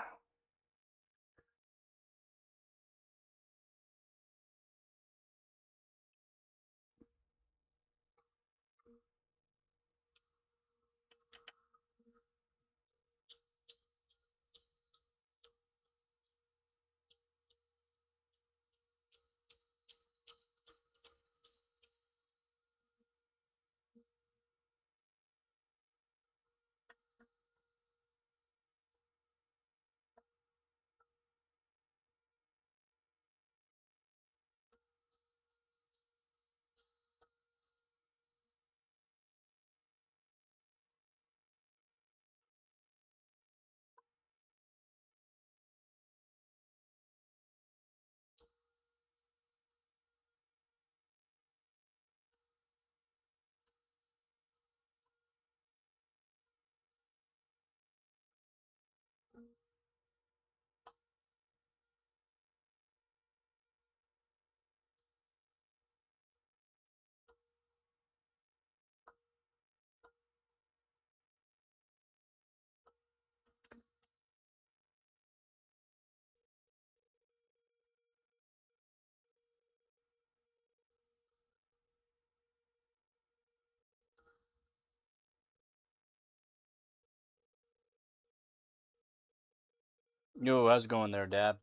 Yo, how's it going there, Dad?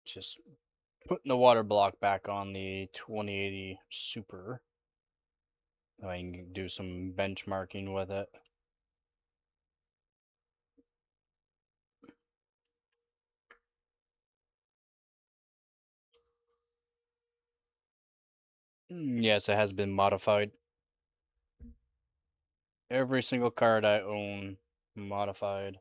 Just putting the water block back on the 2080 Super. I can do some benchmarking with it. Yes, it has been modified. Every single card I own, modified.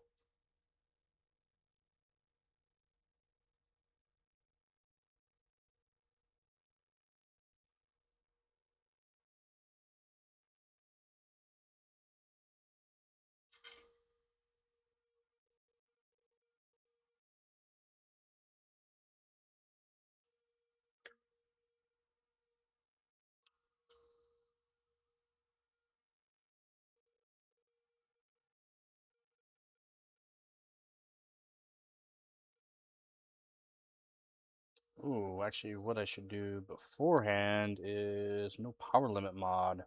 Ooh, actually, what I should do beforehand is no power limit mod.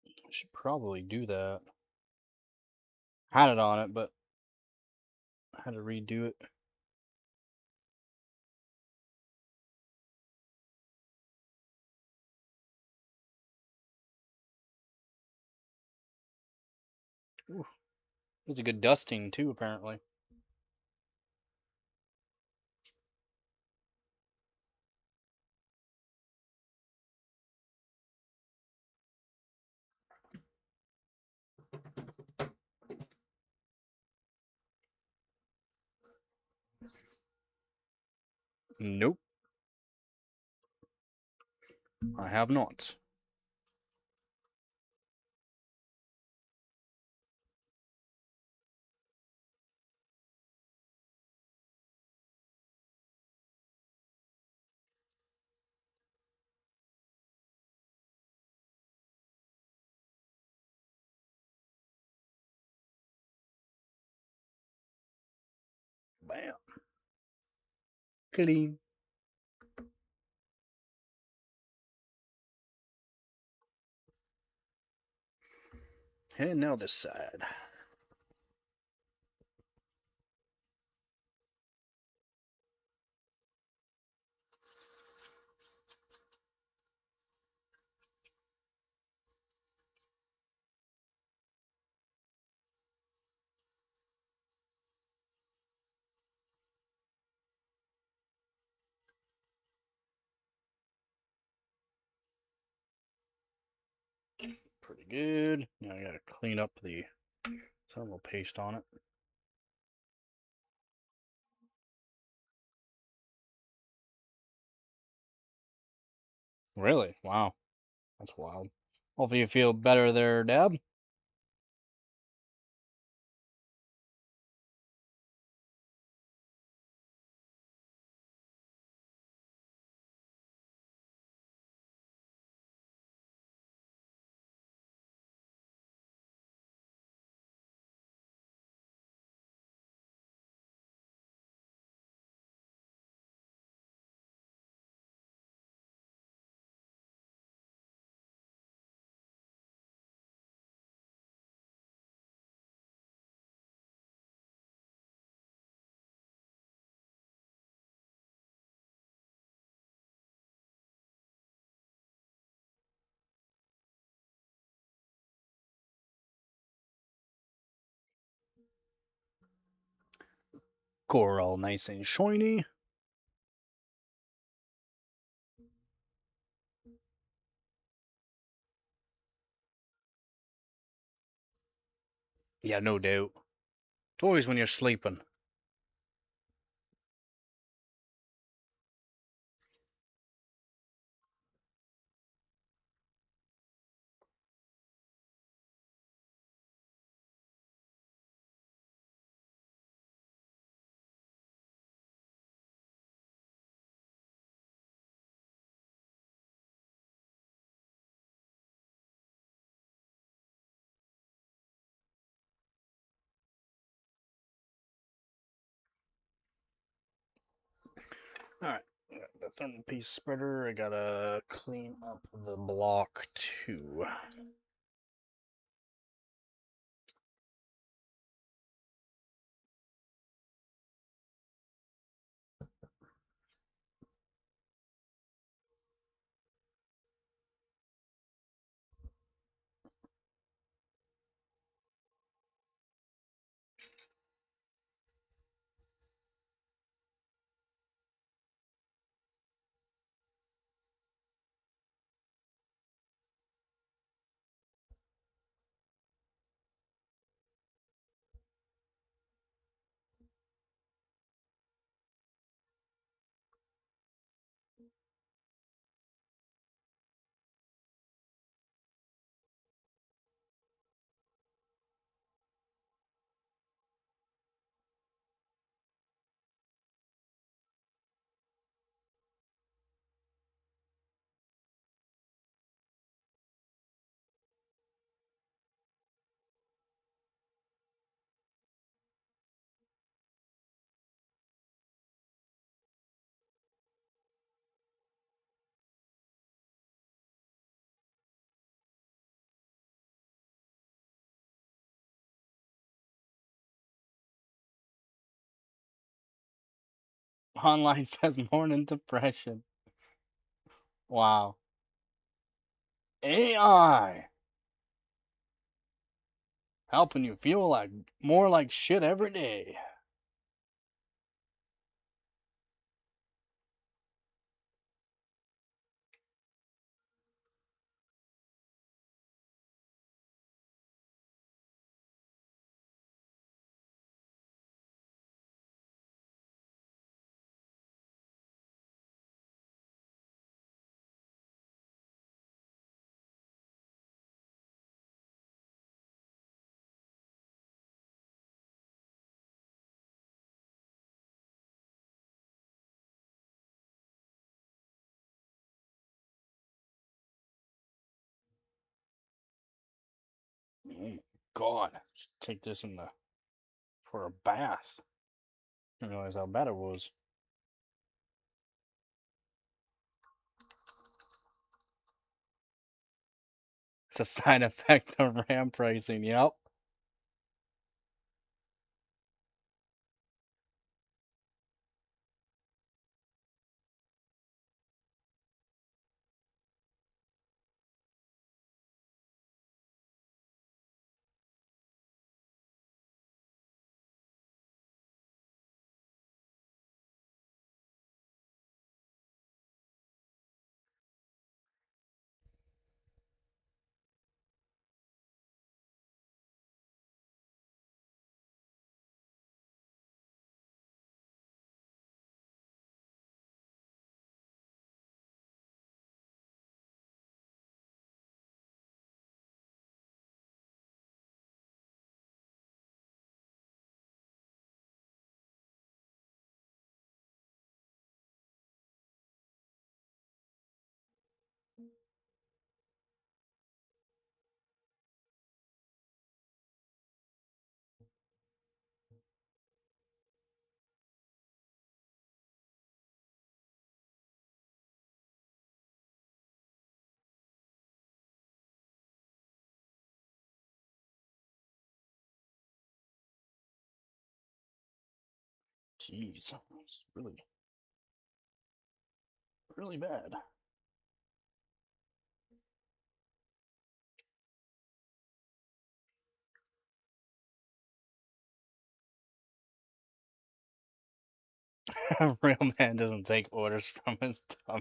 I should probably do that. Had it on it, but I had to redo it. Ooh, it was a good dusting too, apparently. Nope, I have not. Bam. Clean. And now this side. Pretty good. Now I gotta clean up the thermal paste on it. Really? Wow. That's wild. Hopefully you feel better there, Dad. Core all nice and shiny. Yeah, no doubt. It's always when you're sleeping. Alright, the thermal piece spreader. I gotta clean up the block too. Online says morning depression. Wow. AI helping you feel like more like shit every day. Oh my god. Just take this in the for a bath. I didn't realize how bad it was. It's a side effect of RAM pricing, yep. Jeez. It's really, really bad. Real man doesn't take orders from his dumb.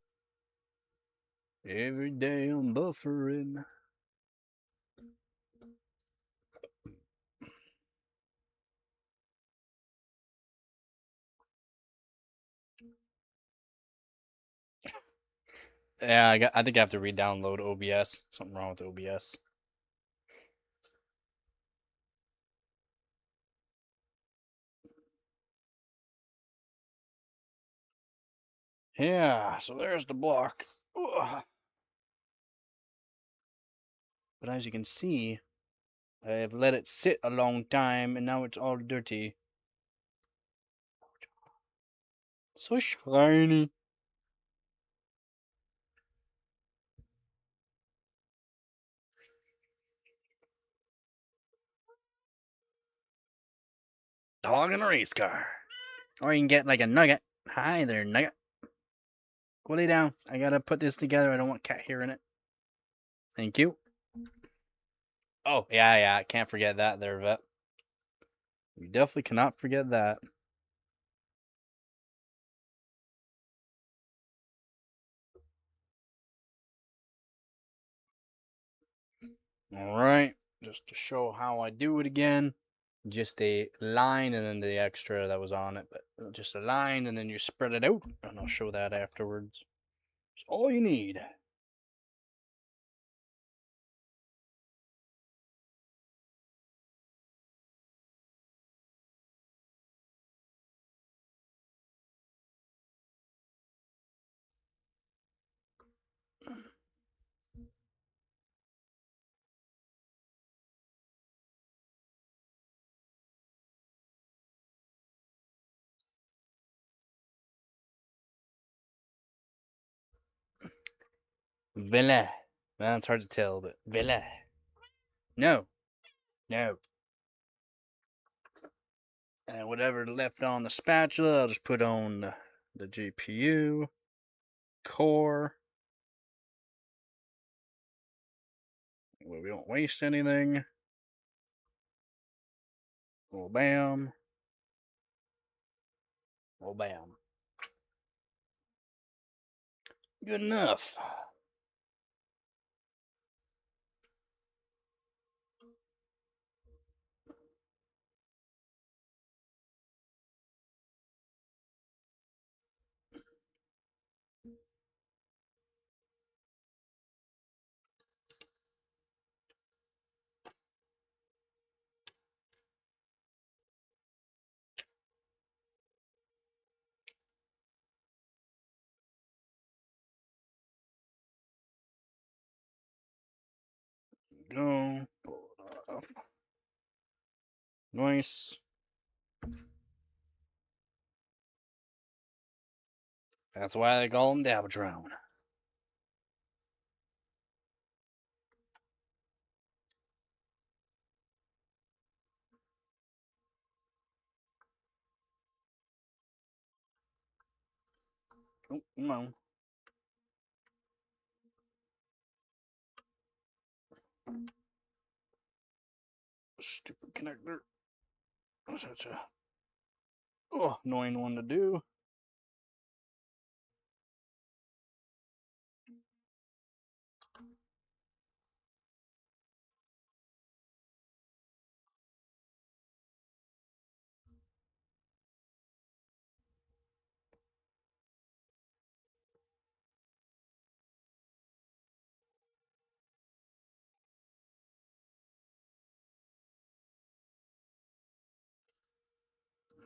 Every day I'm buffering. Yeah, I think I have to re-download OBS. Something wrong with OBS. Yeah, so there's the block. Ugh. But as you can see, I've let it sit a long time and now it's all dirty. So shiny. Dog in a race car. Or you can get like a nugget. Hi there, nugget. Go lay down. I gotta put this together. I don't want cat hair in it. Thank you. Oh, yeah, I can't forget that there, vet. You definitely cannot forget that. Alright, just to show how I do it again. Just a line and then the extra that was on it, but just a line and then you spread it out, and I'll show that afterwards. It's all you need. Villa. Well, it's hard to tell, but Villa. No. No. And whatever left on the spatula, I'll just put on the GPU, core. We don't waste anything. Oh, bam. Oh, bam. Good enough. Go. Pull it up. Nice. That's why they call him Dabotron. Oh, no. Stupid connector. Such a annoying one to do.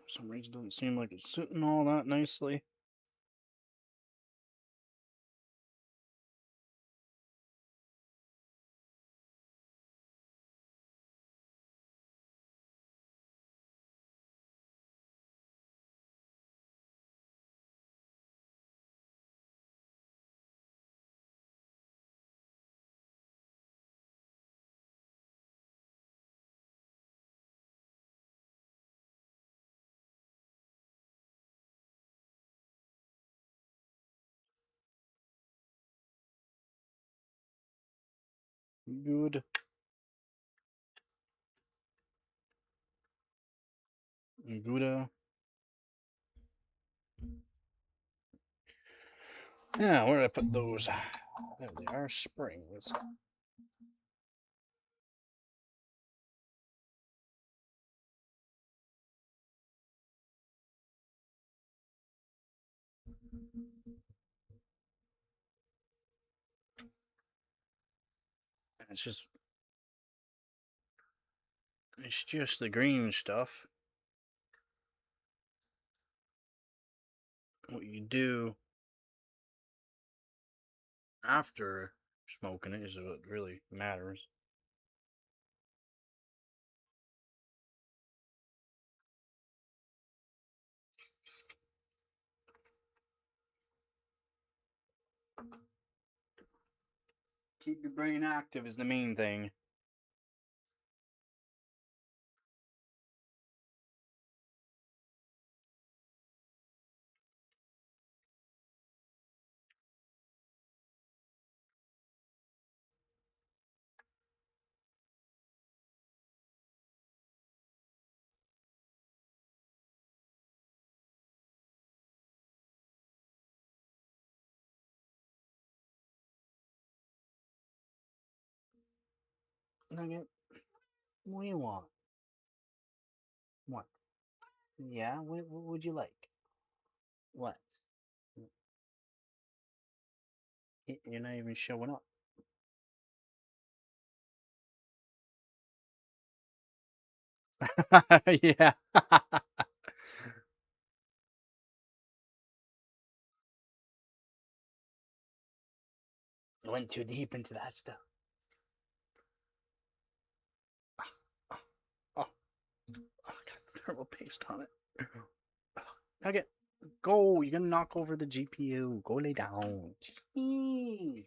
For some reason, it doesn't seem like it's sitting all that nicely. Good. Gouda. Yeah, where did I put those? There they are, springs. It's just the green stuff. What you do after smoking it is what really matters. Keep your brain active is the main thing. Nugget, what do you want? What? Yeah, what would you like? What? You're not even showing up. Yeah. I went too deep into that stuff. Oh, oh, got thermal paste on it. Nugget, go. You're gonna knock over the GPU. Go lay down. Jeez.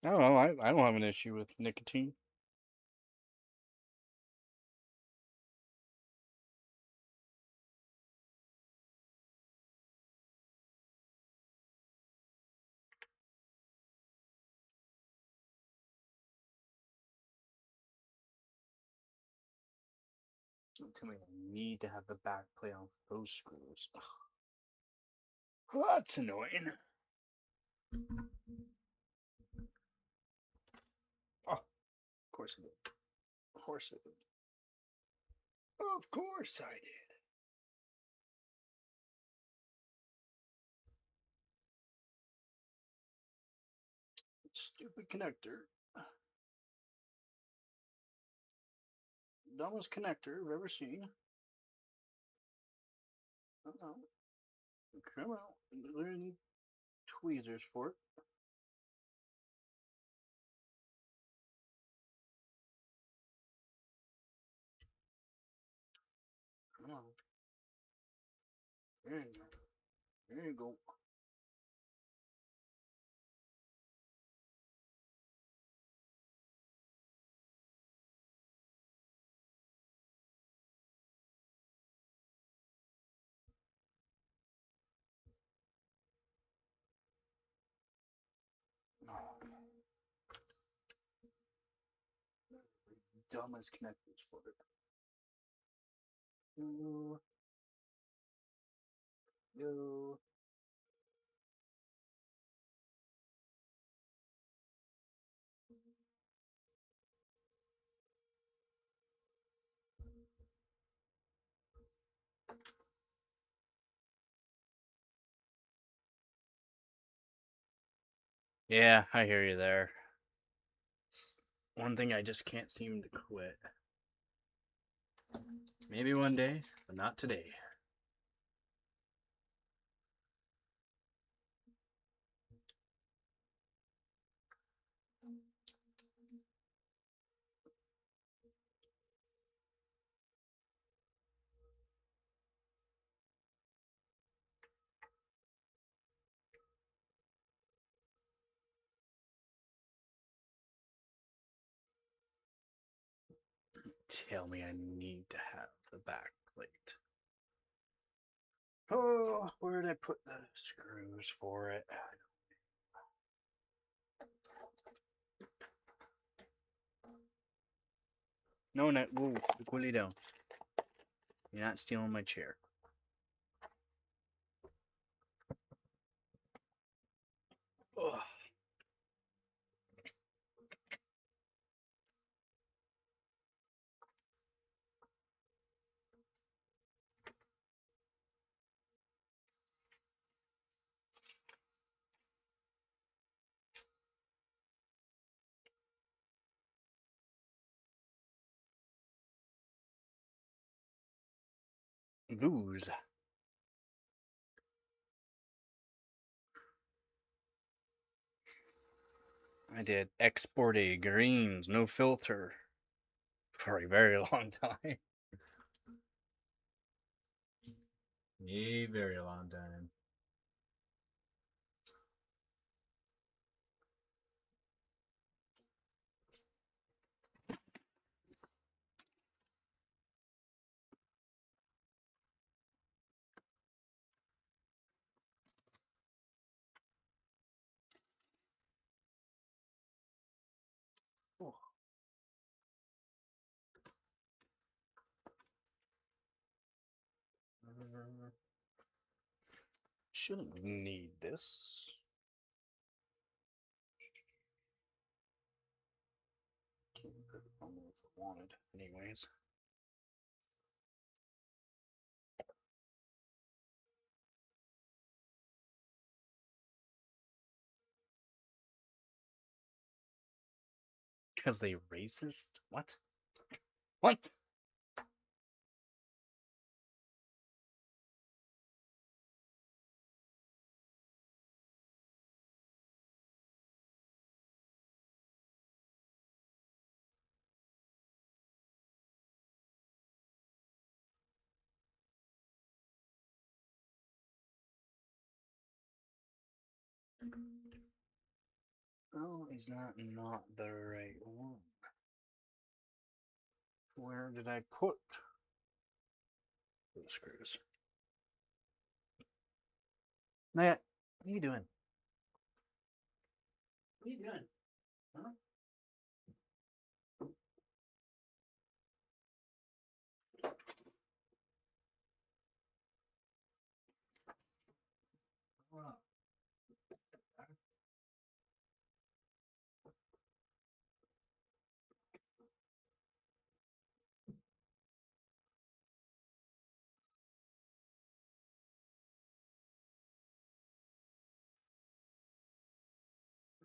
I don't know. I don't have an issue with nicotine. Don't tell me I need to have the back plate on those screws. Well, that's annoying. Oh, of course I did. Of course I did. Of course I did. Stupid connector. Dumbest connector I've ever seen. Uh-oh. Come out. There need tweezers for it. Come on. There you go. There you go. Oh, dumbest connectors for it. No. No. Yeah, I hear you there. It's one thing I just can't seem to quit. Maybe one day, but not today. Tell me I need to have the back plate. Oh, where did I put the screws for it? No, no, whoa, cool down. You're not stealing my chair. Ugh. Booze. I did export a greens, no filter, for a very long time. A very long time. Oh. Shouldn't need this. Can't put it on there if I wanted, anyways. Because they racist? What? What? Oh, is that not the right one? Where did I put the screws? Matt, what are you doing? What are you doing? Huh?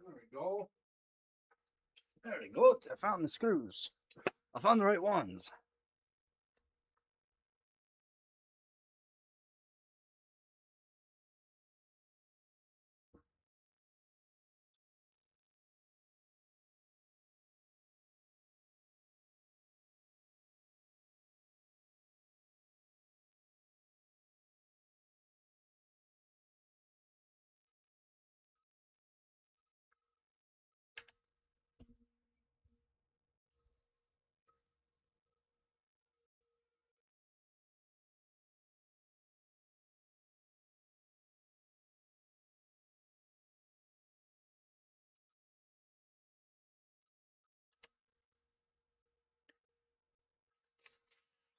There we go. There we go. I found the screws. I found the right ones.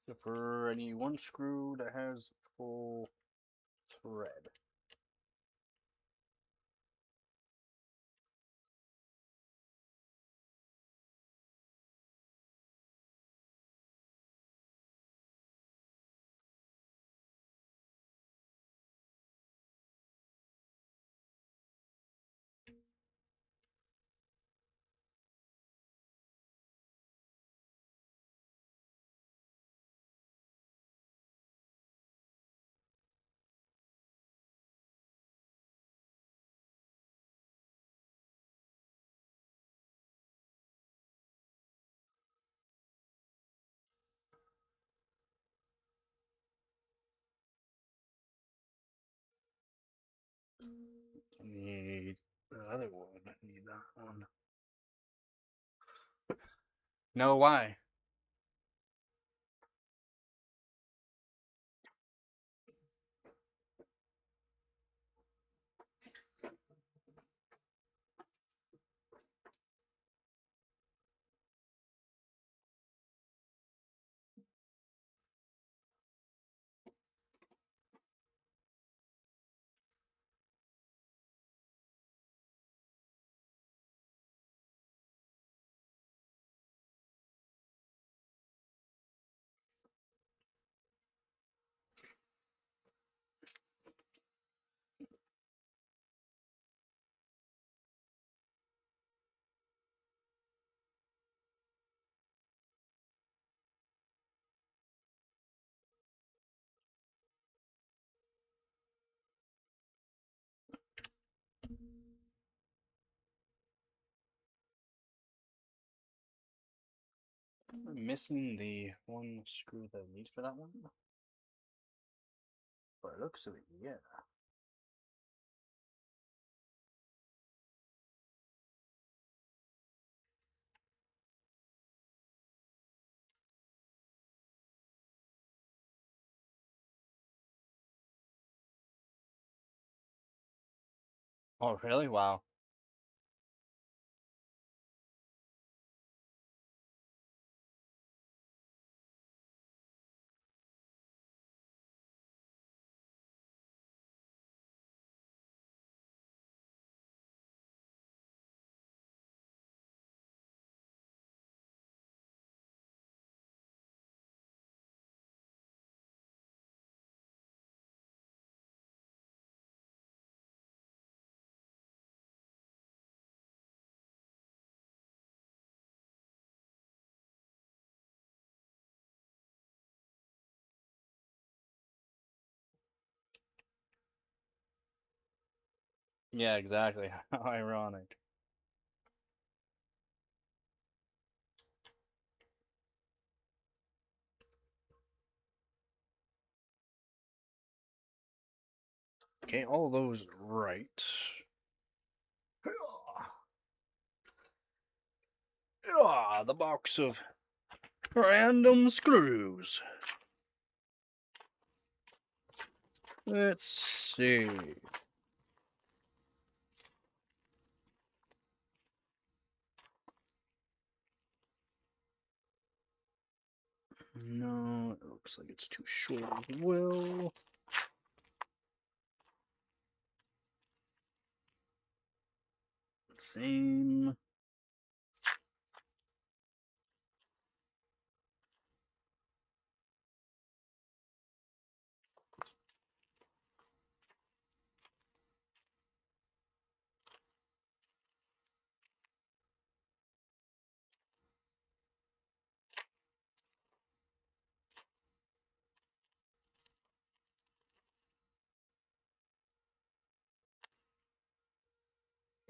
Except for any one screw that has full thread. Need the other one. I need that one. No, why? I'm missing the one screw that I need for that one. But it looks like, yeah. Oh, really? Wow. Yeah, exactly. How ironic. Okay, all those right. Ah, the box of random screws. Let's see. No, it looks like it's too short as well. Same.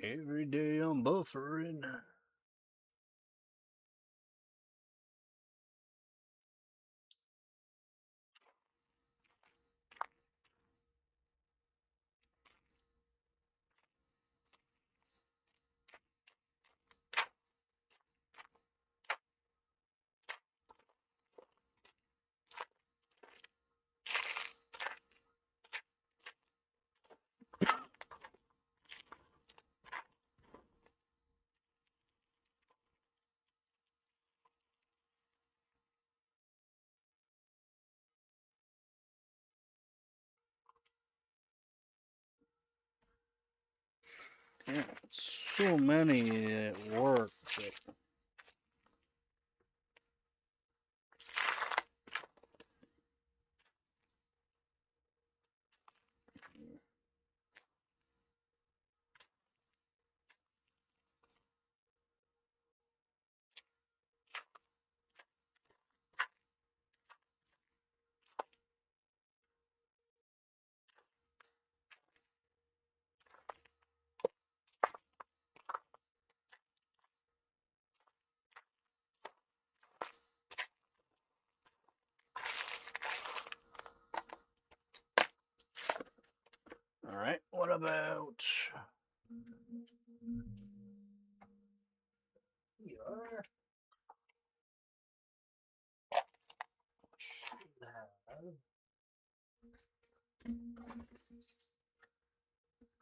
Every day I'm buffering. Yeah, so many at work. All right, what about here?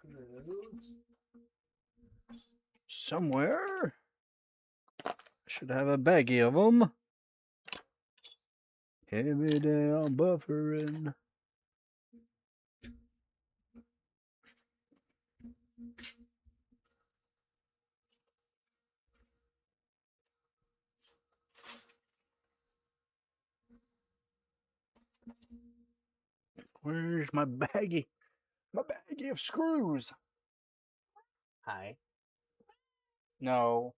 Should have screws somewhere. Should have a baggie of them. Every day I'm buffering. Where's my baggie? My baggie of screws. Hi. No.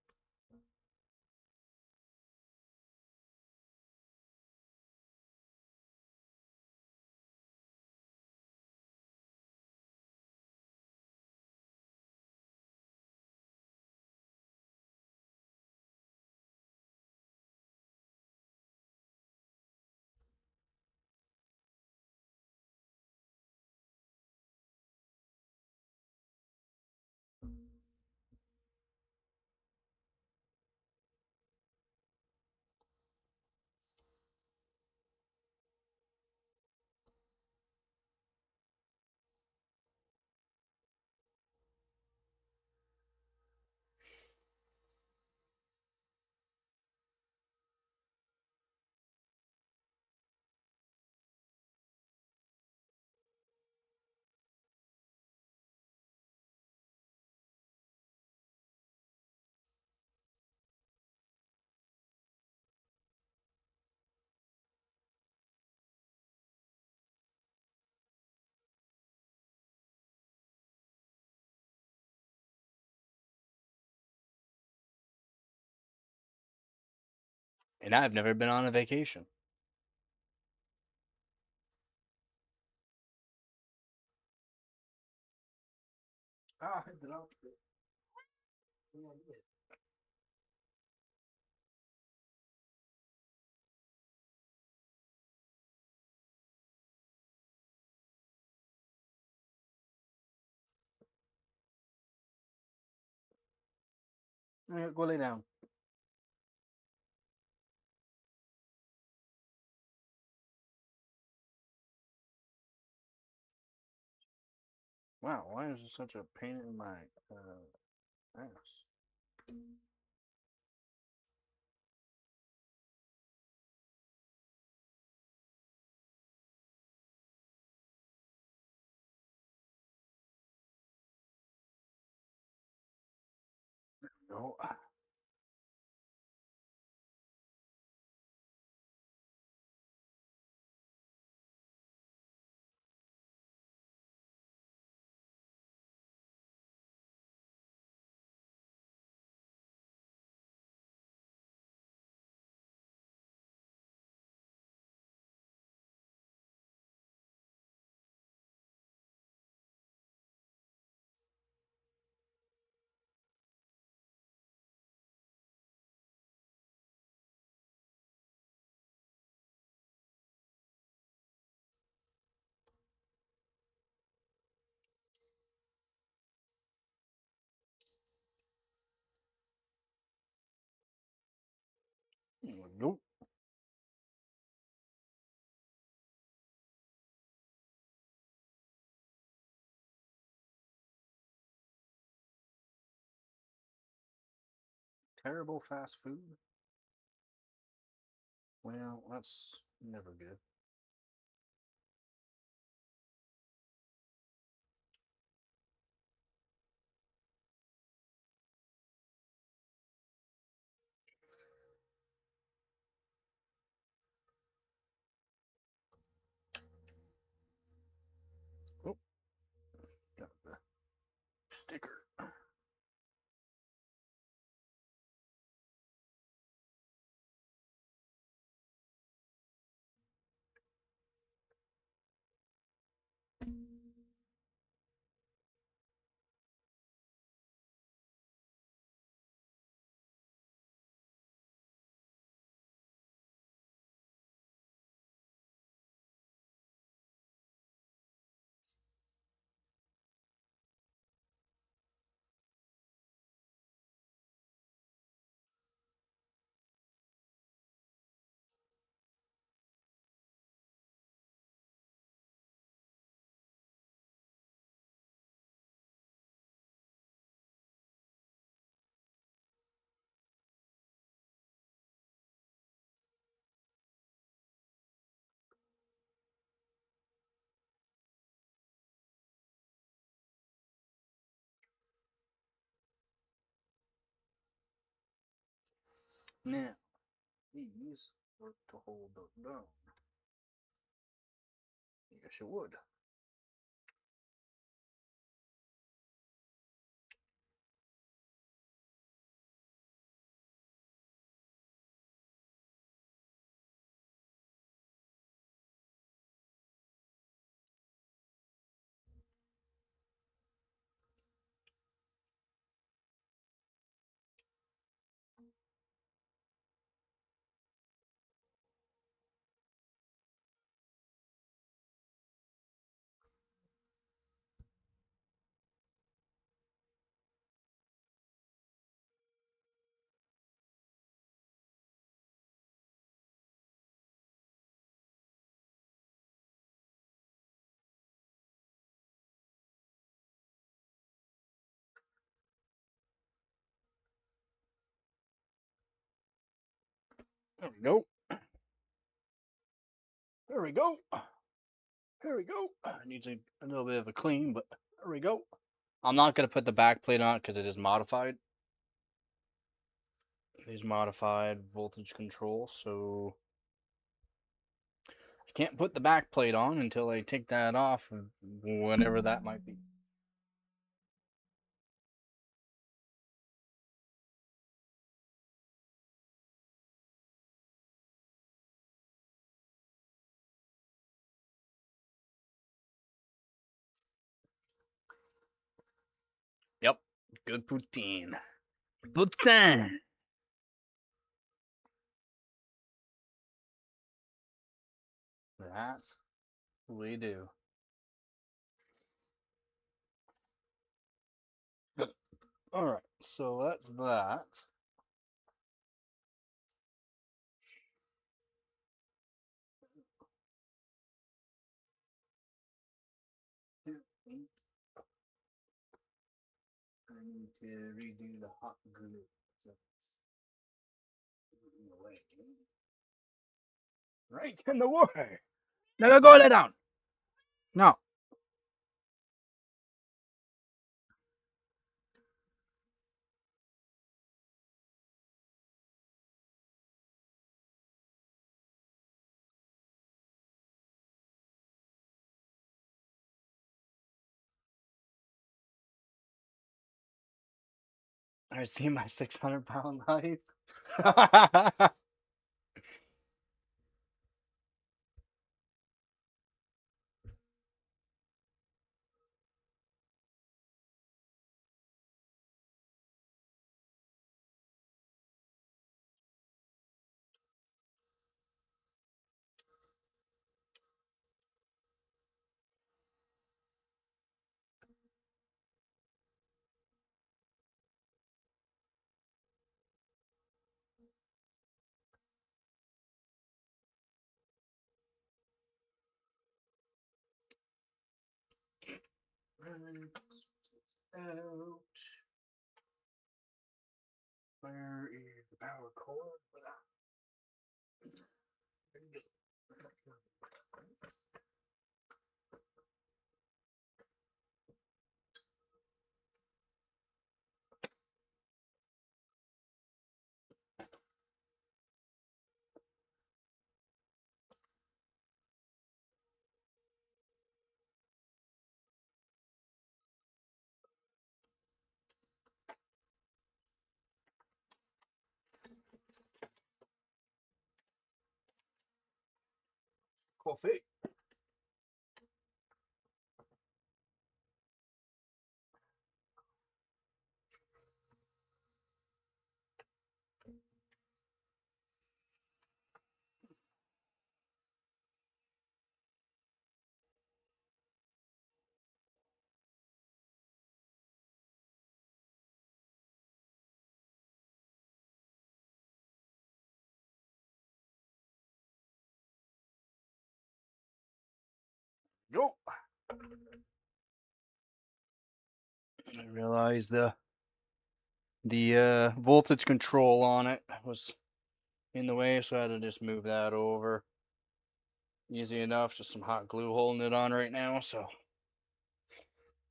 And I've never been on a vacation. Ah, I did not. Go lay down. Wow, why is it such a pain in my ass? No. Nope. Terrible fast food? Well, that's never good. Oh, got the sticker. Now, these work to hold it down. Yes, you would. There we go. There we go. There we go. Needs a little bit of a clean, but there we go. I'm not going to put the back plate on because it is modified. It is modified voltage control, so I can't put the back plate on until I take that off, whenever that might be. Yep, good poutine. Poutine. That's what we do. All right, so that's that. to redo the hot glue. So in the way. Right in the way. Now go lay down. No. I see my 600-pound life. Out. Where is the power cord? Coffee. Yo. I realized the voltage control on it was in the way, so I had to just move that over. Easy enough, just some hot glue holding it on right now, so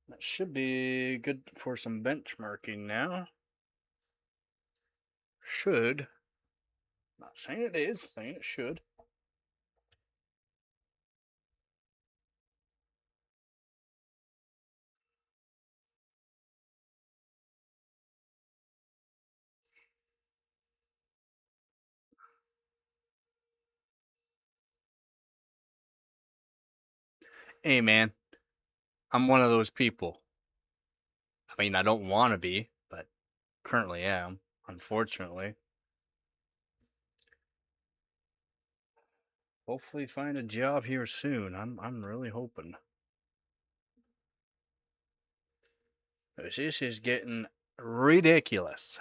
that should be good for some benchmarking now. Should. Not saying it is, saying it should. Hey man, I'm one of those people. I mean, I don't want to be, but currently am, unfortunately. Hopefully find a job here soon. I'm really hoping. This is getting ridiculous.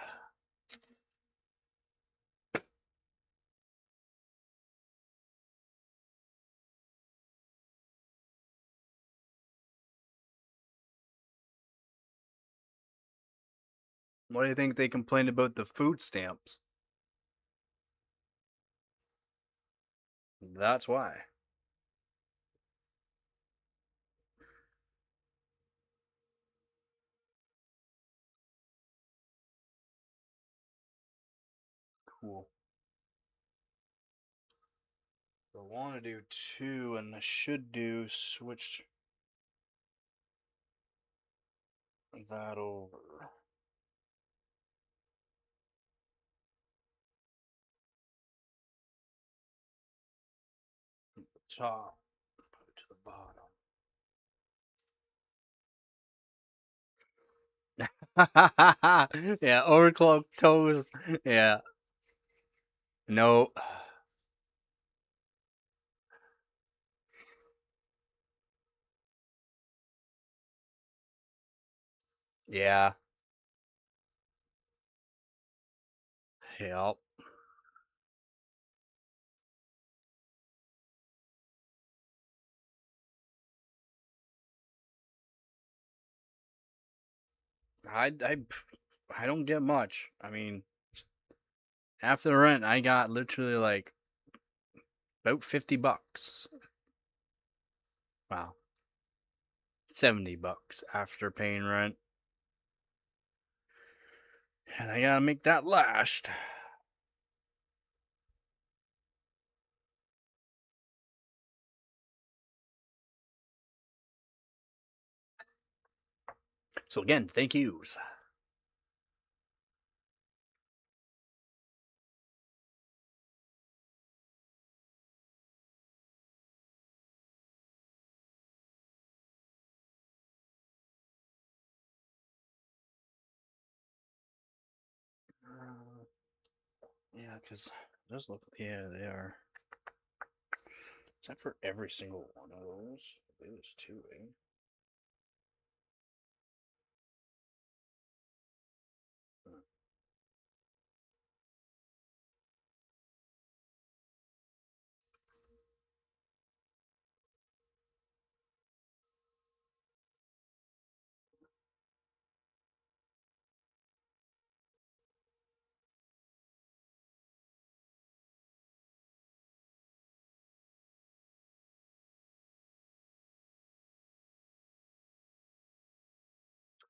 What do you think they complained about the food stamps? That's why. Cool. I want to do 2, and I should do switch that over. Top, put it to the bottom. Yeah, overclock toast. Yeah. No. Yeah. Yep. I don't get much. I mean, after the rent, I got literally like about $50. Wow, $70 after paying rent, and I gotta make that last. So again, thank yous. Yeah, because those look. Yeah, they are. Is that for every single one of those? There's two, eh?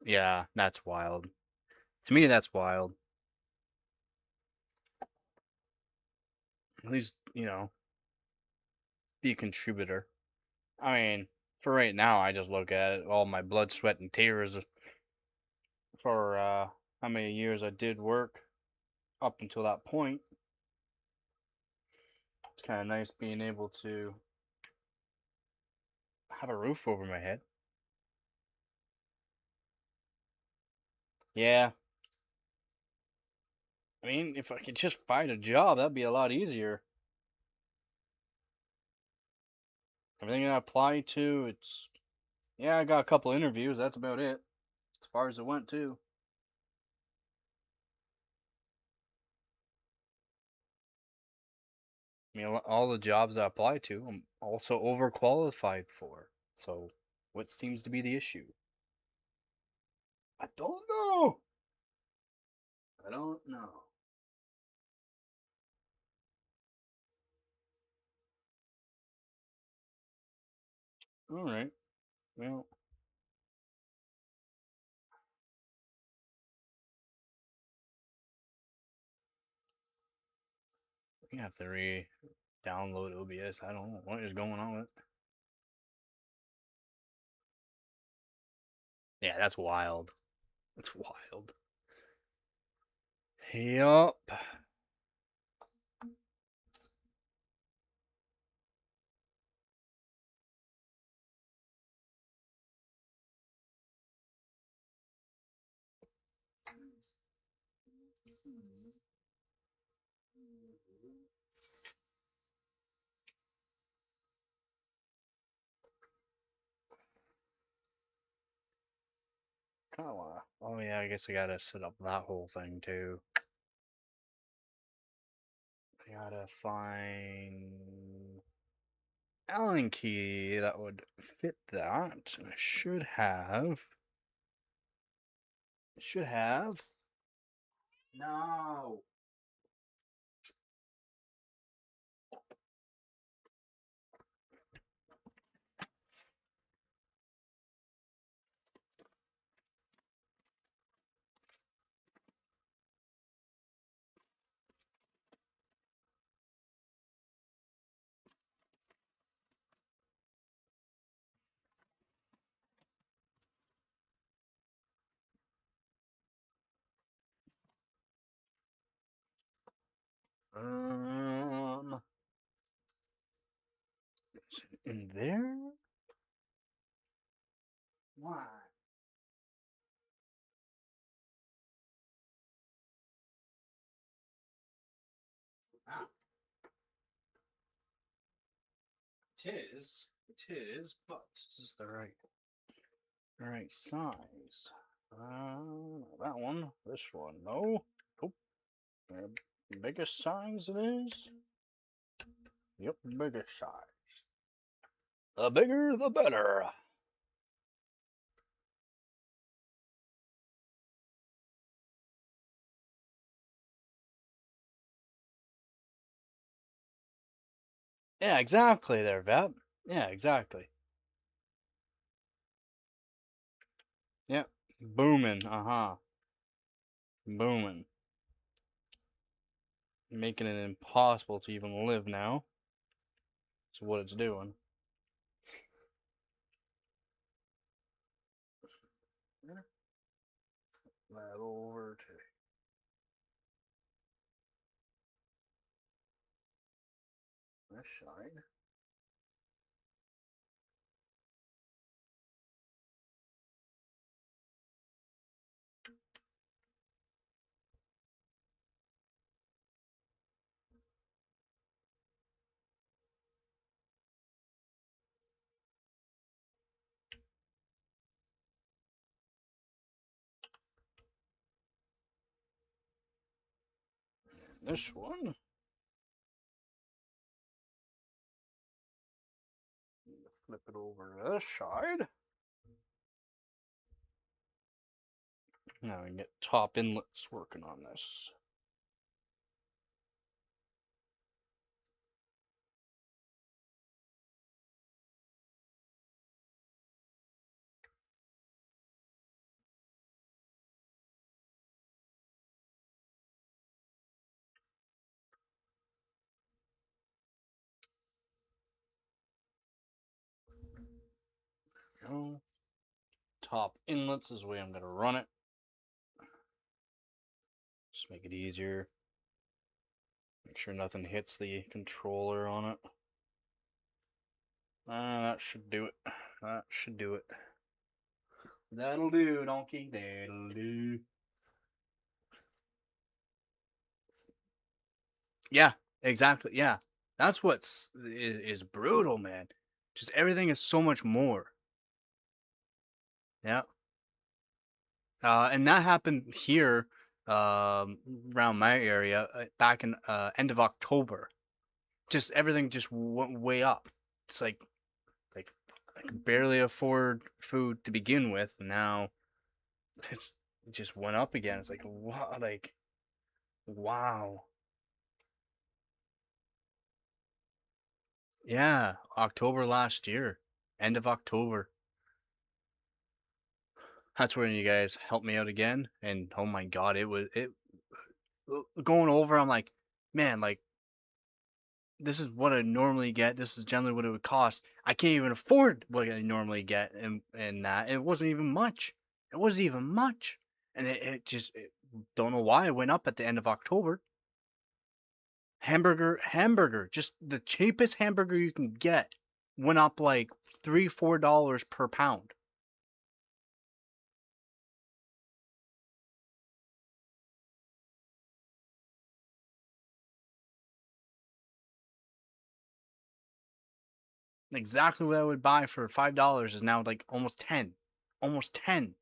Yeah, that's wild. To me, that's wild. At least, be a contributor. I mean, for right now, I just look at it, all my blood, sweat, and tears for how many years I did work up until that point. It's kind of nice being able to have a roof over my head. Yeah, I mean, if I could just find a job, that'd be a lot easier. Everything I apply to, yeah, I got a couple interviews. That's about it. As far as it went, too. I mean, all the jobs I apply to, I'm also overqualified for. So, what seems to be the issue? I don't know. I don't know. All right. Well, you have to re-download OBS. I don't know what is going on with it. Yeah, that's wild. That's wild. Yup. Kind of wanna. Oh yeah, I guess I gotta set up that whole thing too. I gotta find Allen key that would fit that. I should have. Should have. No. Um, is it in there? Why? Ah, it is, but is this the right size? That one, this one, no. Nope. The biggest size it is. Yep, biggest size. The bigger, the better. Yeah, exactly there, Vep. Yeah, exactly. Yep. Booming. Uh-huh. Booming. Making it impossible to even live now. That's what it's doing. That over to this side. This one. Flip it over to this side. Now we can get top inlets working on this. Go. Top inlets is the way I'm going to run it. Just make it easier. Make sure nothing hits the controller on it. That should do it. That should do it. That'll do, donkey. That'll do. Yeah, exactly. Yeah. That's what's is brutal, man. Just everything is so much more. Yeah. And that happened here around my area back in end of October. Just everything just went way up. It's like I could barely afford food to begin with. And now it's it just went up again. It's like what? Like wow. Yeah, October last year, end of October. That's when you guys helped me out again, and oh my god, it going over. I'm like, man, like this is what I normally get. This is generally what it would cost. I can't even afford what I normally get, and that it wasn't even much. It wasn't even much, and don't know why it went up at the end of October. Hamburger, just the cheapest hamburger you can get went up like $3-4 per pound. Exactly what I would buy for $5 is now like almost 10. Almost 10.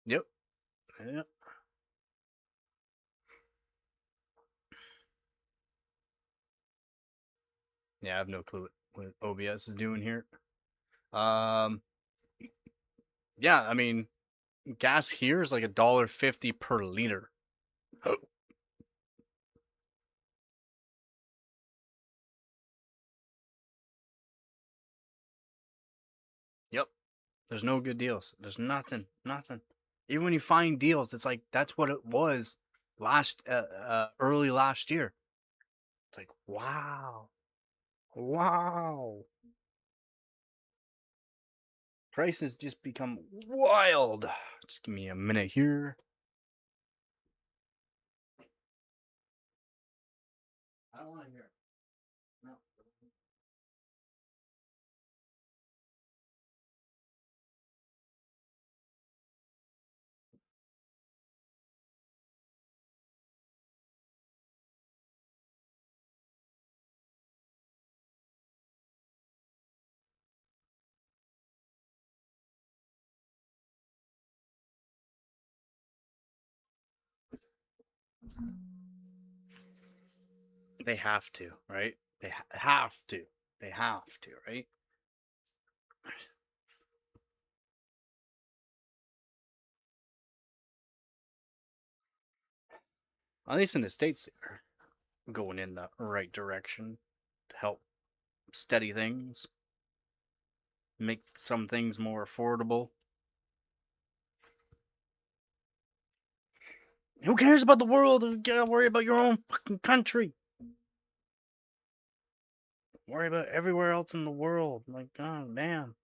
Yep. Yep. Yeah, I have no clue what OBS is doing here. Um, yeah, I mean, gas here is like $1.50 per liter. Oh. Yep. There's no good deals. There's nothing. Nothing. Even when you find deals, it's like that's what it was early last year. It's like wow, wow. Prices just become wild. Just give me a minute here. I don't want to hear. No. They have to, right? They have to. They have to, right? At least in the States, they're going in the right direction to help steady things, make some things more affordable. Who cares about the world? You gotta worry about your own fucking country. Worry about everywhere else in the world. Like, god damn.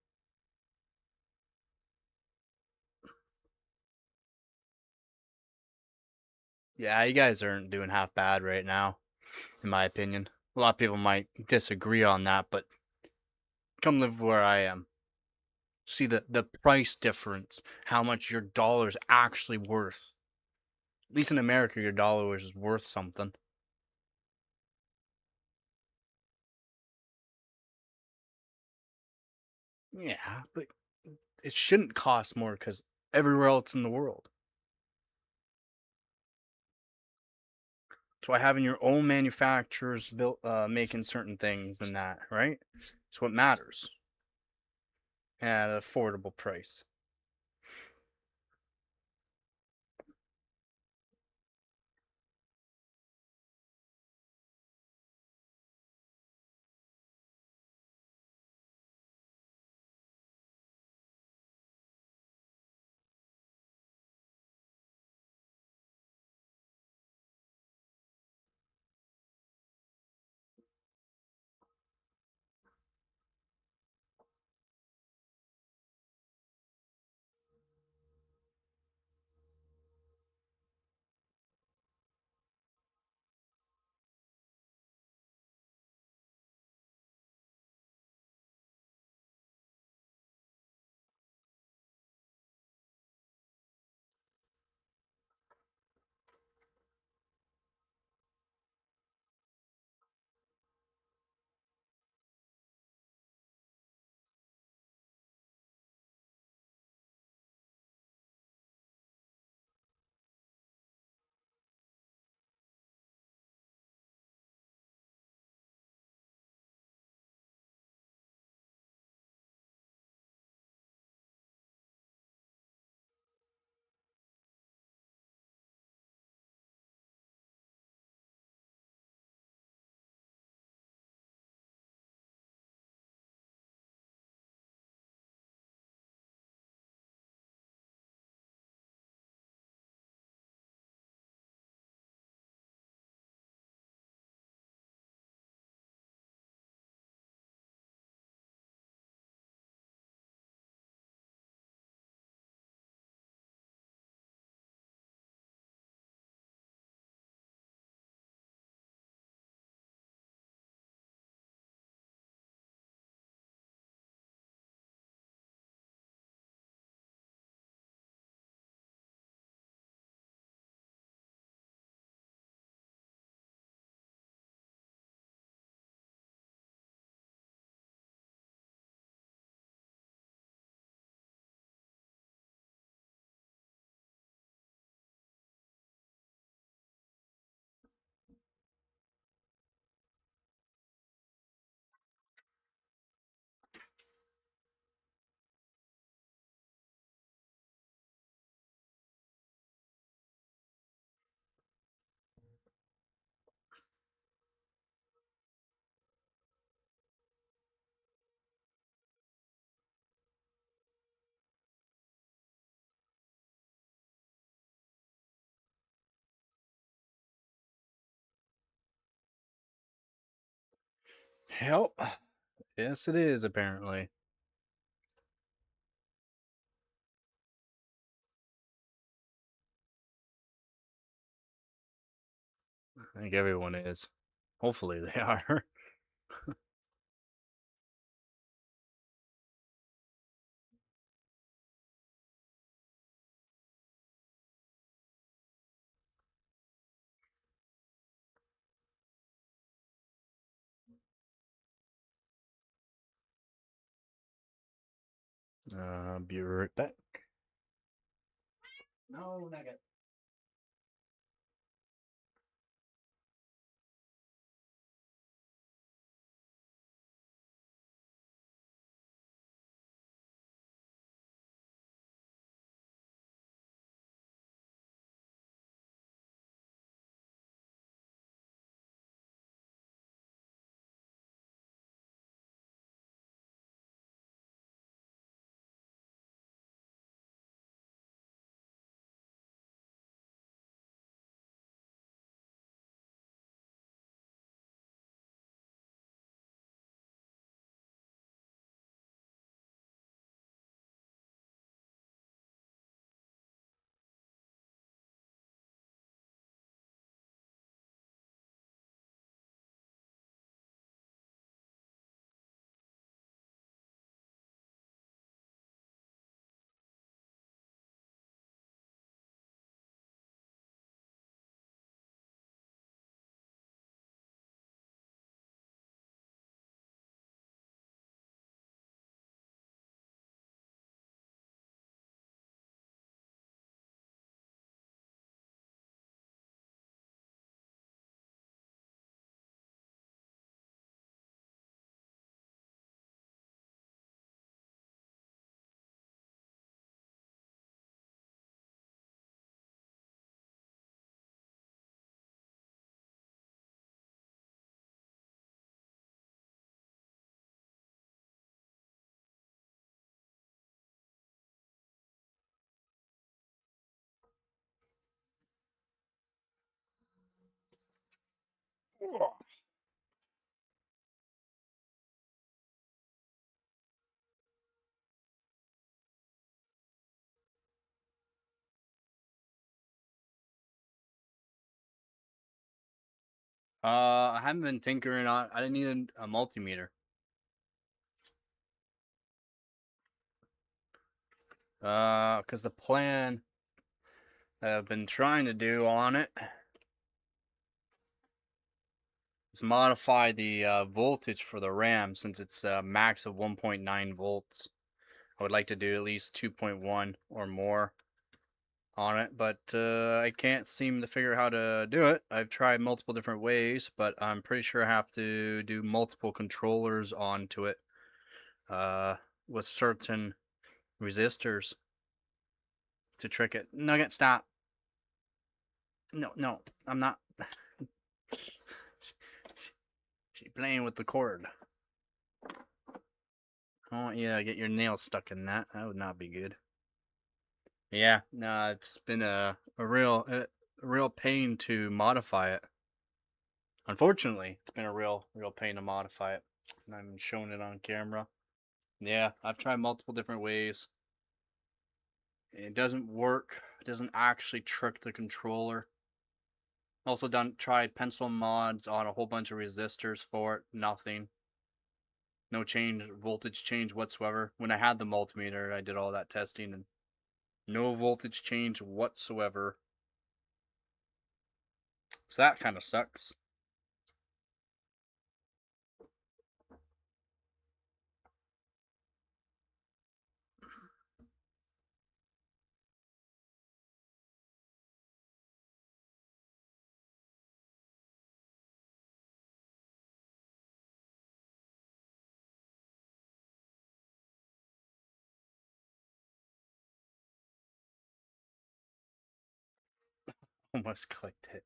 Yeah, you guys aren't doing half bad right now, in my opinion. A lot of people might disagree on that, but come live where I am. See the price difference, how much your dollar's actually worth. At least in America, your dollar is worth something. Yeah, but it shouldn't cost more because everywhere else in the world. That's why having your own manufacturers built, making certain things and that, right? It's what matters at an affordable price. Yep. Yes, it is, apparently. I think everyone is. Hopefully they are. Be right back. No, not yet. I haven't been tinkering on. I didn't need a multimeter. Because the plan that I've been trying to do on it is modify the voltage for the RAM since it's a max of 1.9 volts. I would like to do at least 2.1 or more on it, but I can't seem to figure out how to do it. I've tried multiple different ways, but I'm pretty sure I have to do multiple controllers onto it uh, with certain resistors to trick it. Nugget, stop. No, no, I'm not. She's playing with the cord. I don't want you to get your nails stuck in that. That would not be good. Yeah, no, it's been a real pain to modify it. Unfortunately, it's been a real pain to modify it. And I'm showing it on camera. Yeah, I've tried multiple different ways. It doesn't work. It doesn't actually trick the controller. Also tried pencil mods on a whole bunch of resistors for it. Nothing. No voltage change whatsoever. When I had the multimeter, I did all that testing and no voltage change whatsoever. So that kind of sucks. Almost clicked it.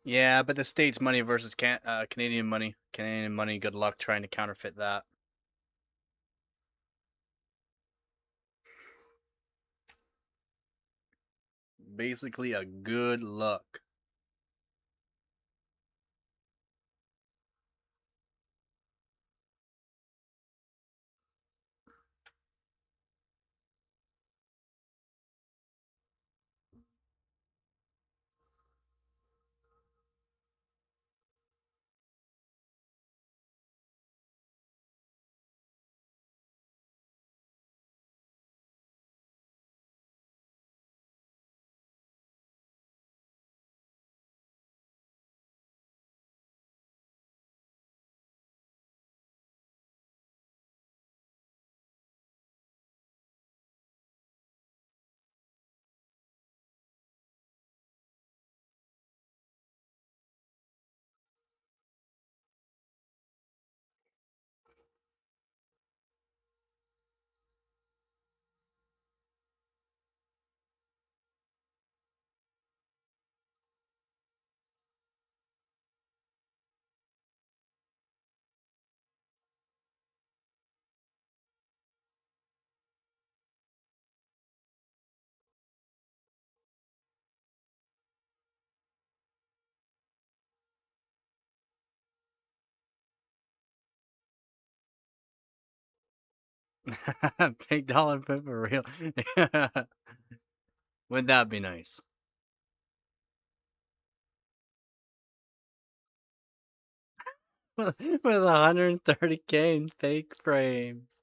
Yeah, but the state's money versus Canadian money. Canadian money, good luck trying to counterfeit that. Basically, a good luck. Big dollar bill for real. Would that be nice? With 130K in fake frames.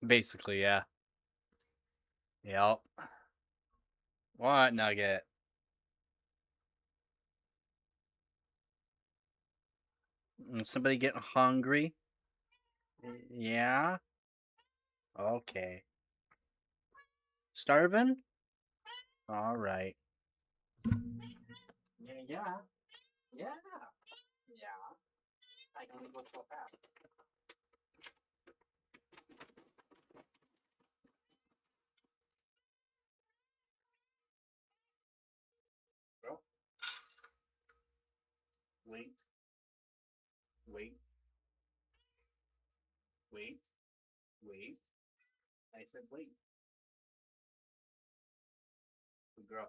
Basically, yeah. Yep. What nugget? Somebody getting hungry? Yeah. Okay. Starving? All right. Yeah, yeah, yeah, yeah. I can go so fast. Bro, wait, wait, wait, wait. I said wait. Good girl.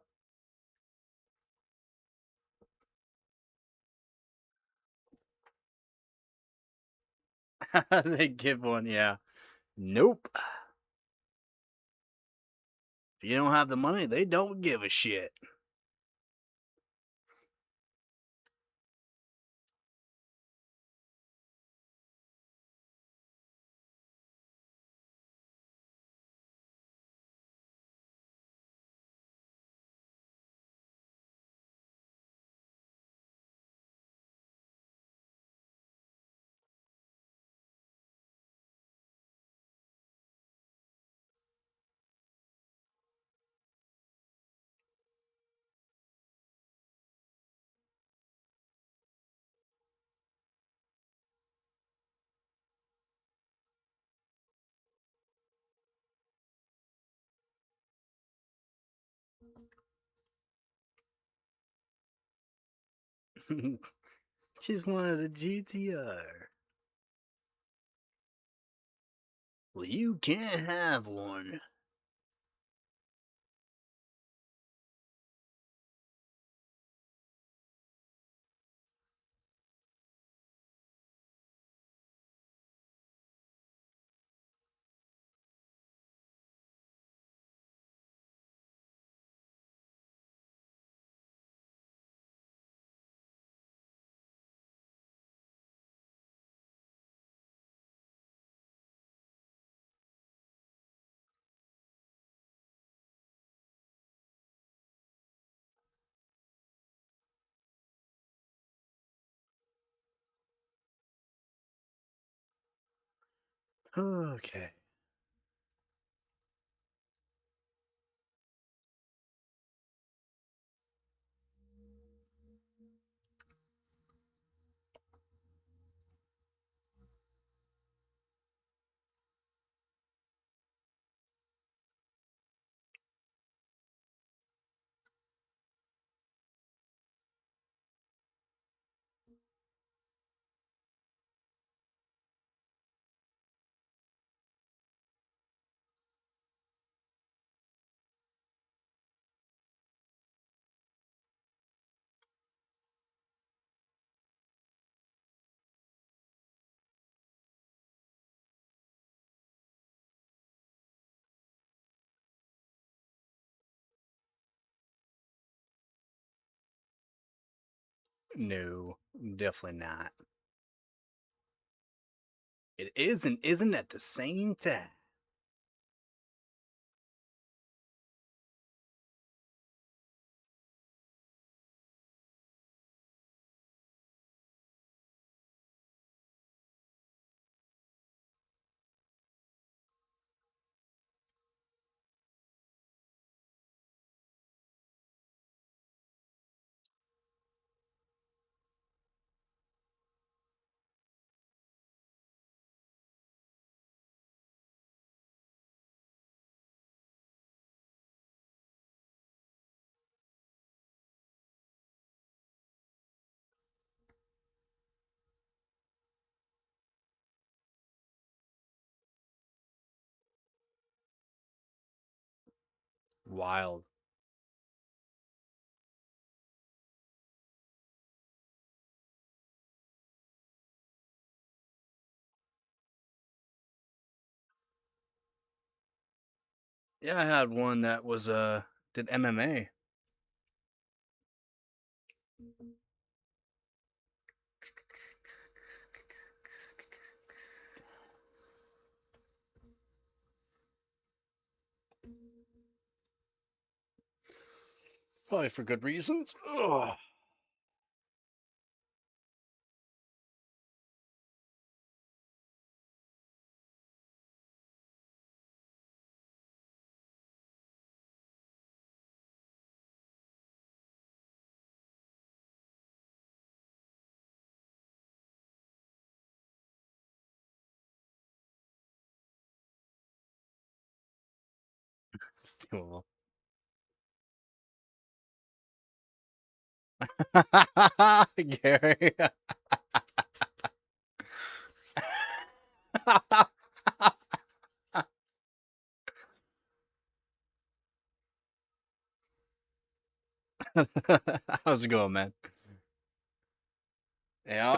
They give one, yeah. Nope. If you don't have the money, they don't give a shit. Just wanted a GTR. Well, you can't have one. Okay. No, definitely not. It isn't at the same time. Wild. Yeah, I had one that was did MMA. Probably for good reasons. Ugh. It's doable. Gary. How's it going, man? Yeah.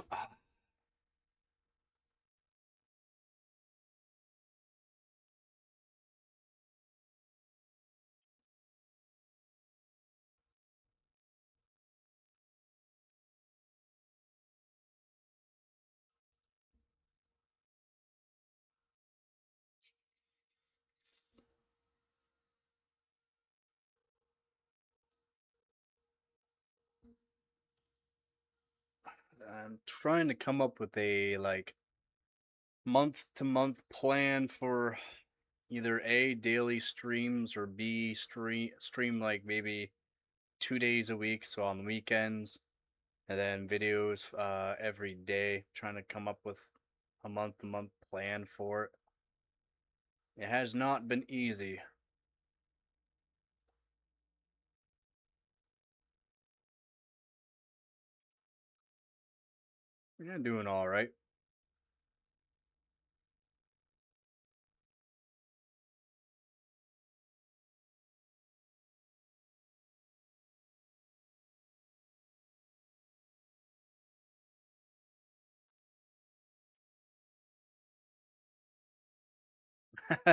I'm trying to come up with a like month to month plan for either A, daily streams, or B, stream like maybe 2 days a week, so on weekends, and then videos every day. Trying to come up with a month to month plan for it. It has not been easy. Yeah, doing all right.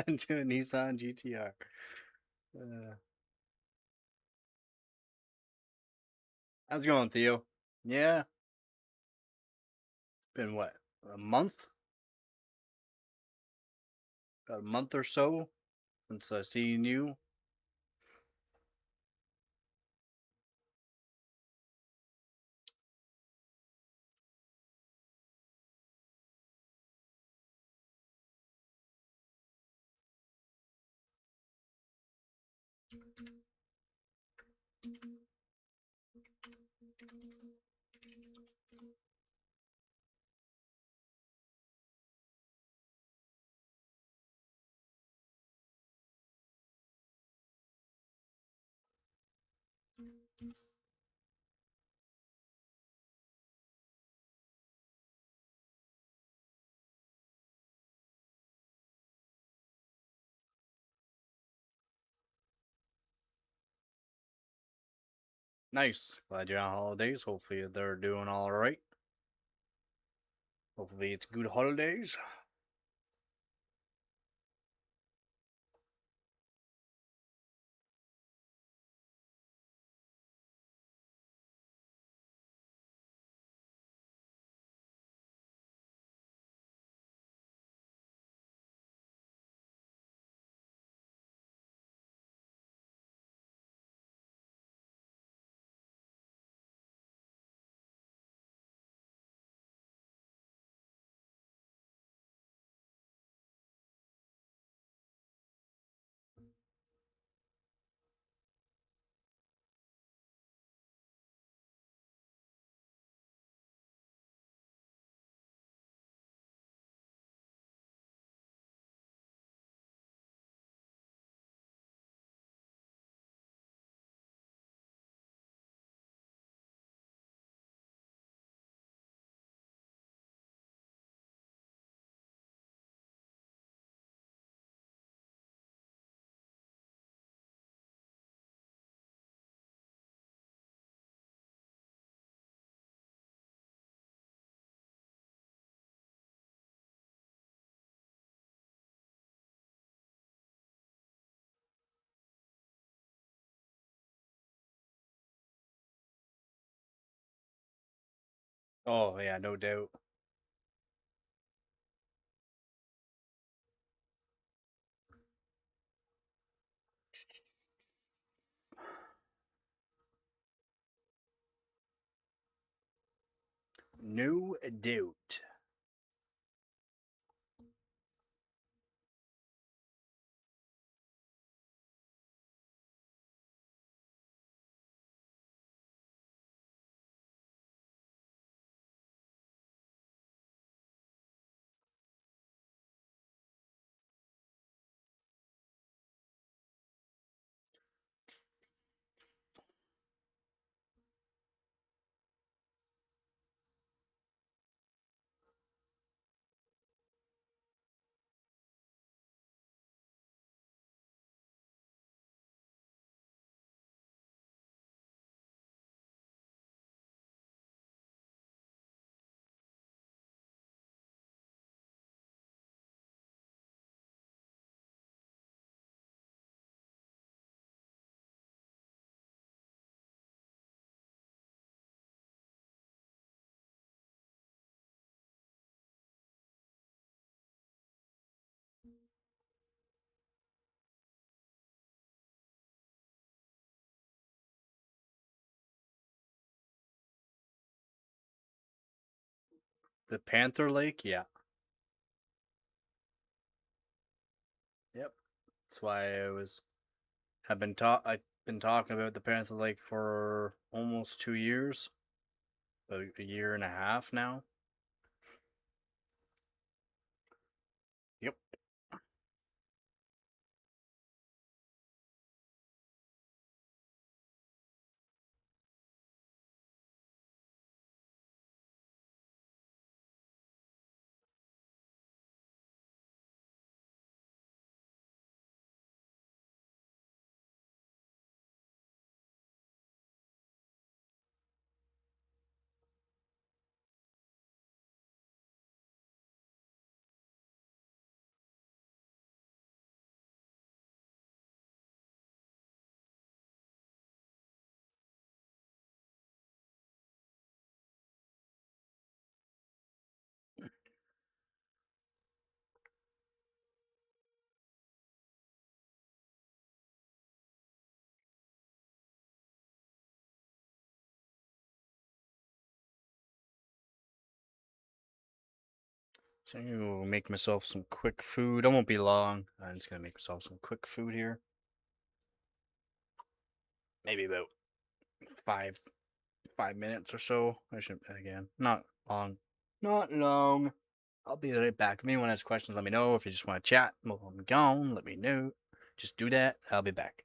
Doing Nissan GTR. How's it going, Theo? Yeah, been what, a month? About a month or so since I seen you. Nice. Glad you're on holidays. Hopefully they're doing all right. Hopefully it's good holidays. Oh, yeah, no doubt. No doubt. The Panther Lake, yeah. Yep. That's why I've been talking about the Panther Lake for almost 2 years, about a year and a half now. Yep. So I'm gonna make myself some quick food. I won't be long. I'm just gonna make myself some quick food here. Maybe about five 5 minutes or so. I should again. Not long. Not long. I'll be right back. If anyone has questions, let me know. If you just want to chat while I'm gone, let me know. Just do that. I'll be back.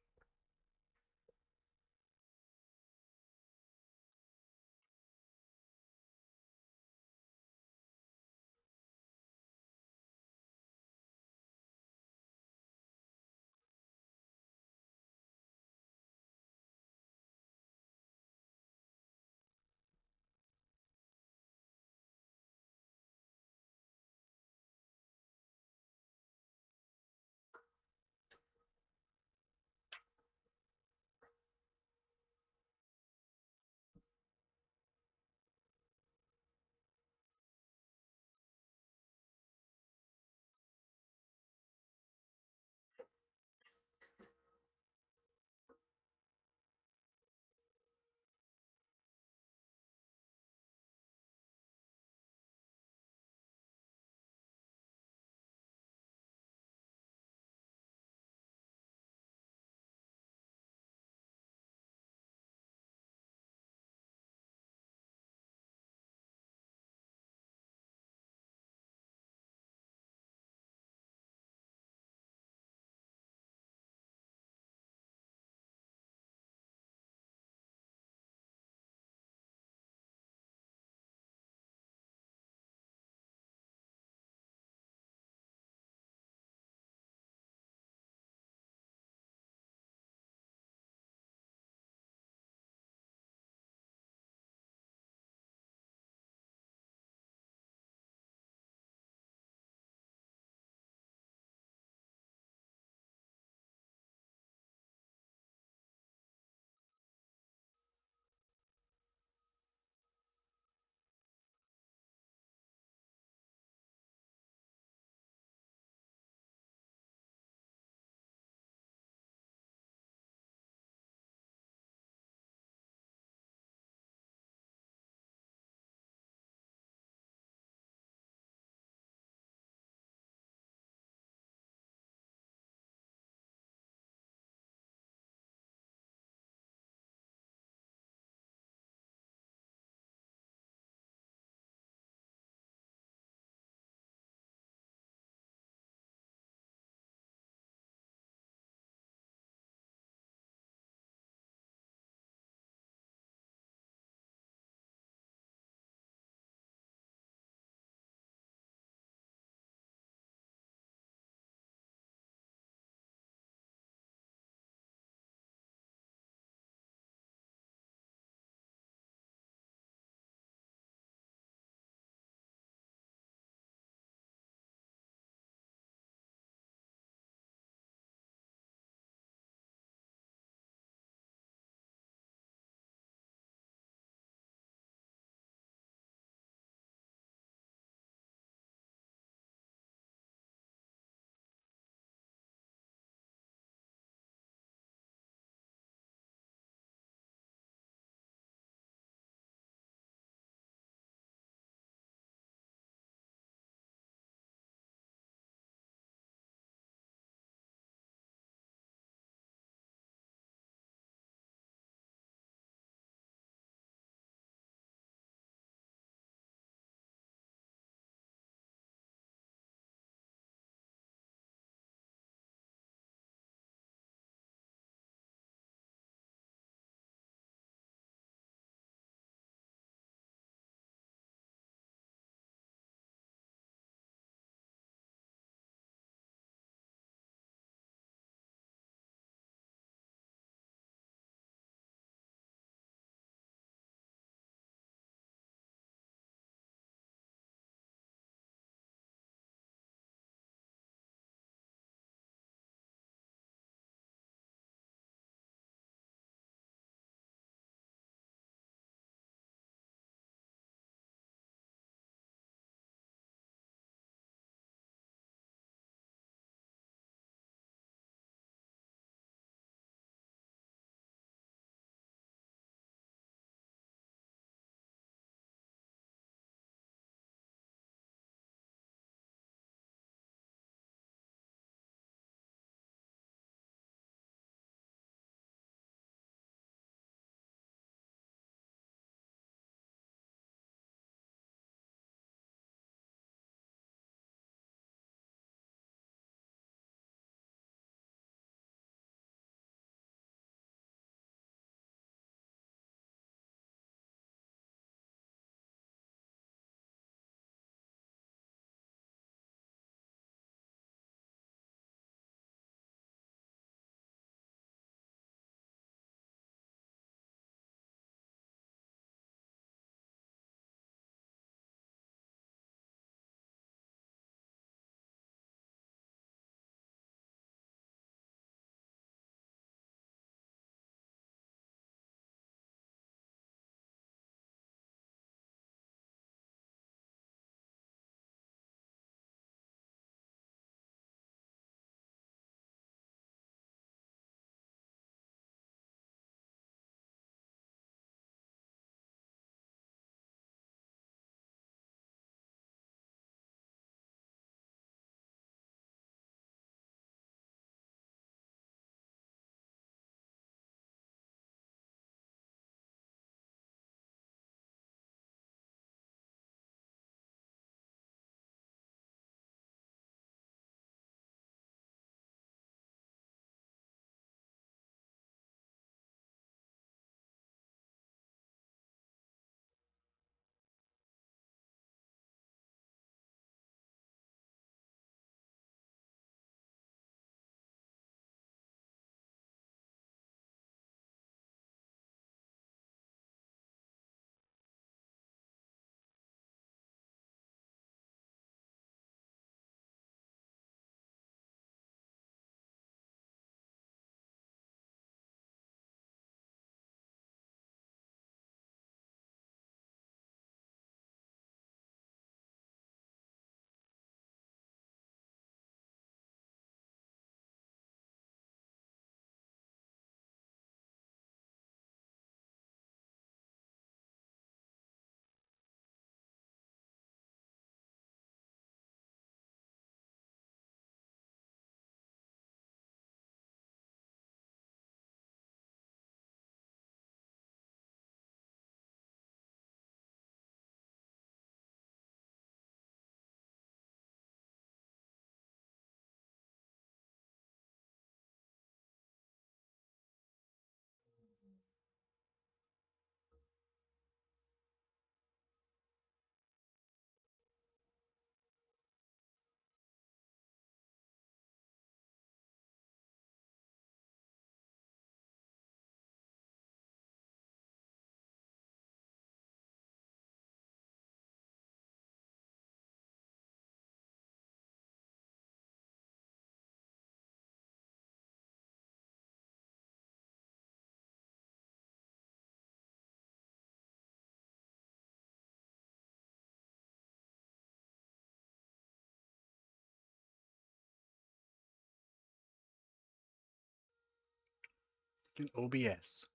Freaking OBS.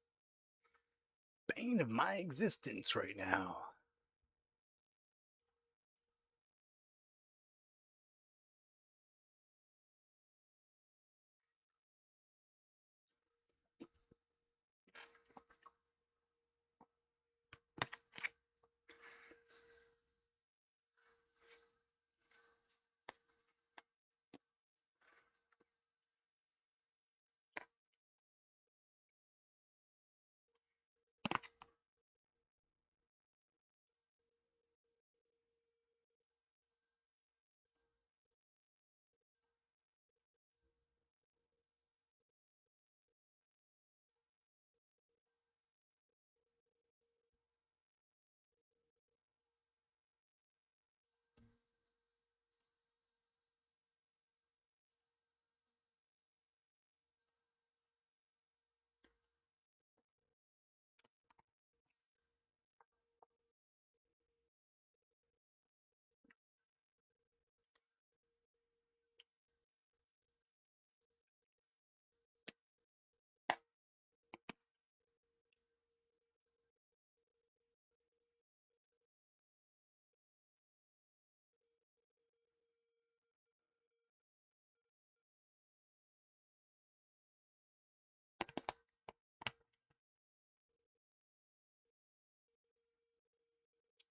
Bane of my existence right now.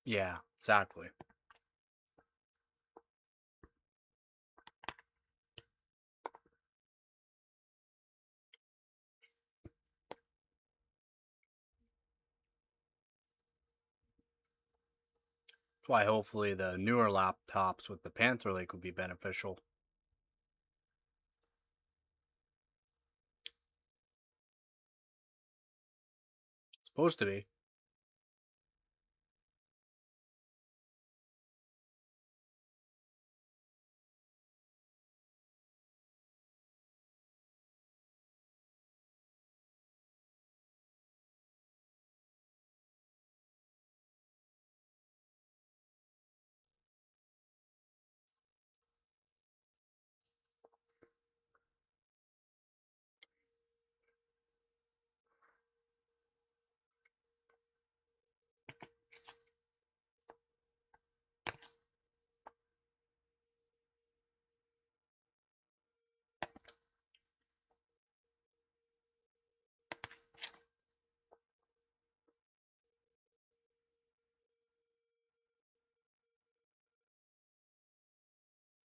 Yeah, exactly. That's why hopefully the newer laptops with the Panther Lake will be beneficial. Supposed to be.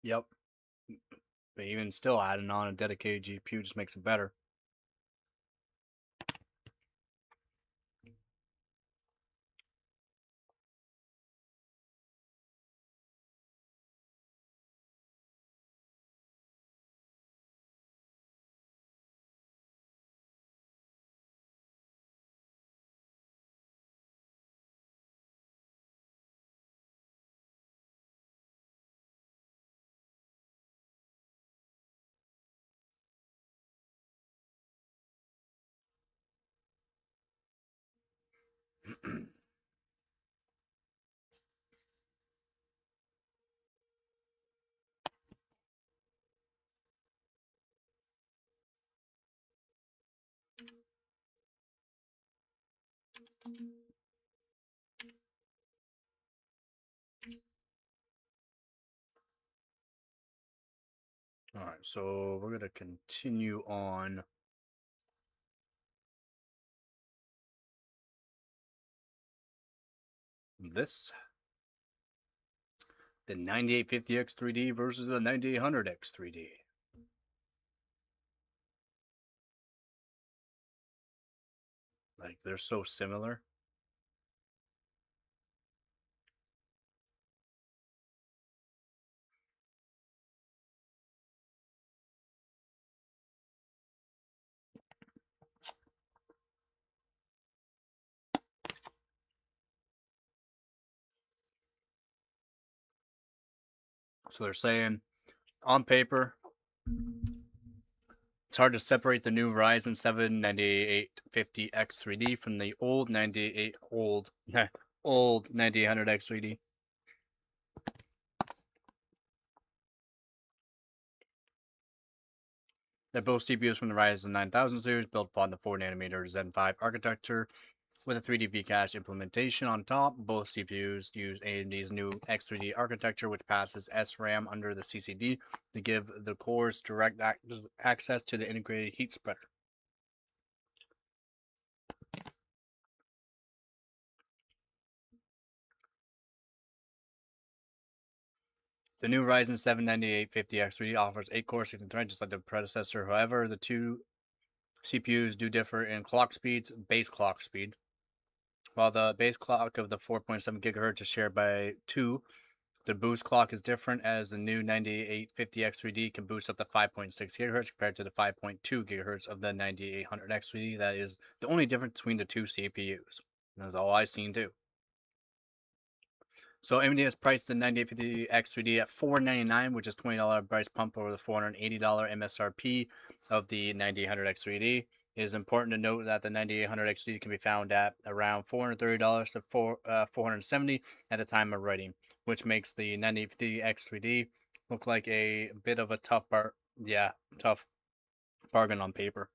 Yep. But even still, adding on a dedicated GPU just makes it better. All right, so we're going to continue on this. The 9850X 3D versus the 9800X 3D. Like, they're so similar. So they're saying, on paper, it's hard to separate the new Ryzen 7 9850X 3D from the old 9800X 3D. They're both CPUs from the Ryzen 9000 series, built upon the 4nm Zen 5 architecture with a 3D V-Cache implementation on top. Both CPUs use AMD's new X3D architecture, which passes SRAM under the CCD to give the cores direct access to the integrated heat spreader. The new Ryzen 7 9850X3D offers 8 cores, 16 threads, just like the predecessor. However, the two CPUs do differ in clock speeds, base clock speed. While the base clock of the 4.7 gigahertz is shared by 2, the boost clock is different, as the new 9850X3D can boost up to 5.6 gigahertz compared to the 5.2 gigahertz of the 9800X3D. That is the only difference between the two CPUs. That's all I've seen too. So AMD has priced the 9850X3D at $499, which is $20 price pump over the $480 MSRP of the 9800X3D. It is important to note that the 9800X3D can be found at around $430 to $470 at the time of writing, which makes the 9850X3D look like a bit of a tough bargain on paper.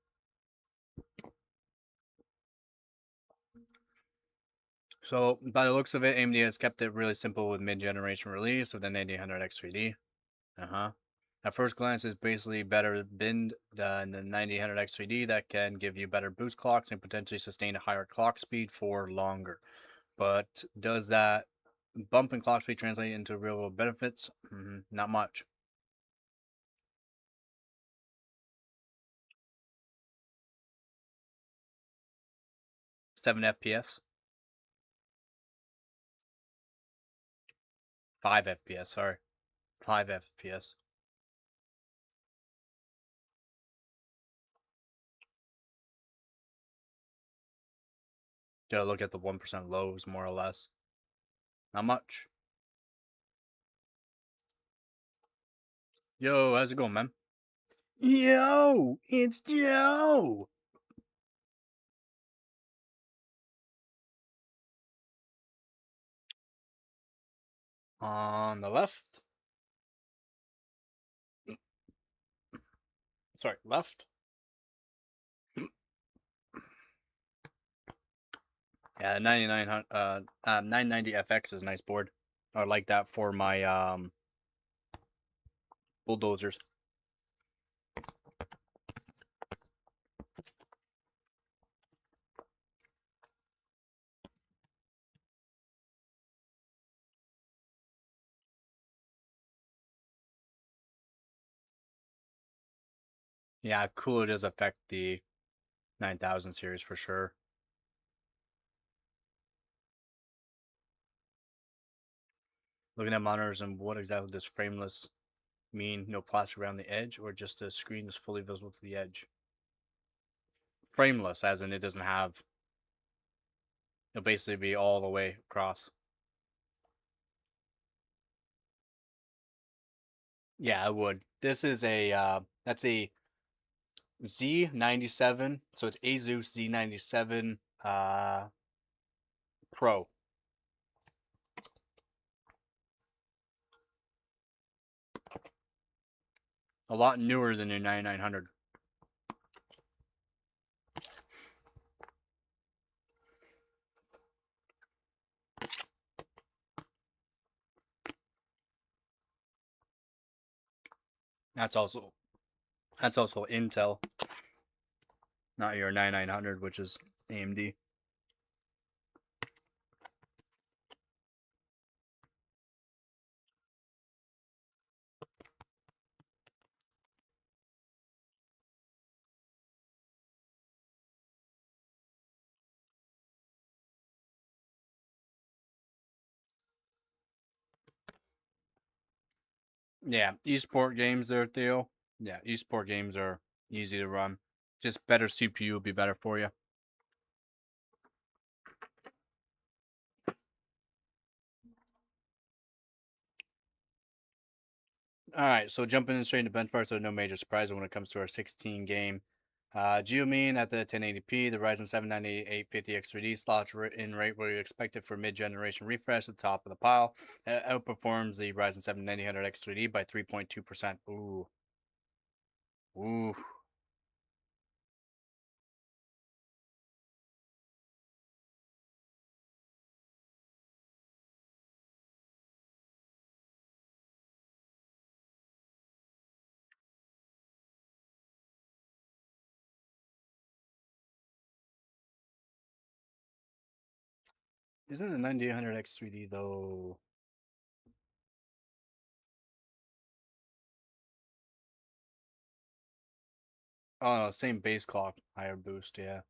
So by the looks of it, AMD has kept it really simple with mid-generation release of the 9800X3D. At first glance, it's basically better binned than the 9800X3D that can give you better boost clocks and potentially sustain a higher clock speed for longer. But does that bump in clock speed translate into real world benefits? Not much. 7 FPS, 5 FPS. Sorry, 5 FPS. Gotta look at the 1% lows more or less. Not much. Yo, how's it going, man? Yo, it's Joe. On the left. Sorry, left. Yeah, 990 FX is a nice board. I like that for my bulldozers. Yeah, cooler does affect the 9000 series for sure. Looking at monitors and what exactly does frameless mean? No plastic around the edge, or just the screen is fully visible to the edge? Frameless, as in it doesn't have. It'll basically be all the way across. Yeah, I would. This is that's a Z97, so it's Asus Z97 Pro. A lot newer than your 9900. That's also Intel, not your 9900, which is AMD. Yeah, esport games there, Theo. Yeah, esport games are easy to run. Just better CPU will be better for you. All right, so jumping in straight into benchmarks, so no major surprise when it comes to our 16 game Geomean at the 1080p. The Ryzen 7 9850X3D slots in right where you expect it for mid-generation refresh at the top of the pile. Outperforms the Ryzen 7 9000X3D by 3.2%. Ooh. Isn't the 9800X3D though? Oh no, same base clock, higher boost, yeah.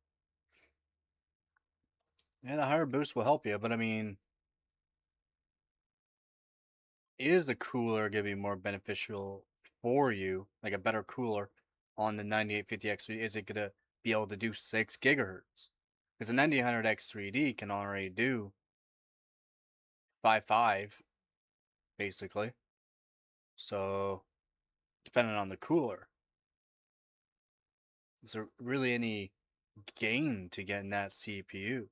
Yeah, the higher boost will help you, but I mean, is a cooler gonna be more beneficial for you, like a better cooler on the 9850X3D? Is it gonna be able to do 6 gigahertz? Because the 9800X3D can already do 5.5 basically. So depending on the cooler, is there really any gain to getting that CPU?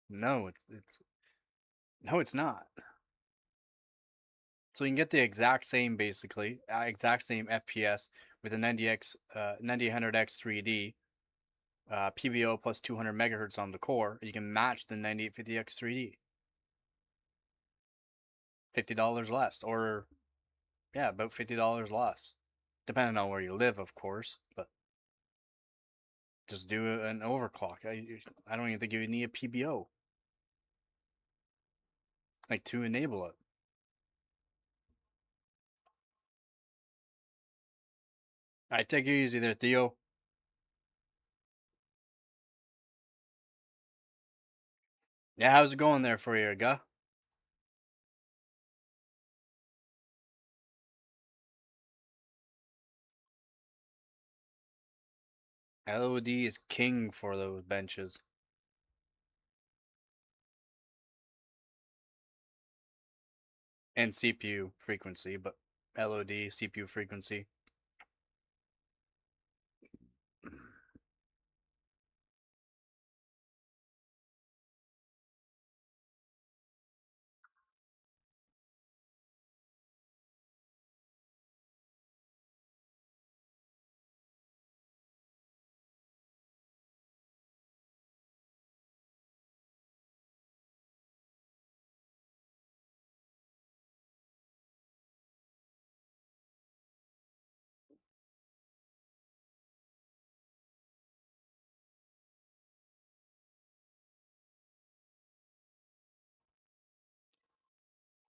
No, it's no, it's not. So you can get the exact same, basically, exact same FPS with a 9800X 3D, PVO plus 200 megahertz on the core. You can match the 9850X 3D. $50 less, or yeah, about $50 less, depending on where you live, of course. But just do an overclock. I don't even think you need a PBO like to enable it. All right, take it easy there, Theo. Yeah, how's it going there for you, guy? LOD is king for those benches. And CPU frequency, but LOD, CPU frequency.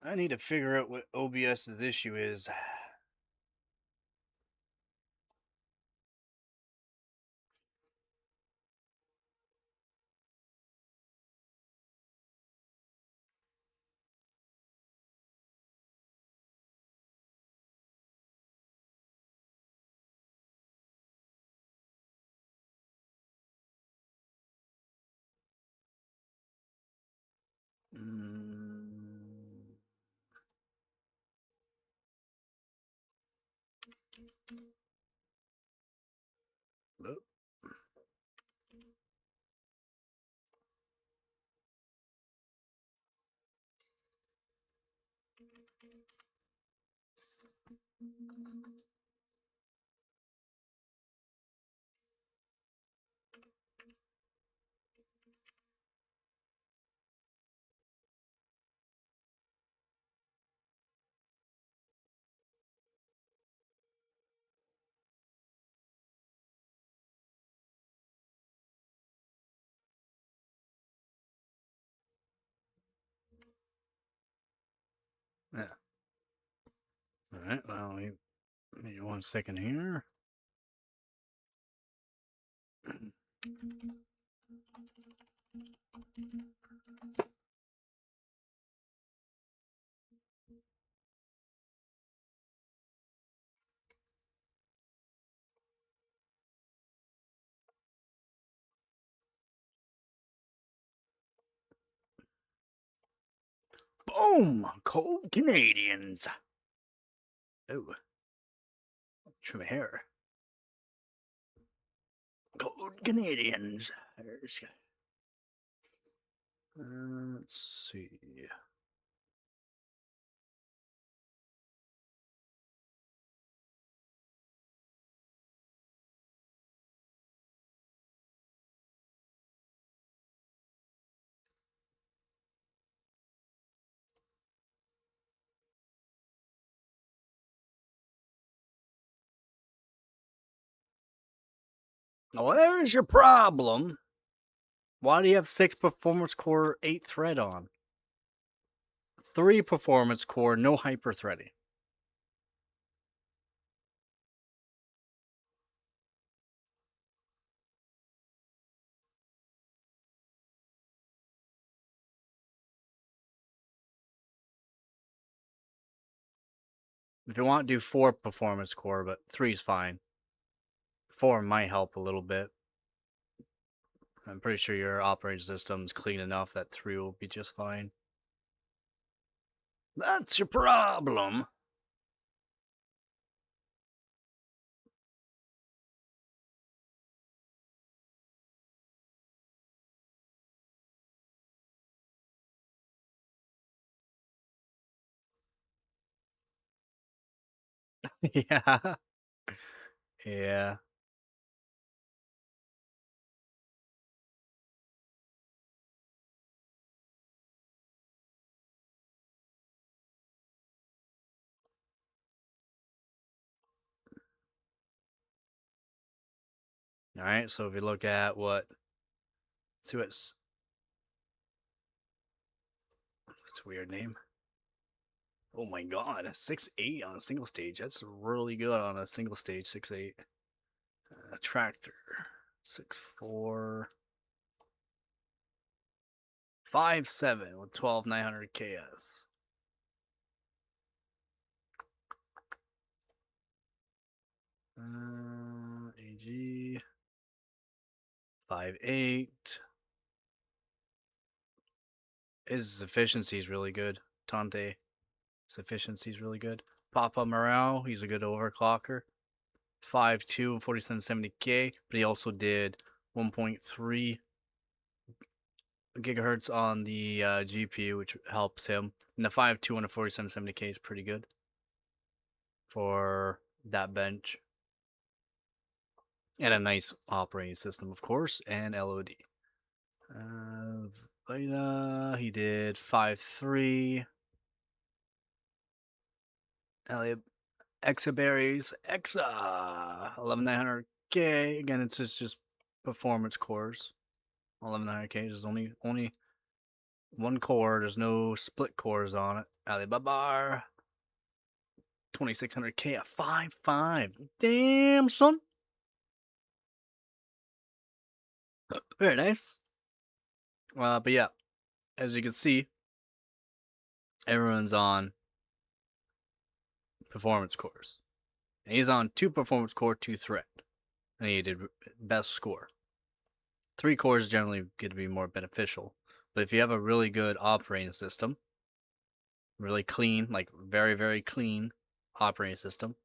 I need to figure out what OBS's issue is. Mm. Yeah. All right. Well, give me 1 second here. Boom! Cold Canadians. Oh, trim my hair. Cold Canadians. Let's see. Well, there's your problem. Why do you have 6 performance core, 8 thread on? 3 performance core, no hyper threading. If you want, do 4 performance core, but 3 is fine. 4 might help a little bit. I'm pretty sure your operating system's clean enough that 3 will be just fine. That's your problem. Yeah. Yeah. All right. So if you look at see what's a weird name. Oh my god, a 6.8 on a single stage. That's really good on a single stage 6.8. Tractor 6.4. 5.7 with 12,900 KS. AG 5.8. His efficiency is really good. Tante, his efficiency is really good. Papa Morale, he's a good overclocker. 5.2 4770K, but he also did 1.3 gigahertz on the GPU, which helps him. And the 5.2 on a 4770K is pretty good for that bench. And a nice operating system, of course, and LOD. Vita, he did 5.3. Elliot Exaberries, Exa 11900K. Again, it's just performance cores. 11900K is only one core. There's no split cores on it. Alibaba 2600K at 5.5. Damn, son. Very nice. But yeah, as you can see, everyone's on performance cores. And he's on 2 performance core, 2 thread. And he did best score. 3 cores generally get to be more beneficial. But if you have a really good operating system, really clean, like very, very clean operating system,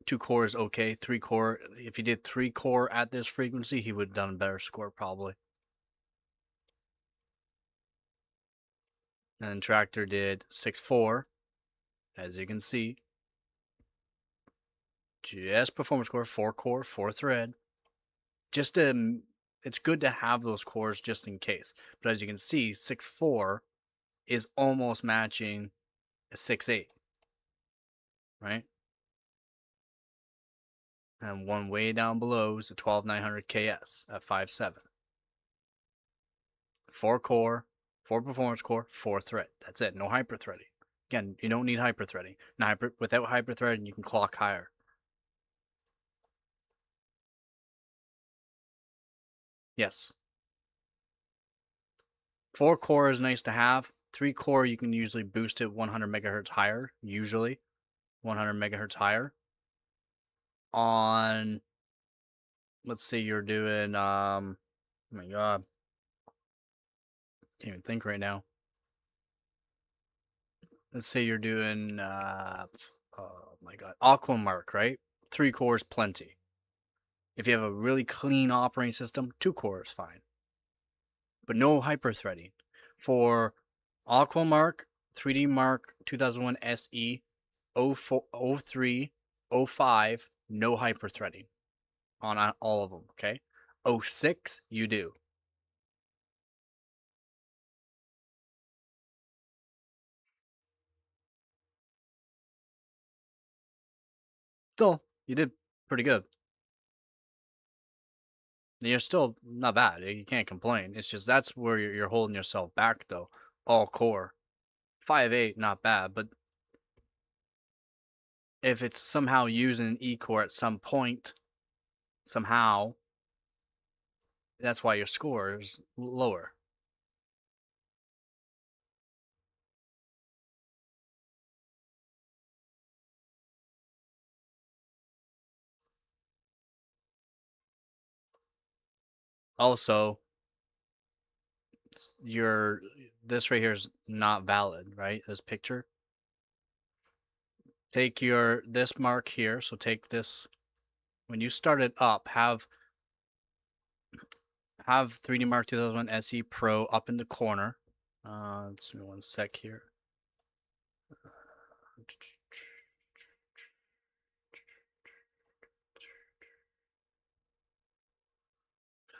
2 cores okay, 3 core. If you did 3 core at this frequency, he would have done a better score probably. And Tractor did 6.4, as you can see. Just performance core, 4 core, 4 thread. Just it's good to have those cores just in case. But as you can see, 6.4 is almost matching a 6.8, right? And one way down below is a 12900 KS at 5.7. 4 core, 4 performance core, 4 thread. That's it. No hyper threading. Again, you don't need hyper threading. Without hyper threading, you can clock higher. Yes. 4 core is nice to have. 3 core, you can usually boost it 100 megahertz higher. Usually 100 megahertz higher. On, let's say you're doing, oh my god, can't even think right now. Let's say you're doing, oh my god, Aquamark, right? 3 cores, plenty. If you have a really clean operating system, 2 cores, fine. But no hyperthreading. For Aquamark, 3D Mark 2001 SE, 04, 03, 05, no hyperthreading on all of them, okay? 06, you do. Still, you did pretty good. You're still not bad. You can't complain. It's just that's where you're holding yourself back, though. All core. 5.8, not bad, but if it's somehow using an E-core at some point, somehow, that's why your score is lower. Also, your this right here is not valid, right? This picture. Take your this mark here. So take this when you start it up. Have 3D Mark 2001 SE Pro up in the corner. Let's give me one sec here.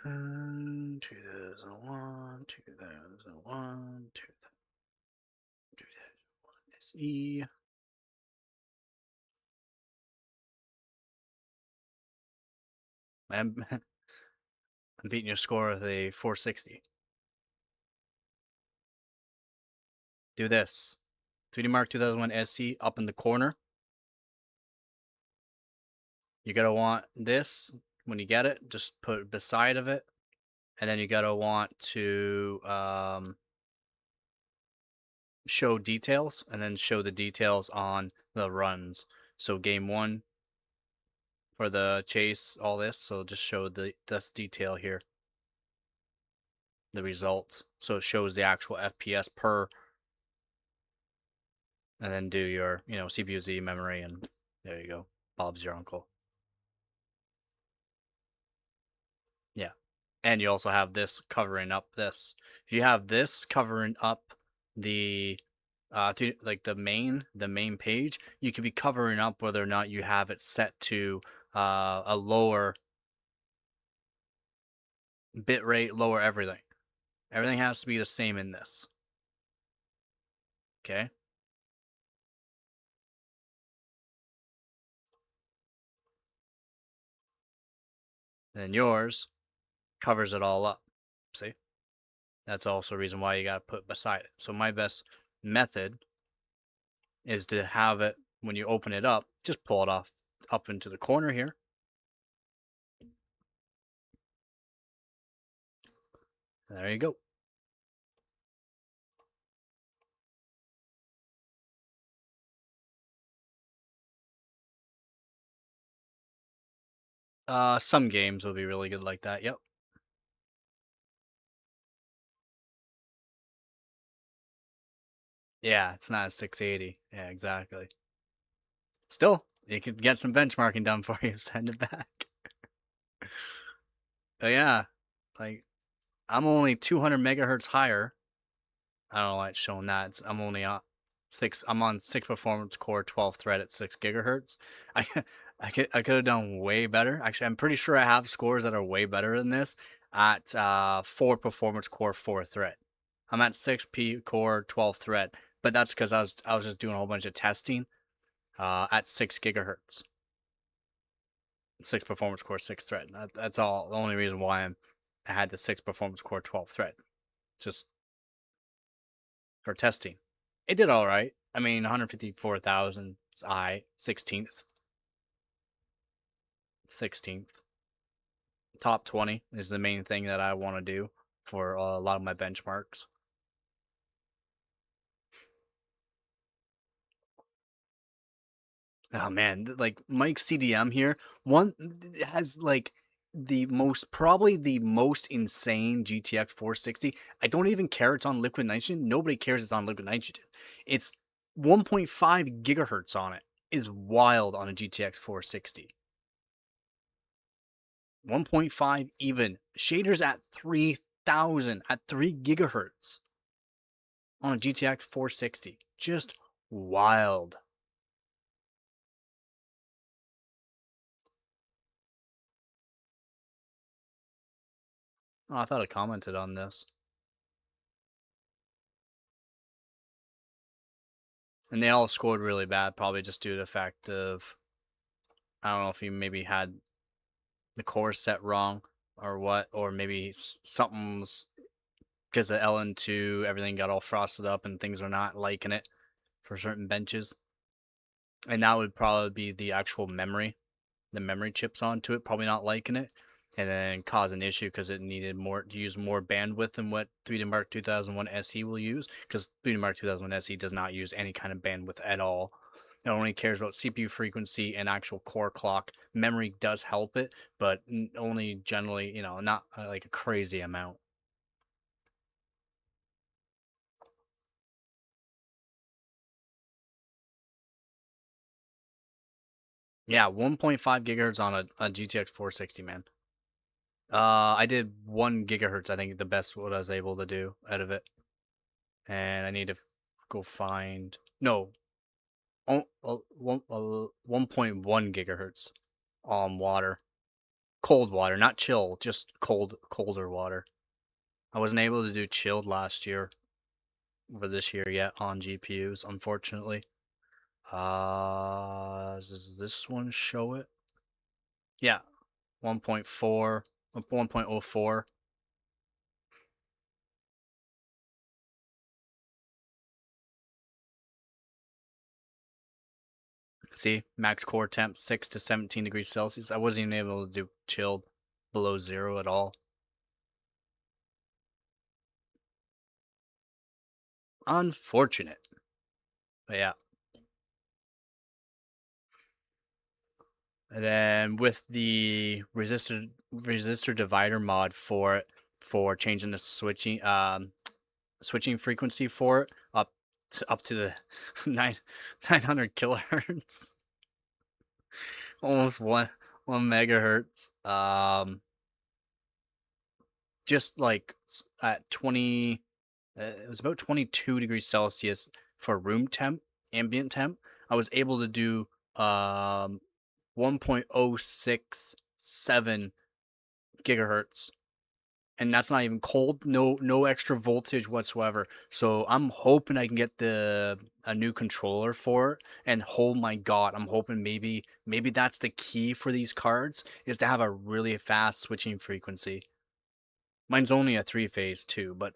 2001, 2001, 2001 SE. I'm, I'm beating your score with a 460. Do this. 3D Mark 2001 SE up in the corner. You gotta want this when you get it. Just put it beside of it, and then you gotta want to show details, and then show the details on the runs. So game one for the chase, all this. So just show this detail here, the result. So it shows the actual FPS per, and then do your CPU Z memory, and there you go. Bob's your uncle. Yeah. And you also have this covering up this. If you have this covering up the like the main page, you could be covering up whether or not you have it set to a lower bit rate, lower everything. Everything has to be the same in this. Okay? And then yours covers it all up. See? That's also a reason why you got to put beside it. So my best method is to have it when you open it up, just pull it off up into the corner here. There you go. Some games will be really good like that. Yep. Yeah, it's not a 680. Yeah, exactly. Still, you could get some benchmarking done for you. Send it back. But yeah, like I'm only 200 megahertz higher. I don't know why it's showing that. I'm only on six. I'm on 6 performance core 12 thread at 6 gigahertz. I I could have done way better. Actually, I'm pretty sure I have scores that are way better than this at 4 performance core 4 thread. I'm at 6 core 12 thread, but that's because I was just doing a whole bunch of testing at 6 gigahertz. 6 performance core 6 thread. That's all. The only reason why I had the 6 performance core 12 thread, just for testing. It did all right. I mean, 154,000 is I 16th. 16th. Top 20 is the main thing that I want to do for a lot of my benchmarks. Oh man, like Mike's CDM here, one has like probably the most insane GTX 460. I don't even care it's on liquid nitrogen. Nobody cares it's on liquid nitrogen. It's 1.5 gigahertz on it is wild on a GTX 460. 1.5 even. Shaders at 3000 at 3 gigahertz on a GTX 460. Just wild. Oh, I thought I commented on this. And they all scored really bad, probably just due to the fact of I don't know if he maybe had the core set wrong. or what, or maybe something's because the LN2 everything got all frosted up and things are not liking it for certain benches. And that would probably be the actual memory, the memory chips onto it, probably not liking it, and then cause an issue because it needed more to use more bandwidth than what 3D Mark 2001 SE will use. Because 3D Mark 2001 SE does not use any kind of bandwidth at all. It only cares about CPU frequency and actual core clock. Memory does help it, but only generally, not like a crazy amount. Yeah, 1.5 gigahertz on a GTX 460, man. I did 1 gigahertz. I think the best what I was able to do out of it, and I need to go find no, 1.1 gigahertz on water, cold water, not chill, just colder water. I wasn't able to do chilled last year or this year yet on GPUs, unfortunately. Does this one show it? Yeah, 1.4, 1.04. See, max core temp 6 to 17 degrees Celsius. I wasn't even able to do chilled below zero at all. Unfortunate. But yeah. And then with the resistor divider mod for changing the switching frequency for it up to the 900 kilohertz, almost one megahertz. Just like at 20, it was about 22 degrees Celsius for room temp, ambient temp. I was able to do 1.067 gigahertz, and that's not even cold. No extra voltage whatsoever. So I'm hoping I can get a new controller for it. And oh my god, I'm hoping maybe that's the key for these cards is to have a really fast switching frequency. Mine's only a 3-phase too, but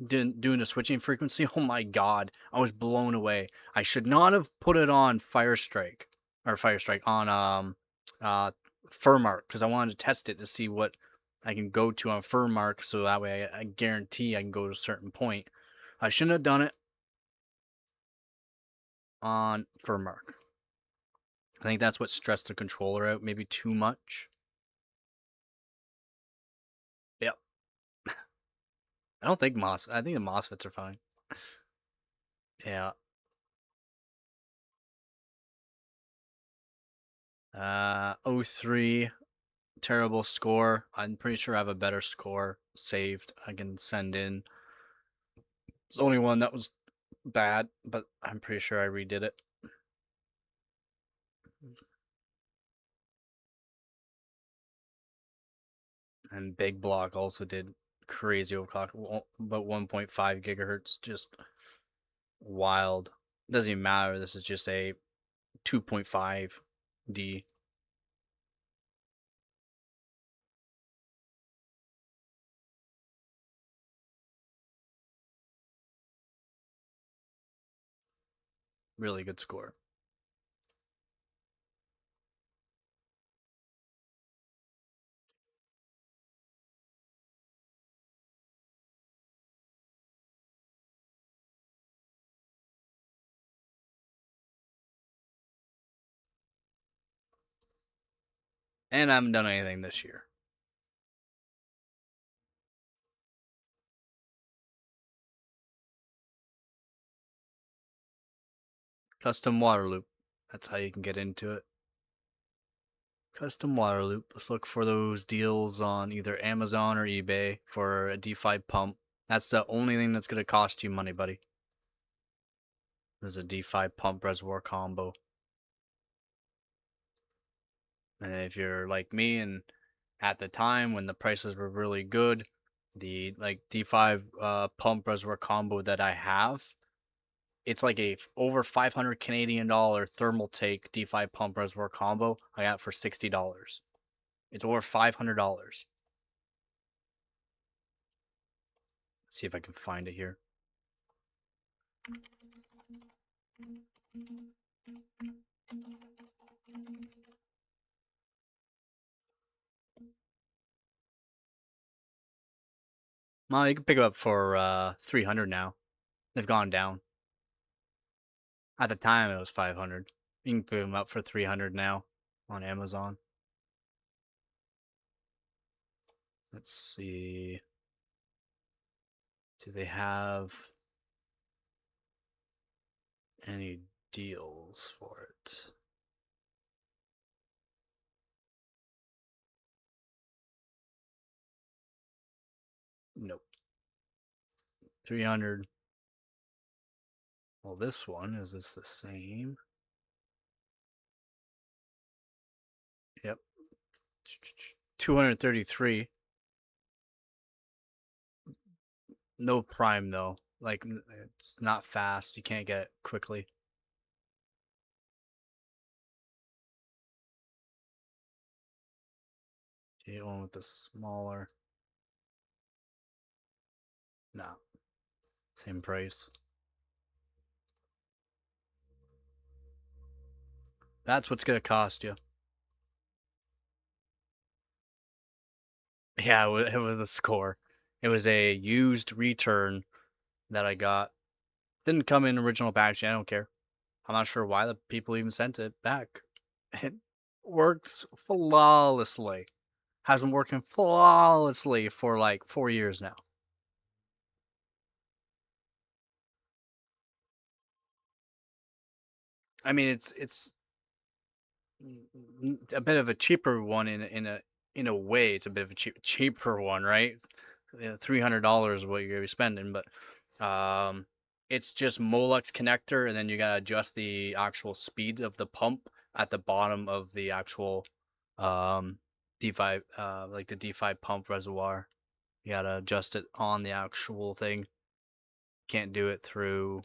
doing the switching frequency, oh my god, I was blown away. I should not have put it on Firestrike on uh Furmark because I wanted to test it to see what I can go to on Furmark, so that way I guarantee I can go to a certain point. I shouldn't have done it on Furmark. I think that's what stressed the controller out maybe too much. Yep. I don't think I think the MOSFETs are fine. Yeah. O3, terrible score. I'm pretty sure I have a better score saved I can send in. There's only one that was bad, but I'm pretty sure I redid it. And Big Block also did crazy overclock, about 1.5 gigahertz, just wild. Doesn't even matter. This is just a 2.5D. Really good score. And I haven't done anything this year. Custom water loop. That's how you can get into it. Custom water loop. Let's look for those deals on either Amazon or eBay for a D5 pump. That's the only thing that's going to cost you money, buddy. There's a D5 pump reservoir combo. And if you're like me and at the time when the prices were really good, the like D5 pump reservoir combo that I have, it's like a over 500 Canadian dollar thermal take D5 pump reservoir combo I got for $60. It's over $500. See if I can find it here. Well, you can pick it up for 300 now. They've gone down. At the time, it was 500. You can pick them up for 300 now on Amazon. Let's see. Do they have any deals for it? Nope. 300. Well, this one, is this the same? Yep. 233. No Prime though. Like it's not fast. You can't get it quickly. The one with the smaller. No. Same price. That's what's gonna cost you. Yeah, it was a score. It was a used return that I got. Didn't come in original packaging. I don't care. I'm not sure why the people even sent it back. It works flawlessly. Has been working flawlessly for like 4 years now. I mean, it's a bit of a cheaper one in a way. It's a bit of a cheaper one, right? $300 is what you're gonna be spending, but it's just Molex connector, and then you gotta adjust the actual speed of the pump at the bottom of the actual D5, like the D5 pump reservoir. You gotta adjust it on the actual thing. Can't do it through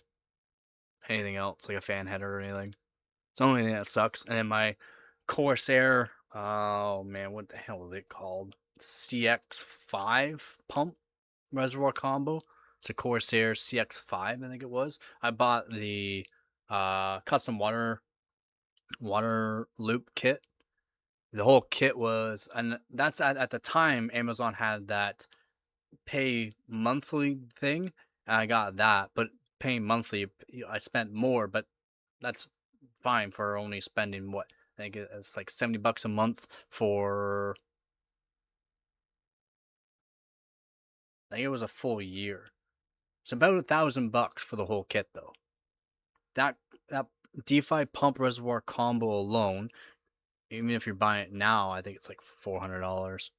anything else, like a fan header or anything. It's the only thing that sucks. And then my Corsair, oh man, what the hell is it called? CX5 pump reservoir combo. It's a Corsair CX5, I think it was. I bought the custom water loop kit. The whole kit was, and that's at the time Amazon had that pay monthly thing, and I got that. But paying monthly, I spent more, but that's fine for only spending what I think it's like $70 a month for. I think it was a full year. It's about $1,000 for the whole kit though. That that DeFi pump reservoir combo alone, even if you're buying it now, I think it's like $400.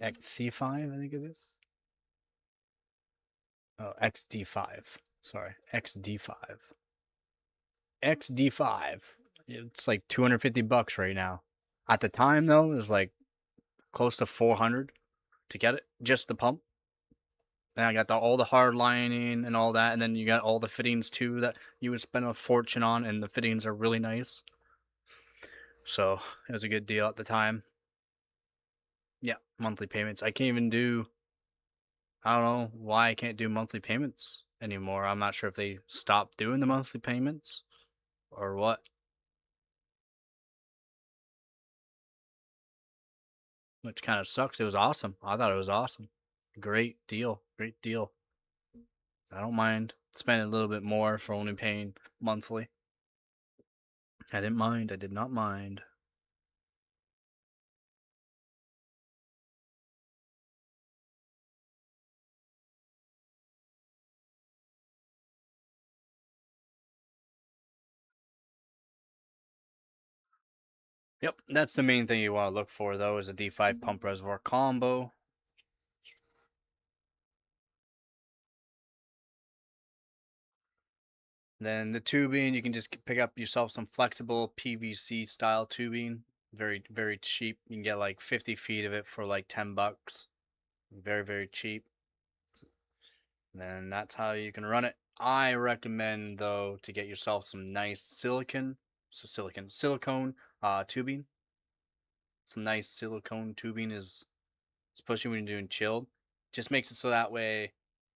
XC5, I think it is. Oh, XD5. Sorry, XD5. XD5. It's like $250 right now. At the time though, it was like close to 400 to get it, just the pump. And I got all the hard lining and all that, and then you got all the fittings too that you would spend a fortune on, and the fittings are really nice. So it was a good deal at the time. Yeah, monthly payments. I can't even do. I don't know why I can't do monthly payments anymore. I'm not sure if they stopped doing the monthly payments or what. Which kind of sucks. It was awesome. I thought it was awesome. Great deal. Great deal. I don't mind spending a little bit more for only paying monthly. I didn't mind. I did not mind. Yep, that's the main thing you want to look for, though, is a D5 pump reservoir combo. Then the tubing, you can just pick up yourself some flexible PVC style tubing. Very, very cheap. You can get like 50 feet of it for like $10. Very, very cheap. Then that's how you can run it. I recommend though to get yourself some nice silicone tubing. Some nice silicone tubing is, especially when you're doing chilled, just makes it so that way,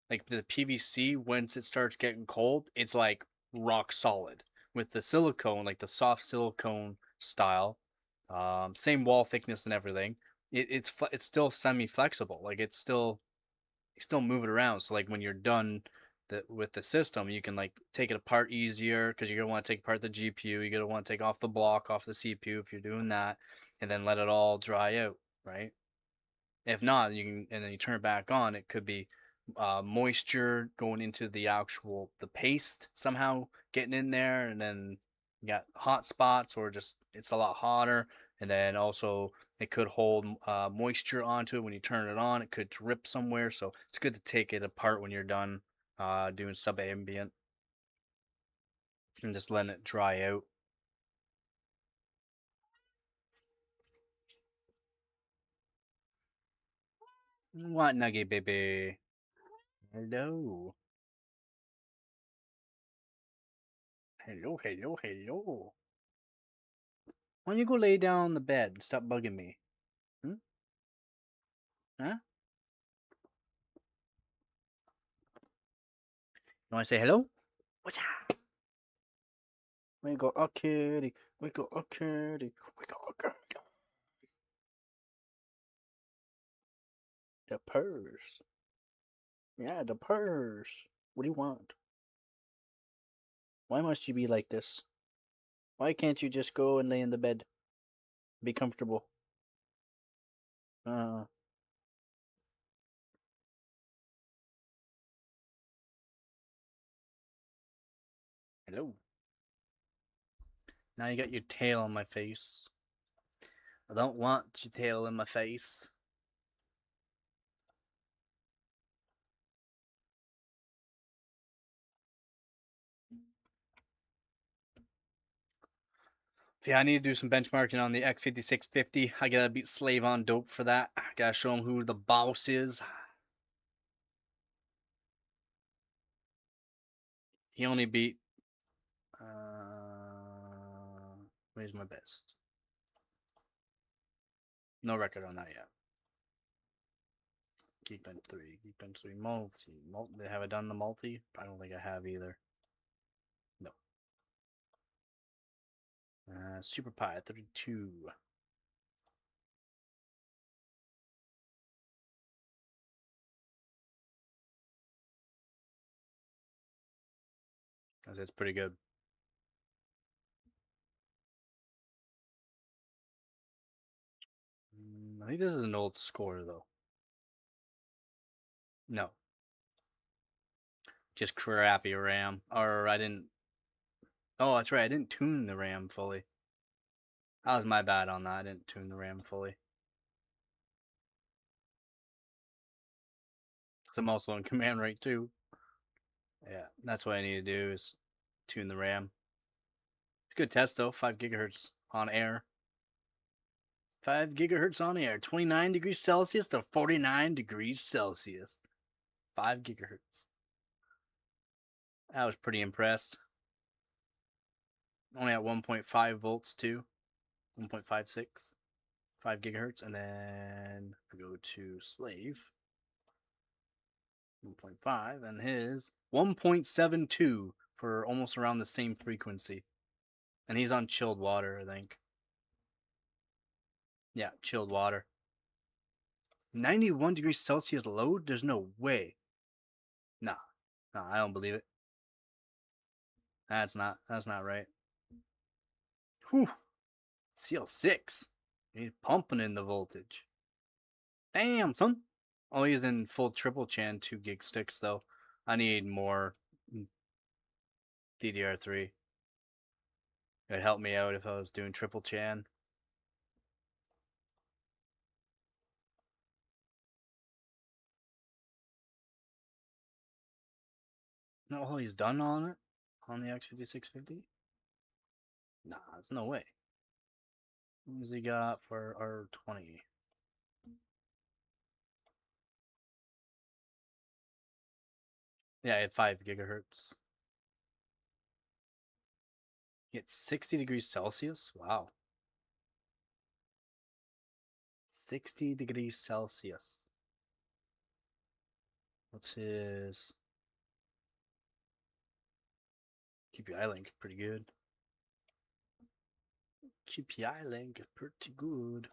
like the PVC, once it starts getting cold, it's like rock solid. With the silicone, like the soft silicone style, same wall thickness and everything, it's still semi flexible. Like still move it around. So like when you're done with the system, you can like take it apart easier because you're gonna want to take apart the GPU. You're gonna want to take off the block off the CPU if you're doing that, and then let it all dry out, right? If not, you can, and then you turn it back on. It could be moisture going into the paste somehow getting in there, and then you got hot spots, or just it's a lot hotter, and then also it could hold moisture onto it when you turn it on. It could drip somewhere, so it's good to take it apart when you're done doing sub ambient and just letting it dry out. What nugget, baby? Hello, hello, hello, hello. Why don't you go lay down on the bed and stop bugging me? Hmm? Huh? You want to say hello? What's up? We got a kitty. We got a kitty. We got a kitty. The purse. Yeah, the purse. What do you want? Why must you be like this? Why can't you just go and lay in the bed? Be comfortable. Uh, hello. Now you got your tail on my face. I don't want your tail in my face. Yeah, I need to do some benchmarking on the X5650. I gotta beat Slave on Dope for that. I gotta show him who the boss is. He only beat. Where's my best? No record on that yet. Geekbench 3 multi. Have I done the multi? I don't think I have either. No. Super Pi 32. That's pretty good. I think this is an old score though. No, just crappy RAM. Or I didn't. Oh, that's right. I didn't tune the RAM fully. That was my bad on that. I didn't tune the RAM fully. Cause I'm also on command rate too. Yeah, that's what I need to do is tune the RAM. Good test though. 5 gigahertz on air. 5 gigahertz on air. 29 degrees Celsius to 49 degrees Celsius. 5 gigahertz. I was pretty impressed. Only at 1.5 volts too. 1.56. 5 gigahertz. And then we go to Slave. 1.5. And his 1.72 for almost around the same frequency. And he's on chilled water, I think. Yeah, chilled water. 91 degrees Celsius load? There's no way. Nah. Nah, I don't believe it. That's not right. Whew. CL6. He's pumping in the voltage. Damn, son. Oh, he's in full triple chan 2 gig sticks though. I need more DDR3. It'd help me out if I was doing triple chan. No, oh, he's done on it? on the X5650? Nah, there's no way. What has he got for R20? Yeah, at 5 gigahertz. It's 60 degrees Celsius? Wow. 60 degrees Celsius. What's his QPI link? Pretty good. QPI link is pretty good.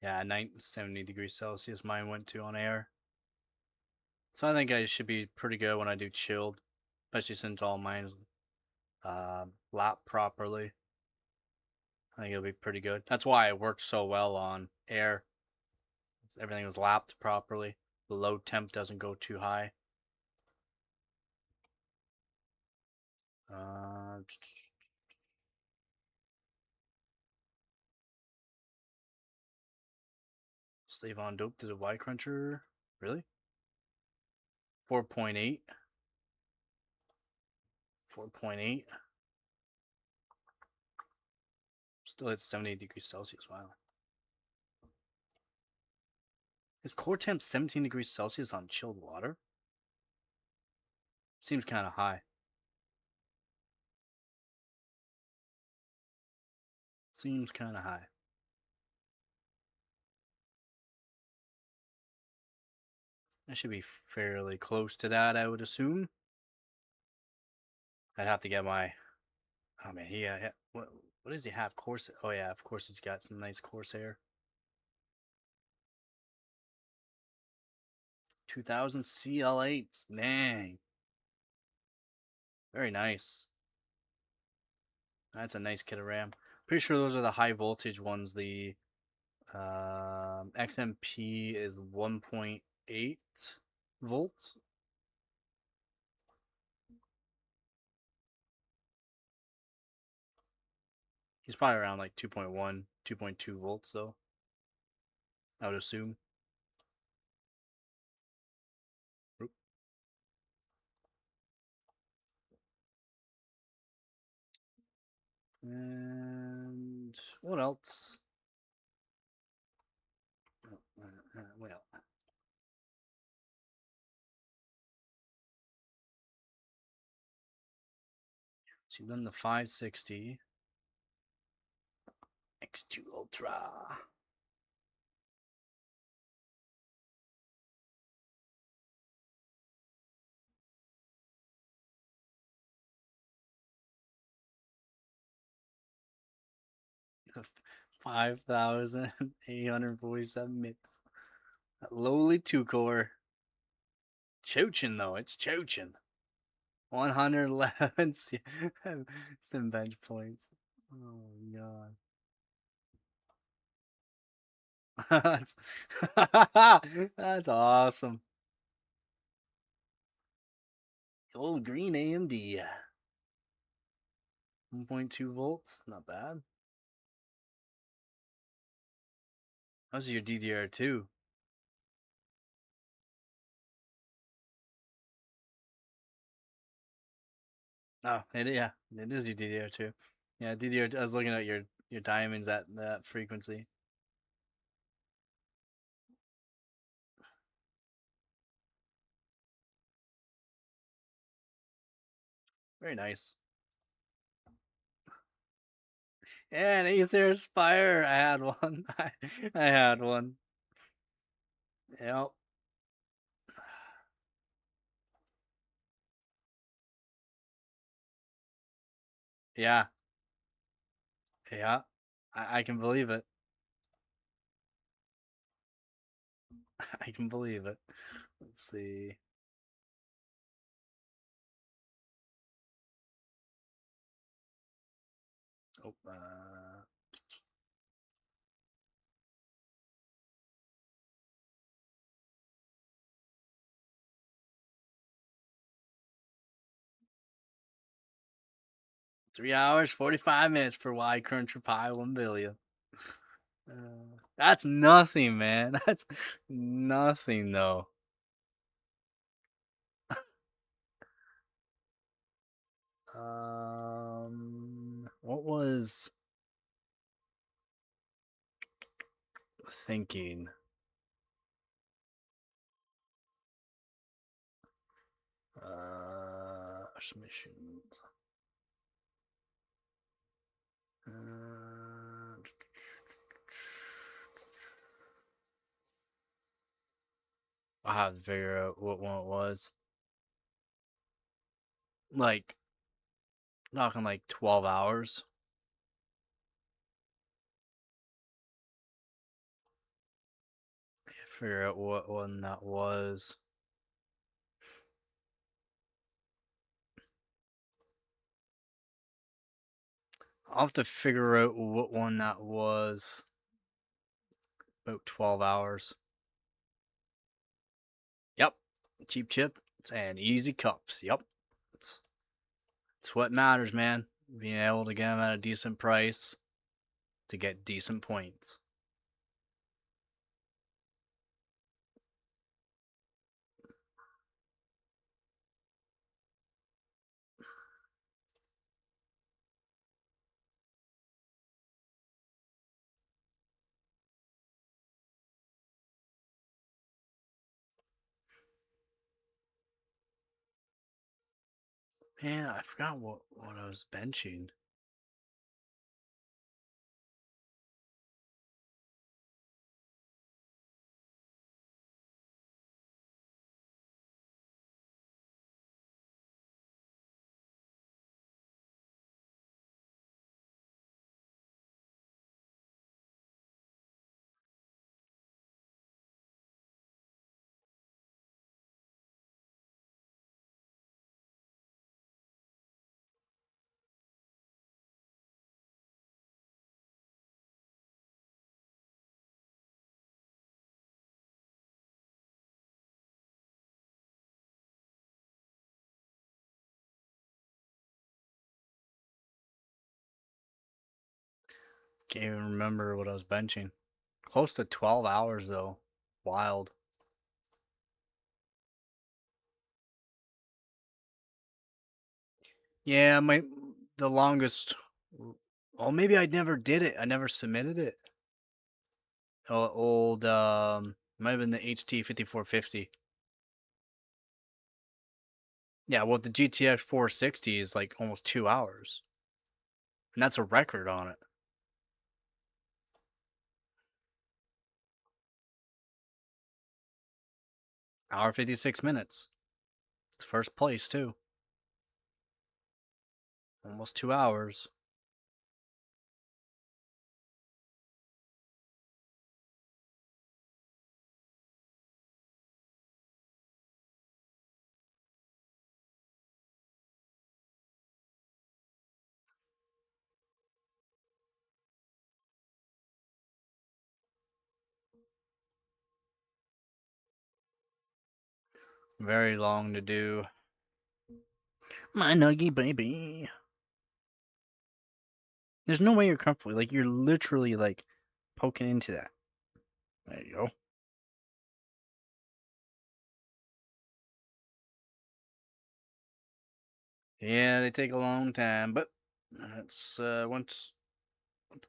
Yeah, 70 degrees Celsius mine went to on air. So I think I should be pretty good when I do chilled, especially since all mine's lap properly. I think it'll be pretty good. That's why it works so well on air. Everything was lapped properly. The low temp doesn't go too high. Slave on dope to the Y cruncher. Really? 4.8. 4.8. Still hits 70 degrees Celsius. Wow. Is core temp 17 degrees Celsius on chilled water? Seems kind of high. Seems kind of high. I should be fairly close to that, I would assume. I'd have to get my. Oh man, what does he have? Corsair. Oh yeah, of course he's got some nice Corsair. 2000 CL8s. Dang. Very nice. That's a nice kit of RAM. Pretty sure those are the high voltage ones. The XMP is 1.8 volts. He's probably around like 2.1, 2.2 volts though, I would assume. And what else? Well, so you've done the 560 X2 Ultra. The 5,847 mix. That lowly 2-core. Chochin though, it's Chochin. 111 some bench points. Oh god. that's, that's awesome. Old green AMD. 1.2 volts, not bad. How's your DDR2? Oh, yeah, it is your DDR2. Yeah, DDR. I was looking at your diamonds at that frequency. Very nice. And Acer Spire. I had one. I had one. Yep. Yeah. Yeah. I can believe it. I can believe it. Let's see. Oh, 3 hours, 45 minutes for Y Cruncher Pie 1 billion. That's nothing, man. That's nothing, though. What was thinking? Submissions. I have to figure out what one it was. Like, talking like 12 hours. Figure out what one that was. I'll have to figure out what one that was. About 12 hours. Yep. Cheap chips and easy cups. Yep. It's what matters, man. Being able to get them at a decent price to get decent points. Man, I forgot what I was benching. Can't even remember what I was benching. Close to 12 hours though. Wild. Yeah, the longest. Oh, maybe I never did it. I never submitted it. Old might have been the HT 5450. Yeah, well the GTX 460 is like almost 2 hours. And that's a record on it. Hour 56 minutes. It's first place too. Almost 2 hours. Very long to do. My nuggy baby. There's no way you're comfortable. Like you're literally like poking into that. There you go. Yeah, they take a long time, but it's once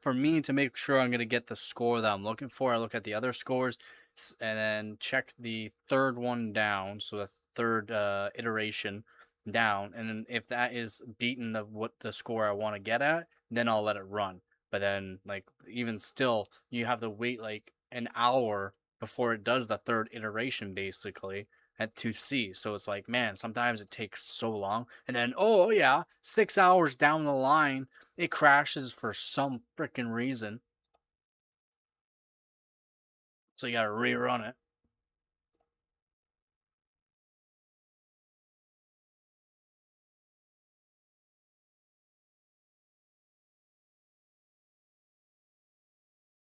for me to make sure I'm gonna get the score that I'm looking for. I look at the other scores and then check the third one down, so the third iteration down, and then if that is beaten of what the score I want to get at, then I'll let it run. But then, like even still, you have to wait like an hour before it does the third iteration, basically at 2C. So it's like, man, sometimes it takes so long. And then, oh yeah, 6 hours down the line, it crashes for some freaking reason. So you gotta rerun it.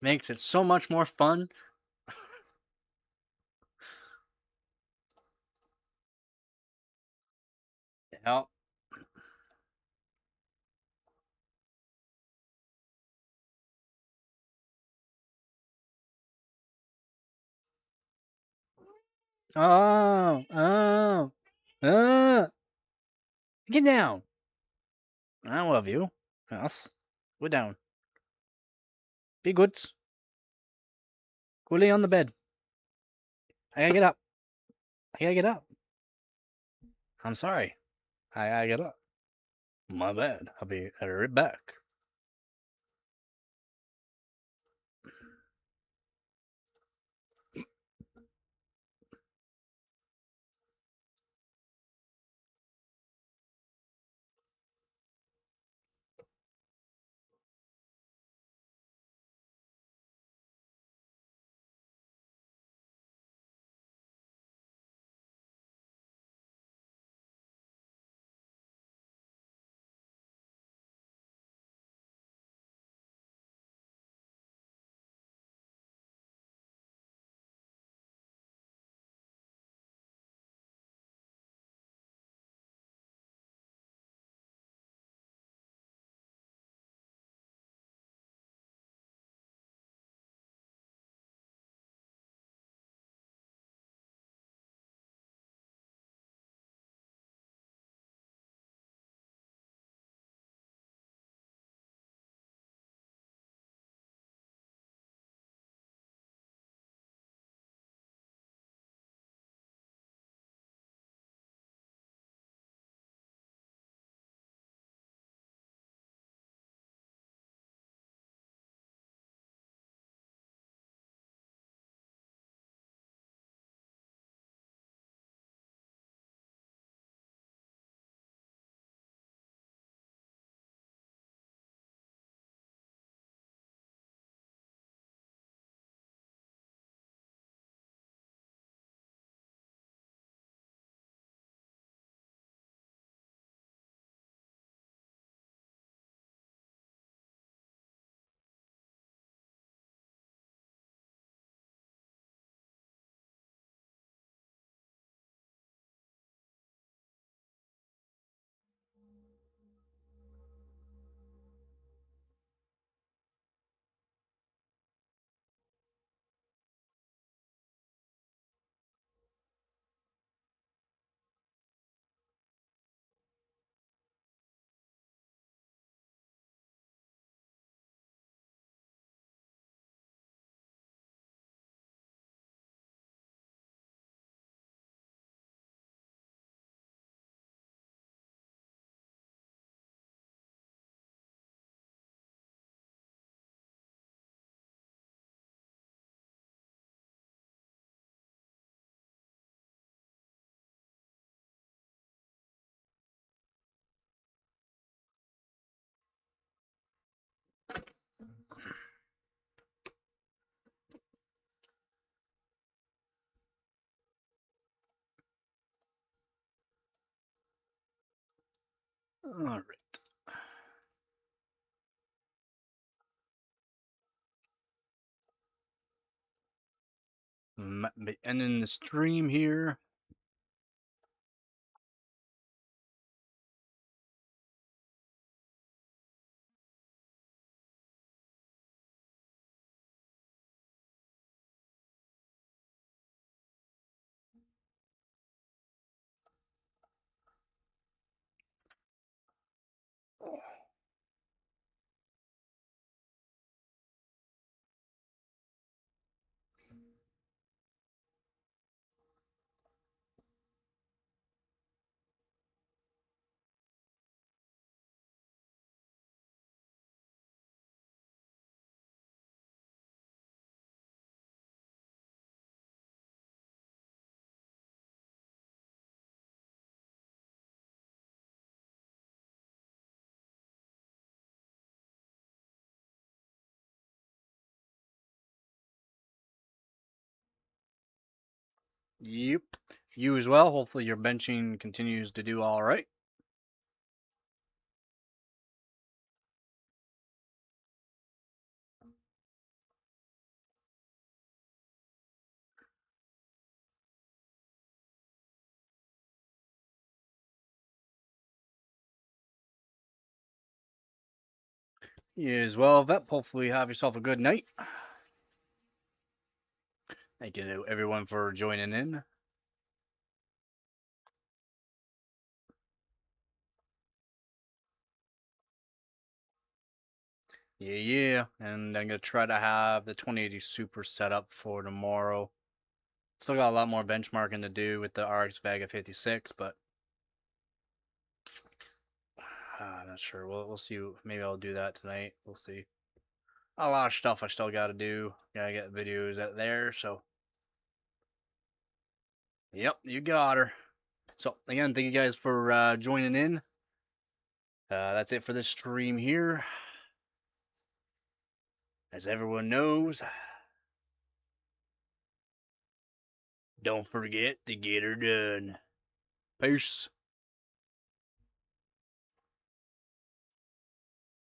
Makes it so much more fun. Yep. Oh, oh, oh. Get down. I love you. Yes. Go down. Be good. Go lay on the bed. I gotta get up. I gotta get up. I'm sorry. I gotta get up. My bad. I'll be right back. All right. Be ending the stream here. Yep. You as well. Hopefully your benching continues to do all right. You as well, Vep. Hopefully have yourself a good night. Thank you to everyone for joining in. Yeah. And I'm gonna try to have the 2080 Super set up for tomorrow. Still got a lot more benchmarking to do with the RX Vega 56, but I'm not sure. We'll see. Maybe I'll do that tonight. We'll see. A lot of stuff I still got to do. Gotta get videos out there. So, yep, you got her. So again, thank you guys for joining in. That's it for this stream here. As everyone knows, don't forget to get her done. Peace.